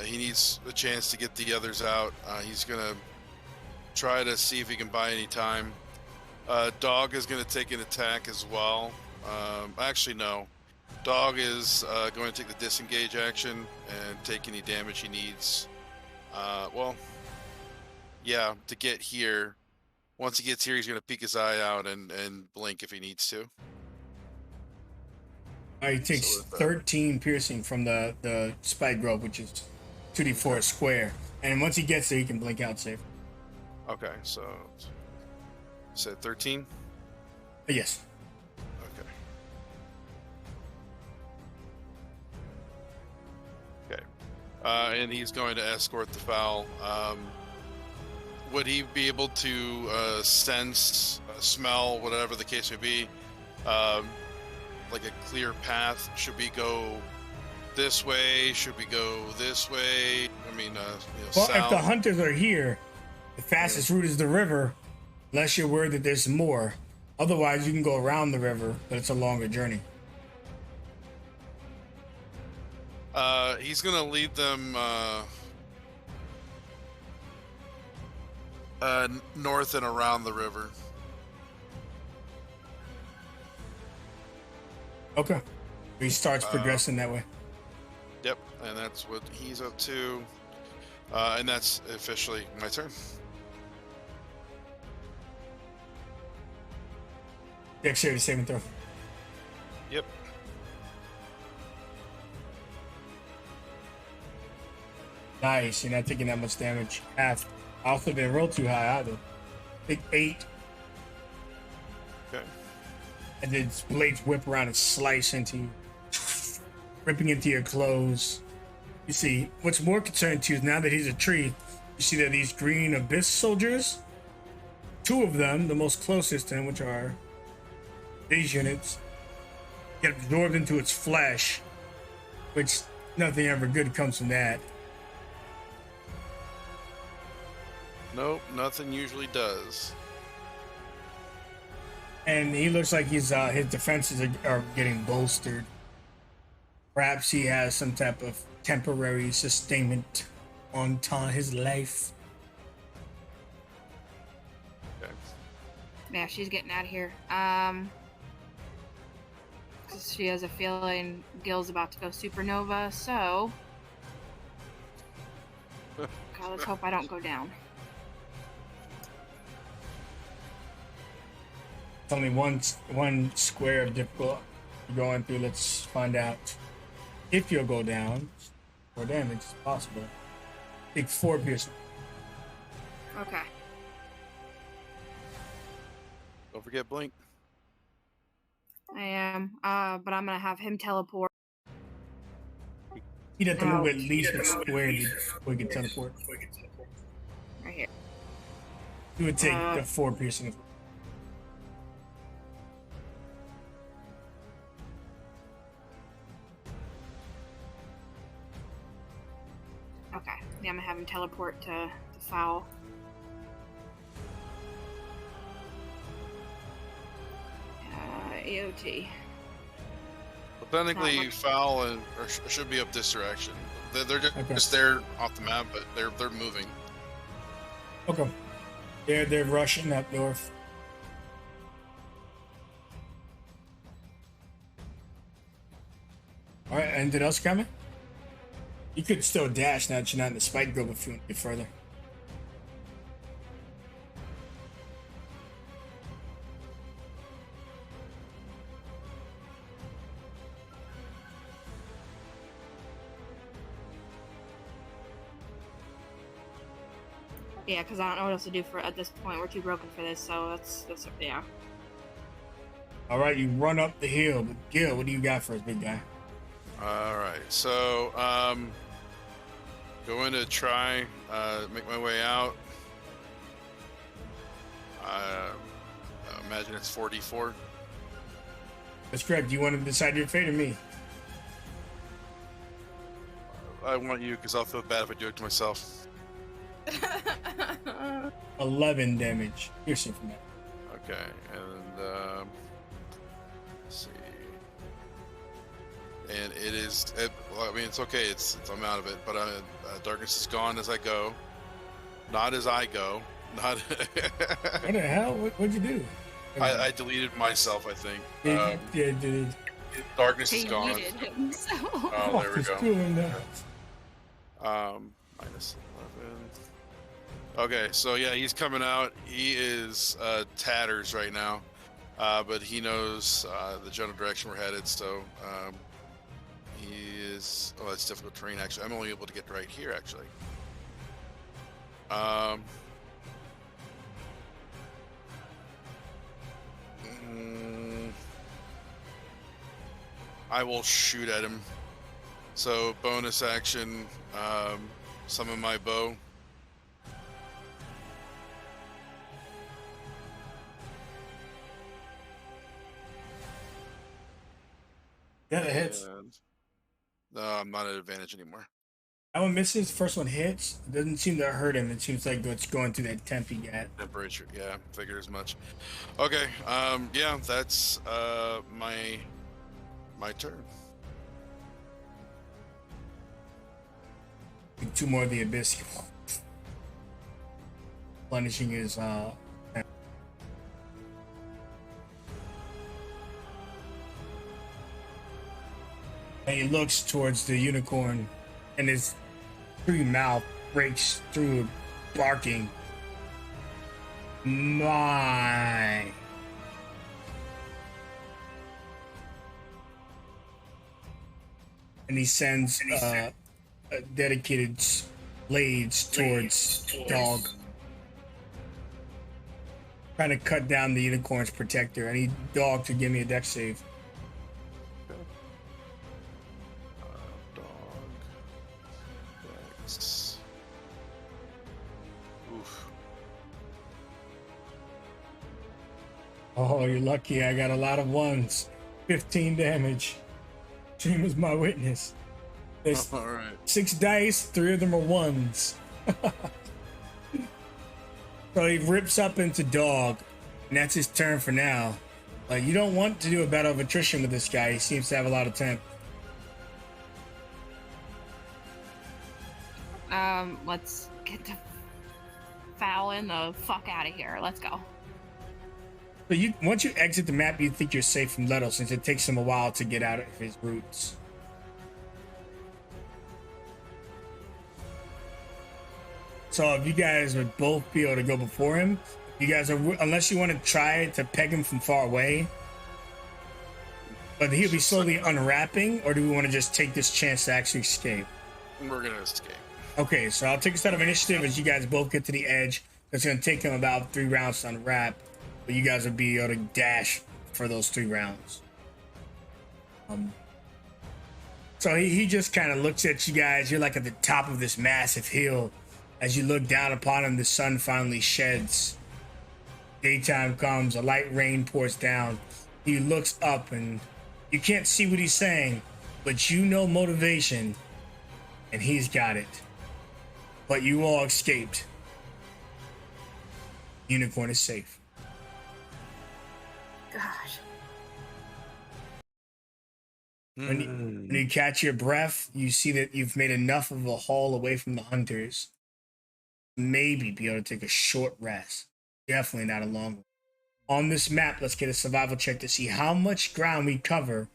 Speaker 1: he needs a chance to get the others out. He's gonna try to see if he can buy any time. Dog is gonna take an attack as well. Actually, no. Dog is going to take the disengage action and take any damage he needs. Well, yeah, to get here. Once he gets here, he's going to peek his eye out and blink if he needs to.
Speaker 3: He takes 13 piercing from the spike grove, which is 2d4 square. And once he gets there, he can blink out safe.
Speaker 1: Okay, so you said 13?
Speaker 3: Yes.
Speaker 1: Okay. Okay. And he's going to escort the fowl. Would he be able to sense, smell, whatever the case may be, like a clear path? Should we go this way? Should we go this way? I mean,
Speaker 3: well,
Speaker 1: south?
Speaker 3: If the hunters are here, the fastest route is the river, unless you're worried that there's more. Otherwise, you can go around the river, but it's a longer journey.
Speaker 1: He's gonna lead them north and around the river.
Speaker 3: Okay. He starts progressing that way.
Speaker 1: Yep, and that's what he's up to. And that's officially my turn.
Speaker 3: Dexterity saving throw.
Speaker 1: Yep.
Speaker 3: Nice. You're not taking that much damage. Half. I also didn't roll too high either. Big 8.
Speaker 1: Okay.
Speaker 3: And then blades whip around and slice into you, ripping into your clothes. You see, what's more concerning to you is now that he's a tree, you see that these green abyss soldiers, 2 of them, the most closest to him, which are these units, get absorbed into its flesh, which nothing ever good comes from that.
Speaker 1: Nope, nothing usually does.
Speaker 3: And he looks like his defenses are getting bolstered. Perhaps he has some type of temporary sustainment on his life.
Speaker 1: Okay.
Speaker 5: Yeah, she's getting out of here. 'Cause she has a feeling Gil's about to go supernova, so God, let's hope I don't go down.
Speaker 3: It's only one square of difficult you're going through. Let's find out if you'll go down or damage is possible. Take 4 piercing.
Speaker 5: Okay.
Speaker 1: Don't forget blink.
Speaker 5: I am. But I'm gonna have him teleport.
Speaker 3: He'd have to move at least a square before he can teleport.
Speaker 5: Right here.
Speaker 3: He would take the 4 piercing.
Speaker 5: Okay. Yeah, I'm gonna have him teleport to the foul. EOT.
Speaker 1: But technically, foul and or should be up this direction. They're just there off the map, but they're moving.
Speaker 3: Okay. They're rushing up north. All right. Anything else coming? You could still dash now that you're not in the spike grove if you want to get further.
Speaker 5: Yeah, because I don't know what else to do for at this point. We're too broken for this, so that's yeah.
Speaker 3: All right, you run up the hill. But Gil, what do you got for us, big guy?
Speaker 1: All right, so going to try make my way out. Imagine it's 4d4.
Speaker 3: That's correct. Do you want to decide your fate or me?
Speaker 1: I want you because I'll feel bad if I do it to myself.
Speaker 3: 11 damage. Piercing from that.
Speaker 1: Okay, and let's see. And it is. Well, I mean, it's okay. I'm out of it. But darkness is gone as I go. Not as I go. Not.
Speaker 3: What the hell? What'd you do?
Speaker 1: I deleted myself. I think.
Speaker 3: Yeah, dude.
Speaker 1: Darkness
Speaker 5: He
Speaker 1: is gone.
Speaker 5: needed him, so.
Speaker 1: Oh, there we
Speaker 3: Just
Speaker 1: go.
Speaker 3: cooling down.
Speaker 1: Minus 11. Okay, so yeah, he's coming out. He is tatters right now, but he knows the general direction we're headed. So he is. Oh, that's difficult terrain. Actually, I'm only able to get right here. Actually. I will shoot at him. So bonus action, summon my bow.
Speaker 3: Yeah, that hits.
Speaker 1: And, I'm not at advantage anymore.
Speaker 3: That one misses. First one hits. It doesn't seem to hurt him. It seems like it's going through that temp he got.
Speaker 1: Temperature, yeah, figured as much. Okay, yeah, that's my turn.
Speaker 3: Two more of the abyss. Punishing his and he looks towards the unicorn and his free mouth breaks through barking. My. And he sends dedicated blades towards dog, trying to cut down the unicorn's protector. I need dog to give me a dex save.
Speaker 1: Dog. Dex. Oof.
Speaker 3: Oh, you're lucky. I got a lot of ones. 15 damage. Dream is my witness. There's
Speaker 1: All right.
Speaker 3: 6 dice, 3 of them are ones. So he rips up into dog, and that's his turn for now. You don't want to do a battle of attrition with this guy. He seems to have a lot of temp.
Speaker 5: Let's get the fouling the fuck out of here. Let's go.
Speaker 3: So once you exit the map, you think you're safe from Leto, since it takes him a while to get out of his roots. So if you guys would both be able to go before him, you guys are, unless you want to try to peg him from far away, but he'll be slowly unwrapping, or do we want to just take this chance to actually escape?
Speaker 1: We're gonna escape.
Speaker 3: Okay, so I'll take a set of initiative as you guys both get to the edge. It's going to take him about 3 rounds to unwrap, but you guys will be able to dash for those 3 rounds. So he just kind of looks at you guys. You're like at the top of this massive hill. As you look down upon him, the sun finally sheds. Daytime comes, a light rain pours down. He looks up and you can't see what he's saying, but you know motivation, and he's got it. But you all escaped. Unicorn is safe.
Speaker 2: Gosh.
Speaker 3: When you catch your breath, you see that you've made enough of a haul away from the hunters. Maybe be able to take a short rest. Definitely not a long one. On this map, let's get a survival check to see how much ground we cover.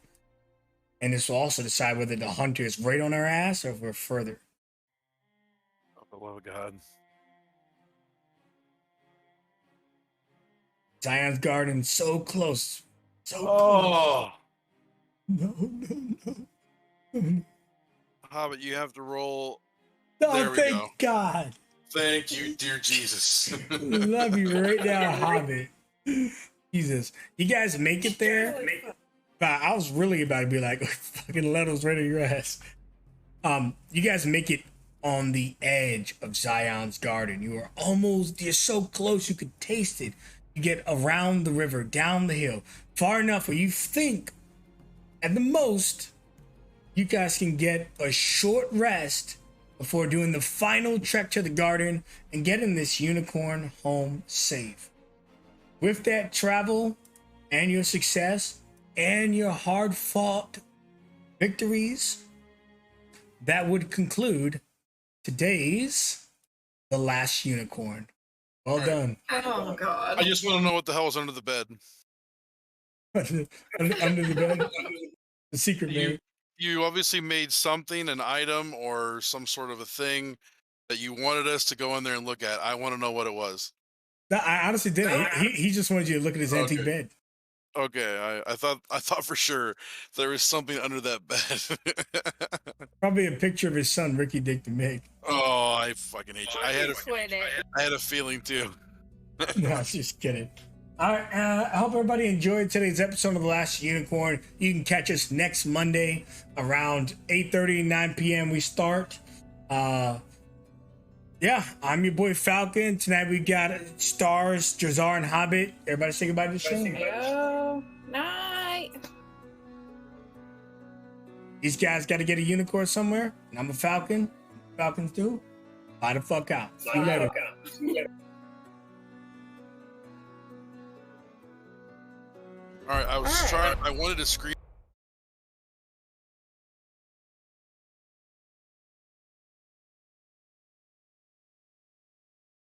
Speaker 3: And this will also decide whether the hunter is right on our ass or if we're further.
Speaker 1: Oh, for the love of God.
Speaker 3: Zion's Garden, so close. So close.
Speaker 1: Oh,
Speaker 3: No.
Speaker 1: Hobbit, you have to roll.
Speaker 3: Oh,
Speaker 1: There we
Speaker 3: thank
Speaker 1: go.
Speaker 3: God.
Speaker 1: Thank you, dear Jesus.
Speaker 3: Love you right now, Hobbit. Jesus. You guys make it there? I was really about to be like, fucking Leto's right on your ass. You guys make it on the edge of Zion's Garden. You're so close you could taste it. You get around the river, down the hill, far enough where you think, at the most, you guys can get a short rest before doing the final trek to the garden and getting this unicorn home safe. With that travel and your success and your hard-fought victories, that would conclude today's The Last Unicorn. Well done.
Speaker 2: Oh God.
Speaker 1: I just want to know what the hell is under the bed.
Speaker 3: under the bed, the secret bed.
Speaker 1: You obviously made something, an item or some sort of a thing that you wanted us to go in there and look at. I want to know what it was.
Speaker 3: No, I honestly didn't. He just wanted you to look at his antique bed.
Speaker 1: Okay, I thought for sure there was something under that bed.
Speaker 3: Probably a picture of his son, Ricky Dick the Mig.
Speaker 1: Oh, I fucking hate you. I had a feeling too.
Speaker 3: No, I was just kidding. All right, I hope everybody enjoyed today's episode of The Last Unicorn. You can catch us next Monday around 8:30, 9 p.m. We start. Yeah, I'm your boy Falcon. Tonight we got Stars, Jazar, and Hobbit. Everybody say goodbye to the show.
Speaker 2: Go. Night.
Speaker 3: These guys got to get a unicorn somewhere, and I'm a Falcon. Falcons do. Bye the fuck out. See you later.
Speaker 1: All right, I wanted to scream.